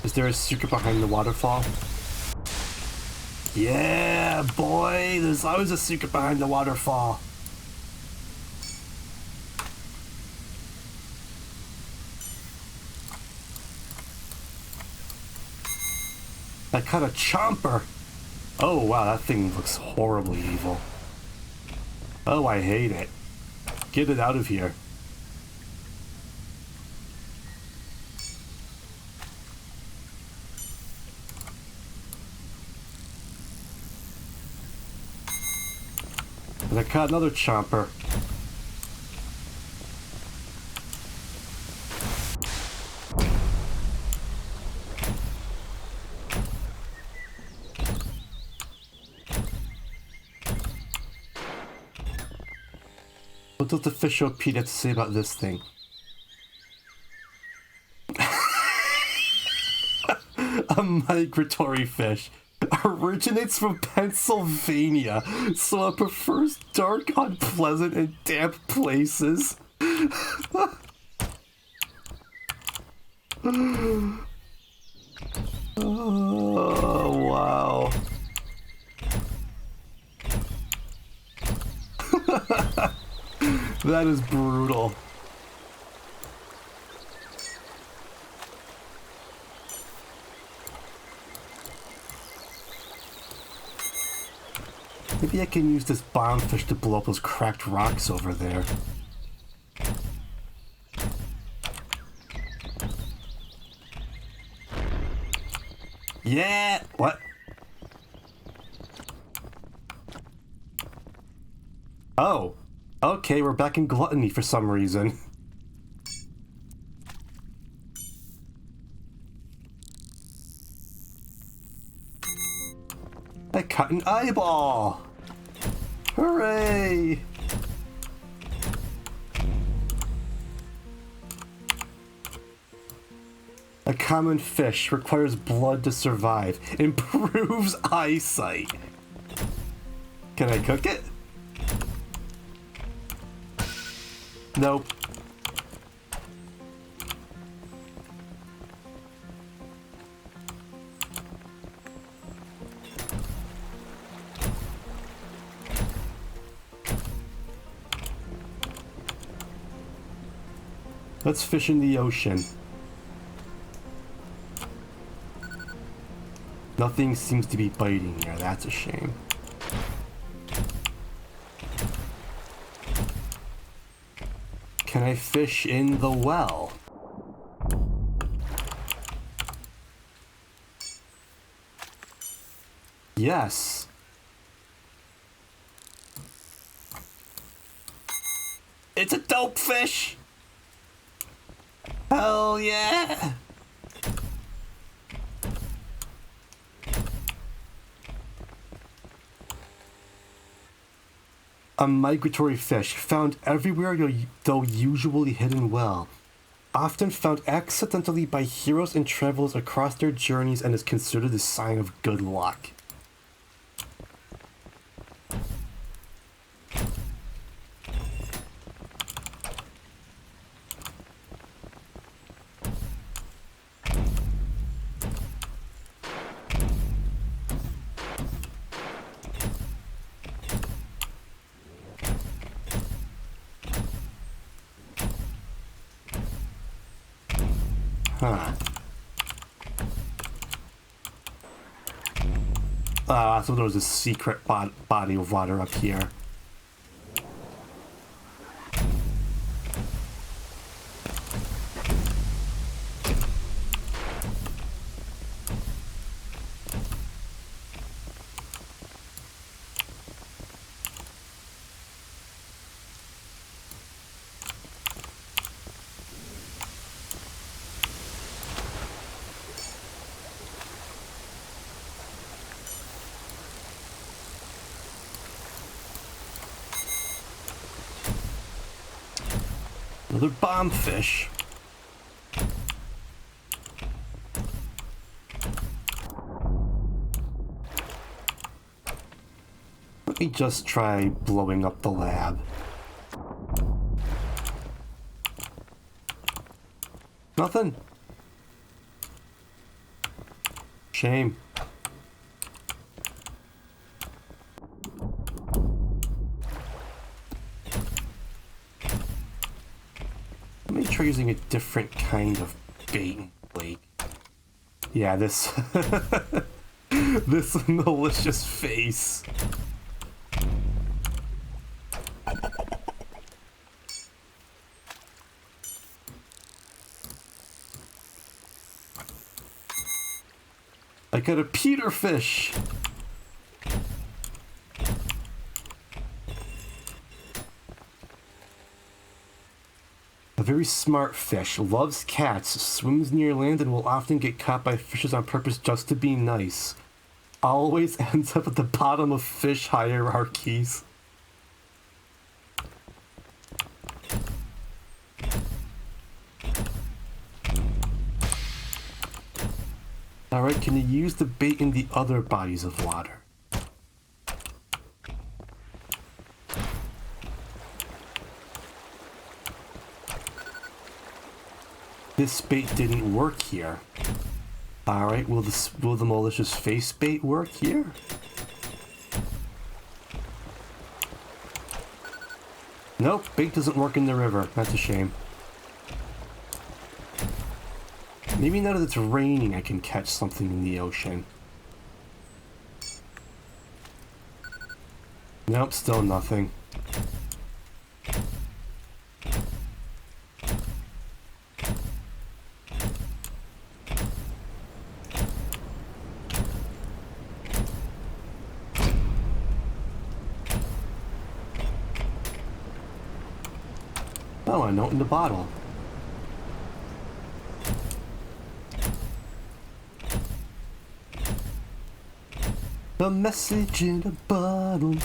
Is there a secret behind the waterfall? Yeah, boy, there's always a secret behind the waterfall. I caught a chomper. Oh wow, that thing looks horribly evil. Oh, I hate it. Get it out of here. caught another chomper. What does the fish OP have to say about this thing? A migratory fish. Originates from Pennsylvania, so it prefers dark, unpleasant, and damp places. Oh, wow. That is brutal. Maybe I can use this bombfish to blow up those cracked rocks over there. Yeah! What? Oh. Okay, we're back in gluttony for some reason. I cut an eyeball! Hooray! A common fish requires blood to survive. Improves eyesight. Can I cook it? Nope. Let's fish in the ocean. Nothing seems to be biting here, that's a shame. Can I fish in the well? Yes. It's a dope fish! Hell yeah! A migratory fish, found everywhere though usually hidden well. Often found accidentally by heroes and travelers across their journeys and is considered a sign of good luck. Huh. So there was a secret body of water up here. Another bombfish. Let me just try blowing up the lab. Nothing. Shame. Let me try using a different kind of bait and blade. Yeah, this this malicious face. I got a peterfish. A very smart fish, loves cats, swims near land, and will often get caught by fishes on purpose just to be nice. Always ends up at the bottom of fish hierarchies. Alright, can you use the bait in the other bodies of water? This bait didn't work here. Alright, will the malicious face bait work here? Nope, bait doesn't work in the river. That's a shame. Maybe now that it's raining I can catch something in the ocean. Nope, still nothing. Oh, a note in the bottle. A message in a bottle.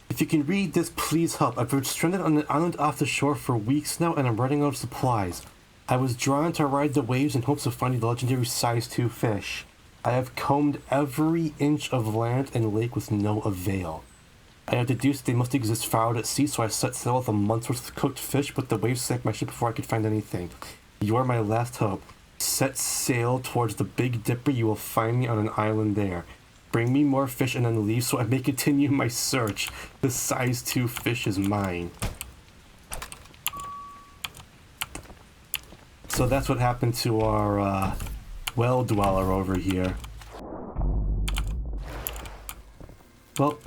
If you can read this, please help. I've been stranded on an island off the shore for weeks now and I'm running out of supplies. I was drawn to ride the waves in hopes of finding the legendary size 2 fish. I have combed every inch of land and lake with no avail. I have deduced they must exist far out at sea, so I set sail with a month's worth of cooked fish, but the waves sank my ship before I could find anything. You are my last hope. Set sail towards the Big Dipper, you will find me on an island there. Bring me more fish and then leave so I may continue my search. The size 2 fish is mine. So that's what happened to our well dweller over here. Well,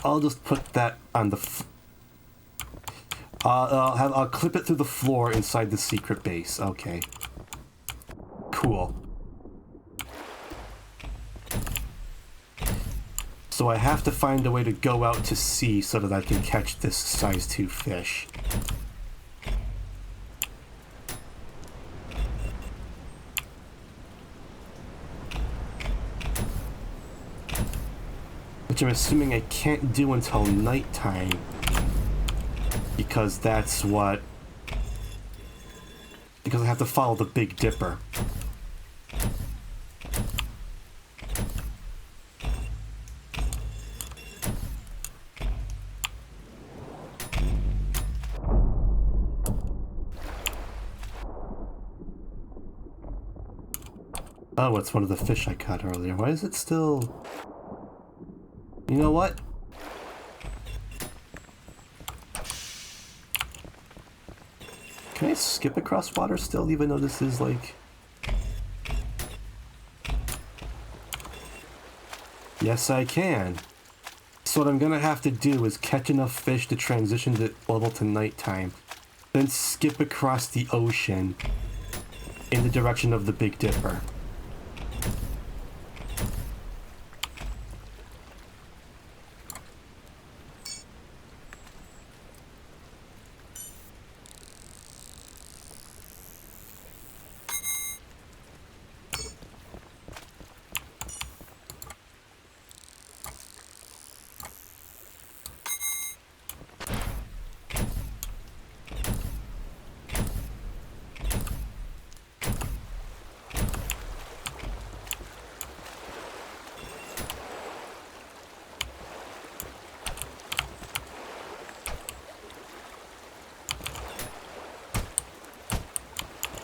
I'll just put that on the I'll clip it through the floor inside the secret base. Okay. Cool. So I have to find a way to go out to sea so that I can catch this size 2 fish. Which I'm assuming I can't do until nighttime. Because that's what... Because I have to follow the Big Dipper. Oh, it's one of the fish I caught earlier. Why is it still... You know what? Can I skip across water still, even though this is like... Yes, I can. So what I'm gonna have to do is catch enough fish to transition the level to nighttime, then skip across the ocean in the direction of the Big Dipper.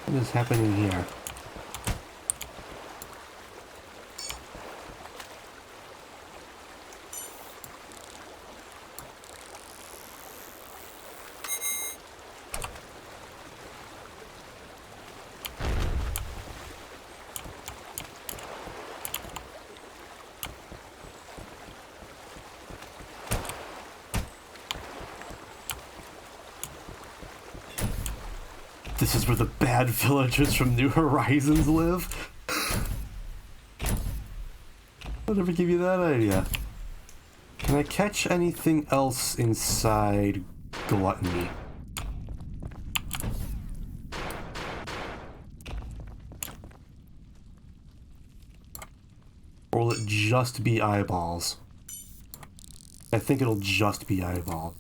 What is happening here? This is where the bad villagers from New Horizons live? Whatever give you that idea? Can I catch anything else inside Gluttony? Or will it just be eyeballs? I think it'll just be eyeballs.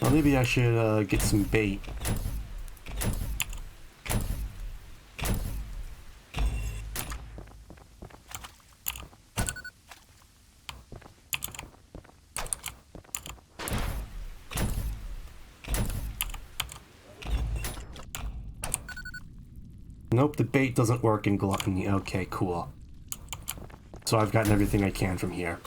Well, maybe I should get some bait. Nope, the bait doesn't work in Gluttony. Okay, cool. So I've gotten everything I can from here.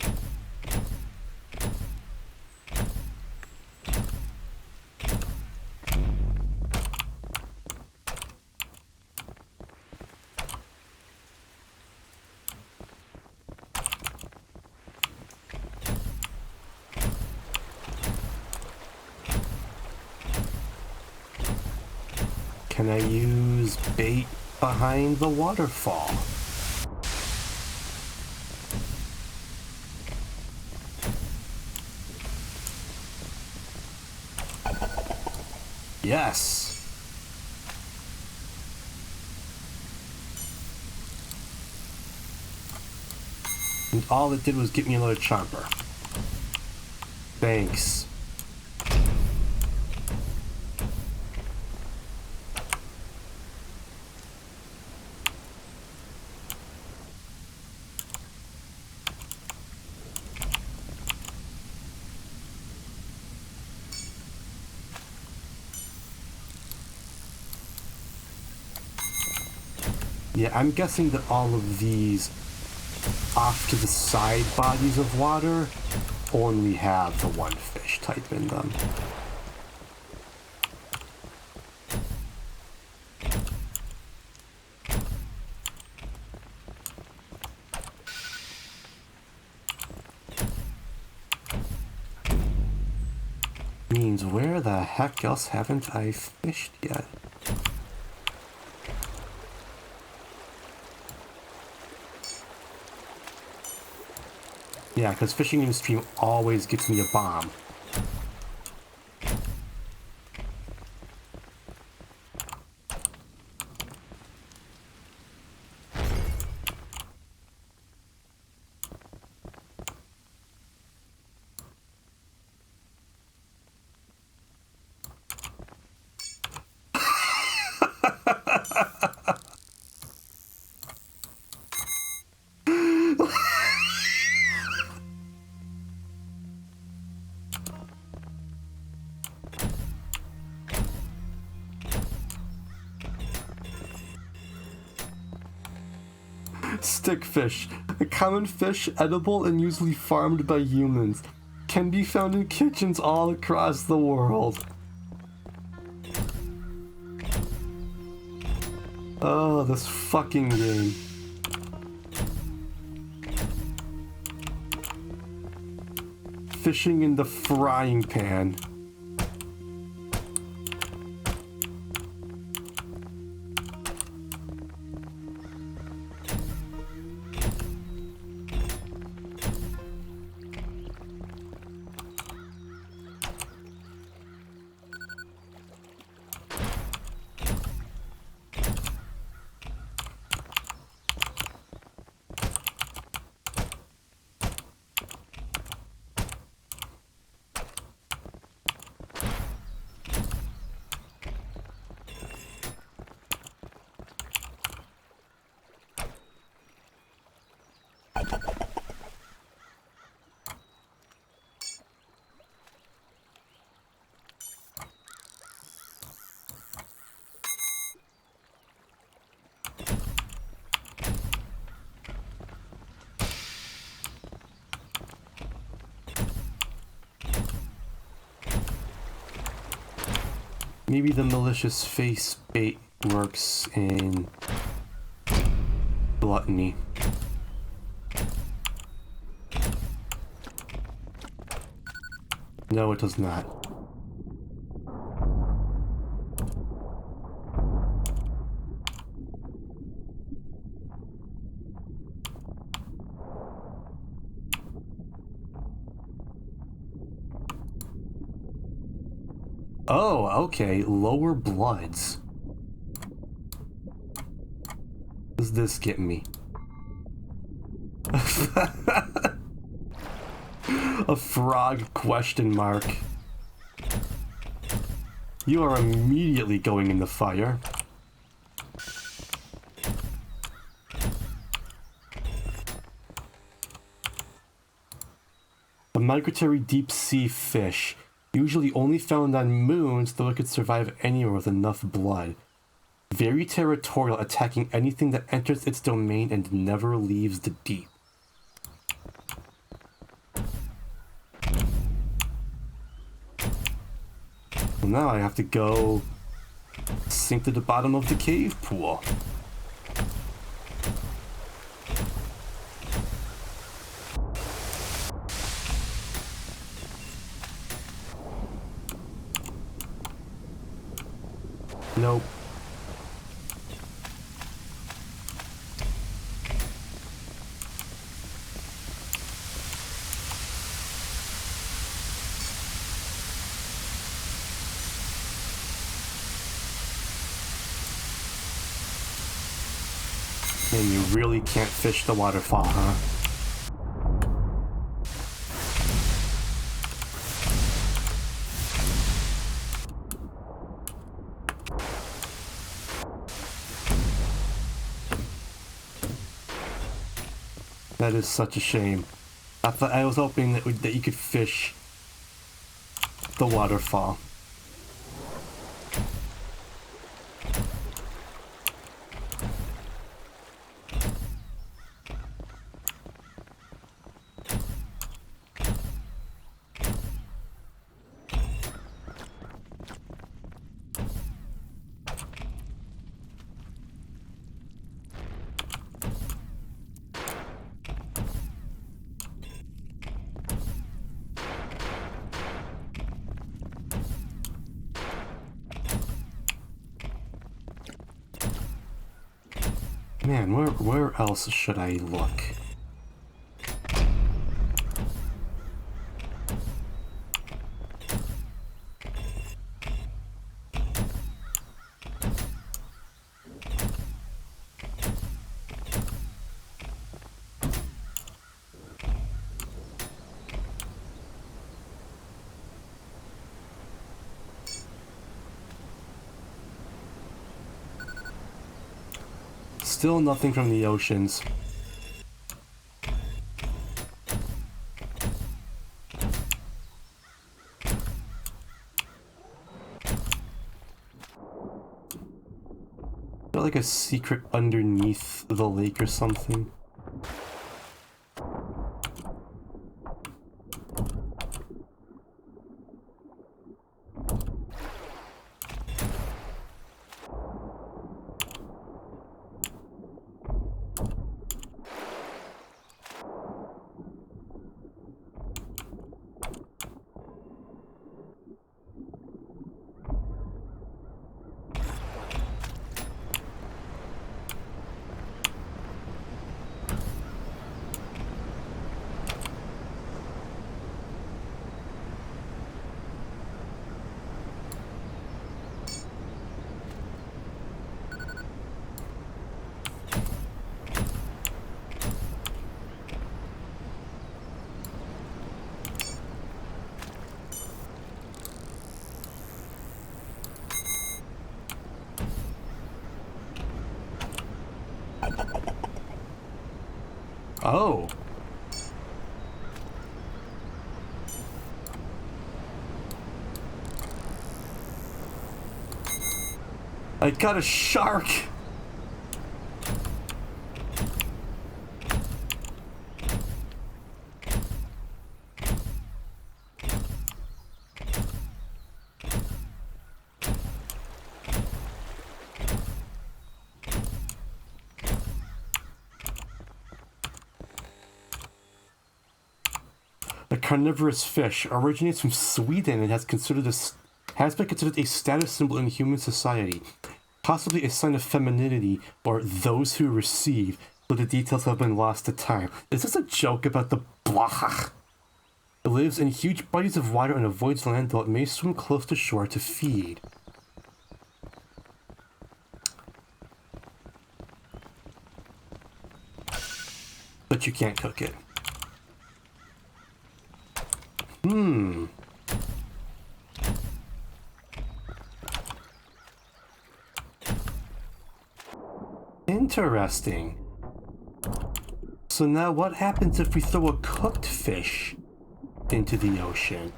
Can I use bait behind the waterfall? Yes. And all it did was get me another chomper. Thanks. Yeah, I'm guessing that all of these off to the side bodies of water only have the one fish type in them. Means where the heck else haven't I fished yet? Yeah, because fishing in the stream always gets me a bomb. Stickfish, a common fish edible and usually farmed by humans, can be found in kitchens all across the world. Oh, this fucking game. Fishing in the frying pan. Maybe the malicious face bait works in Gluttony. No, it does not. okay. Lower bloods. What does this get me? A frog question mark. You are immediately going in the fire. A migratory deep-sea fish, usually only found on moons, though it could survive anywhere with enough blood. Very territorial, attacking anything that enters its domain and never leaves the deep. Well, now I have to go sink to the bottom of the cave pool. Nope. And you really can't fish the waterfall, huh? That is such a shame. I was hoping that you could fish the waterfall. Man, where else should I look? Still nothing from the oceans. Is there like a secret underneath the lake or something? Oh. I got a shark. The carnivorous fish originates from Sweden and has been considered a status symbol in human society, possibly a sign of femininity or those who receive, but the details have been lost to time. Is this a joke about the blah? It lives in huge bodies of water and avoids land, though it may swim close to shore to feed. But you can't cook it. Interesting. So now what happens if we throw a cooked fish into the ocean?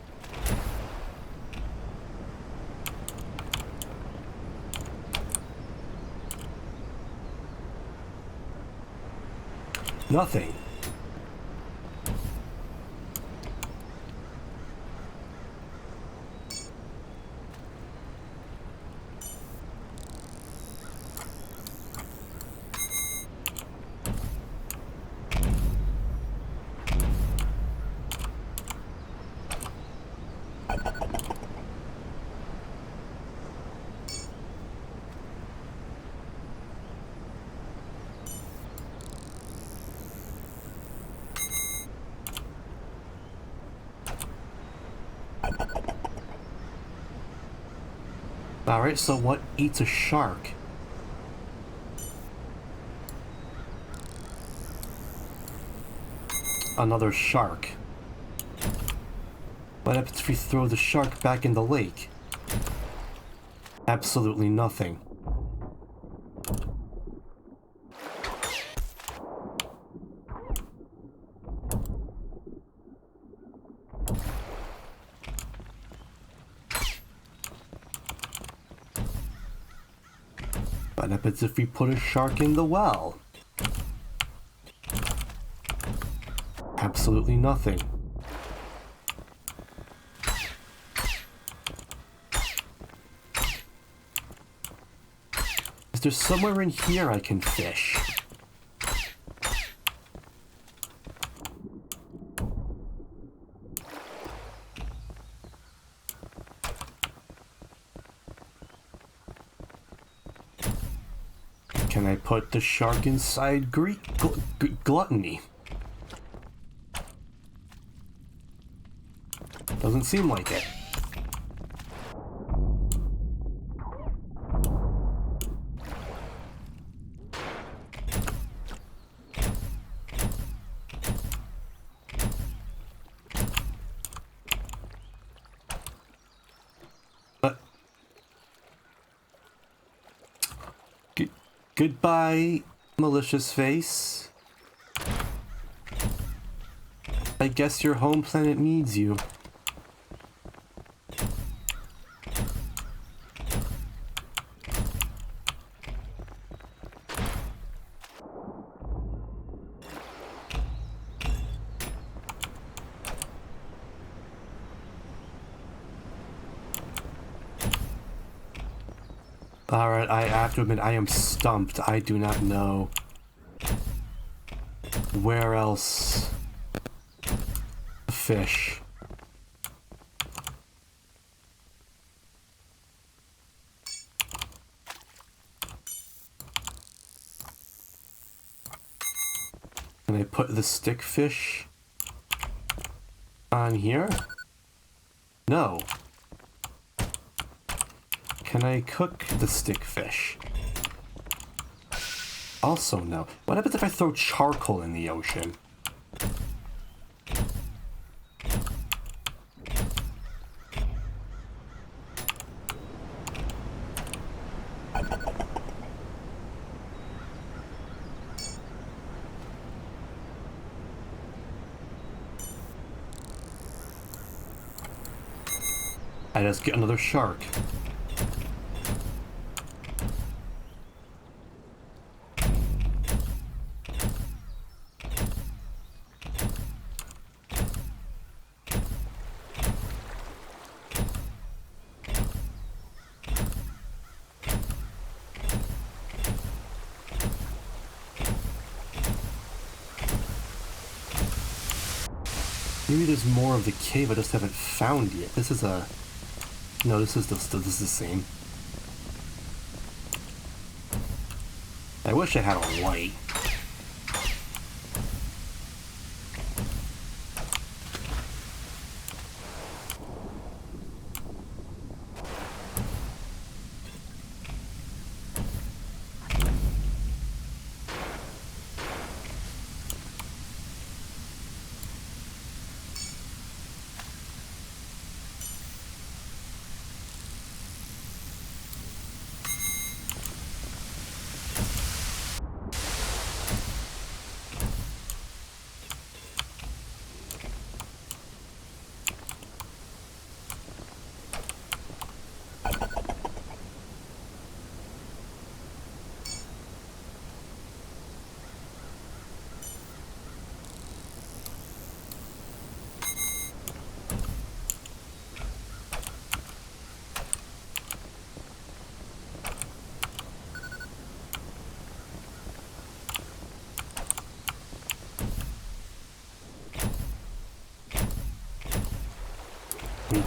Nothing. Alright, so what eats a shark? Another shark. What happens if we throw the shark back in the lake? Absolutely nothing. What happens if we put a shark in the well? Absolutely nothing. Is there somewhere in here I can fish? Can I put the shark inside gluttony? Doesn't seem like it. Goodbye, malicious face. I guess your home planet needs you. Alright, I have to admit, I am stumped. I do not know where else to fish. Can I put the stick fish on here? No. Can I cook the stick fish? Also no. What happens if I throw charcoal in the ocean? I just get another shark. Maybe there's more of the cave I just haven't found yet. This is a... No, this is the same. I wish I had a light.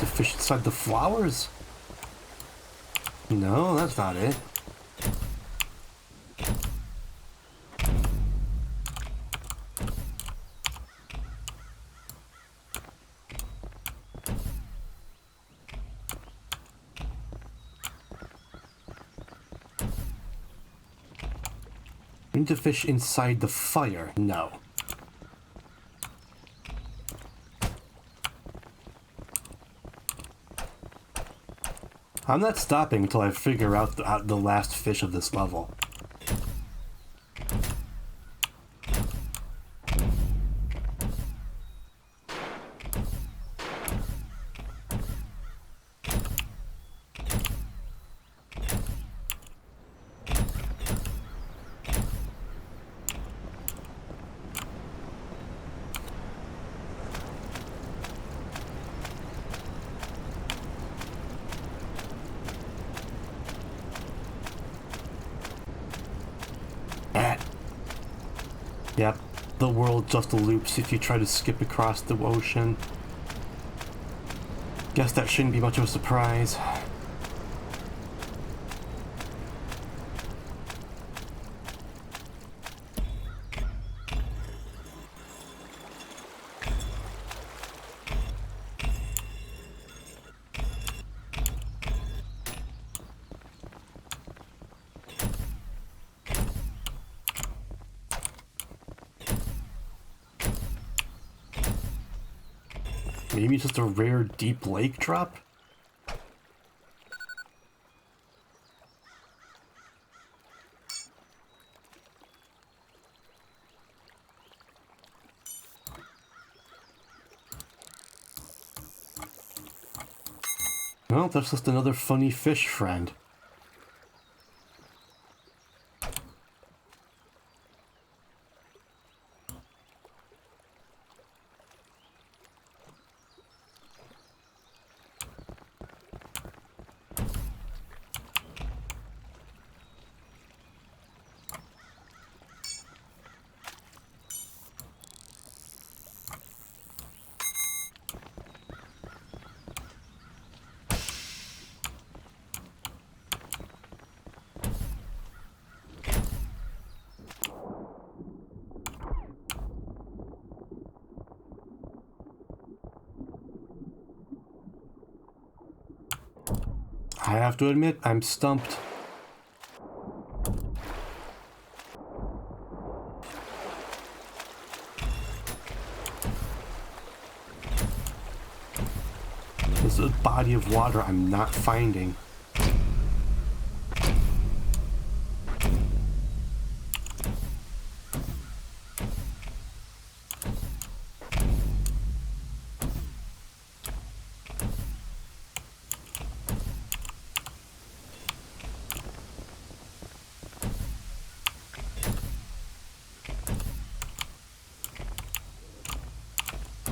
to fish inside the flowers? No, that's not it. Need to fish inside the fire? No. I'm not stopping until I figure out the last fish of this level. Yep, the world just loops if you try to skip across the ocean. Guess that shouldn't be much of a surprise. Maybe just a rare deep lake drop? Well, that's just another funny fish friend. I have to admit, I'm stumped. There's a body of water I'm not finding.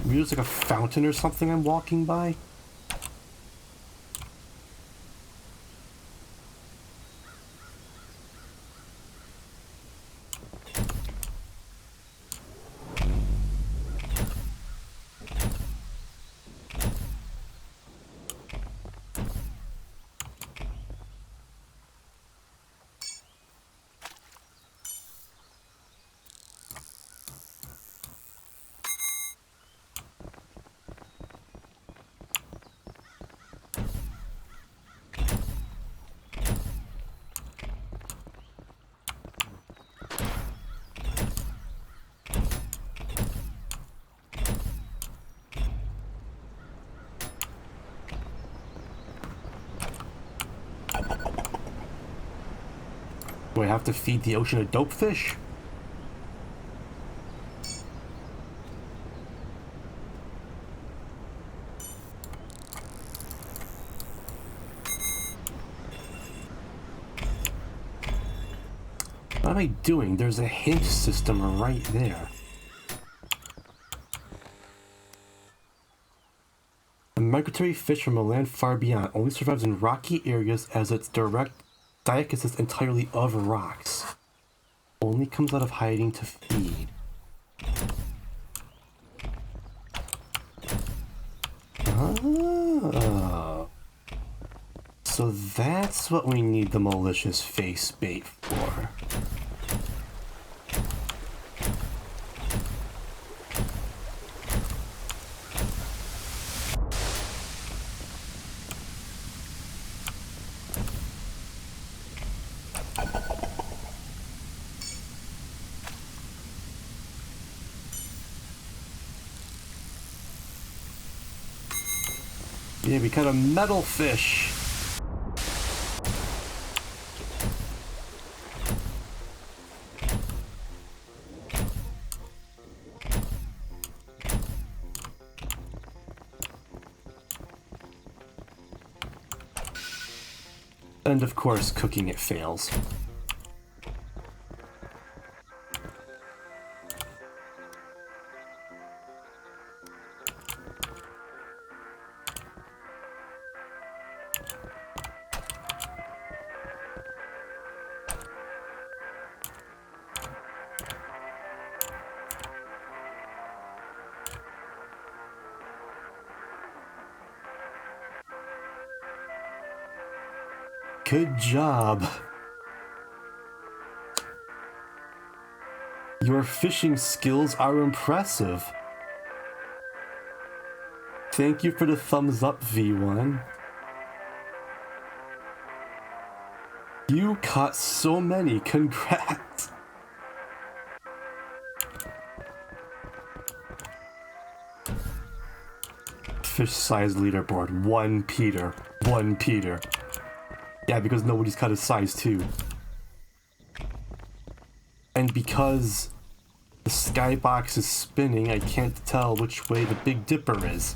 Maybe there's like a fountain or something I'm walking by? Do I have to feed the ocean a dope fish? What am I doing? There's a hint system right there. A migratory fish from a land far beyond only survives in rocky areas as its diet consists entirely of rocks. Only comes out of hiding to feed. Oh. So that's what we need the malicious face bait for. Yeah, we caught a metal fish. And of course, cooking it fails. Good job. Your fishing skills are impressive. Thank you for the thumbs up, V1. You caught so many, congrats. Fish size leaderboard, 1 Peter, 1 Peter. Yeah, because nobody's caught a size 2. And because the skybox is spinning, I can't tell which way the Big Dipper is.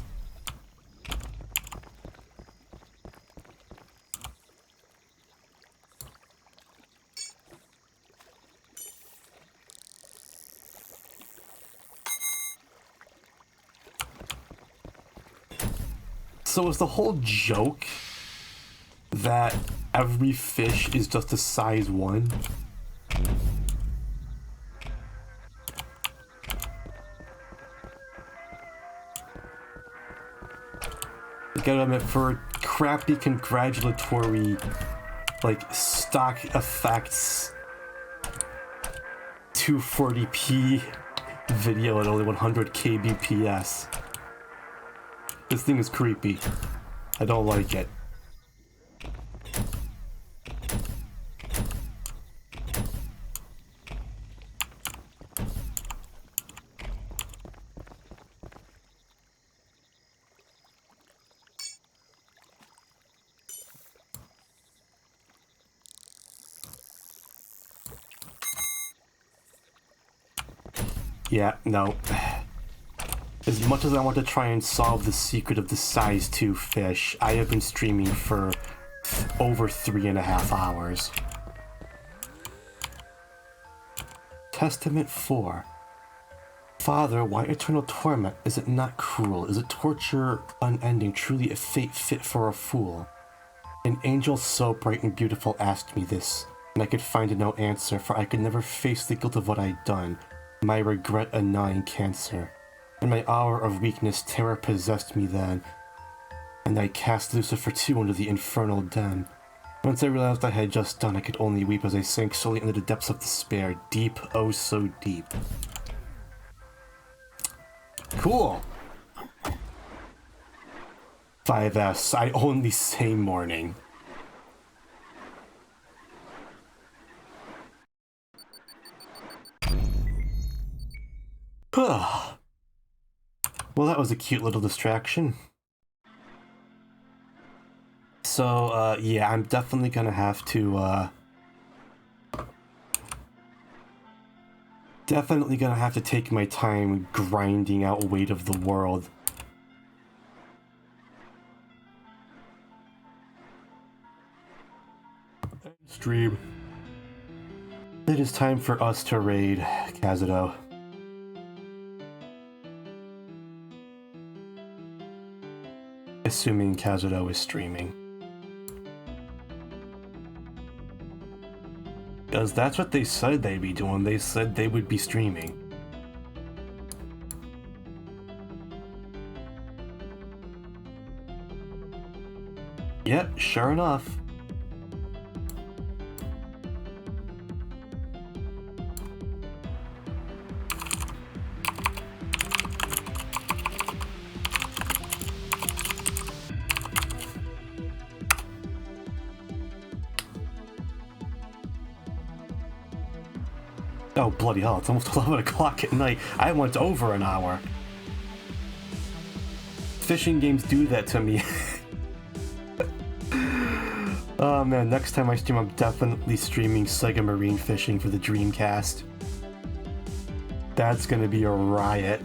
So is the whole joke that every fish is just a size 1? I gotta admit, for a crappy congratulatory, like, stock effects 240p video at only 100 kbps, this thing is creepy. I don't like it. Yeah, no. As much as I want to try and solve the secret of the size 2 fish, I have been streaming for over 3.5 hours. Testament 4. Father, why eternal torment? Is it not cruel? Is it torture unending, truly a fate fit for a fool? An angel so bright and beautiful asked me this, and I could find no answer, for I could never face the guilt of what I'd done. My regret a gnawing cancer. In my hour of weakness, terror possessed me then, and I cast Lucifer too into the infernal den. Once I realized I had just done, I could only weep as I sank slowly into the depths of despair, deep, oh so deep. Cool. 5S, I only say morning. Well, that was a cute little distraction. So, yeah, I'm definitely gonna have to, take my time grinding out Weight of the World. Stream. It is time for us to raid Kazuto. Assuming Kazuto is streaming. Because that's what they said they'd be doing. They said they would be streaming. Yep, sure enough. Oh, bloody hell, it's almost 11 o'clock at night. I went over an hour. Fishing games do that to me. Oh man, next time I stream, I'm definitely streaming Sega Marine Fishing for the Dreamcast. That's gonna be a riot.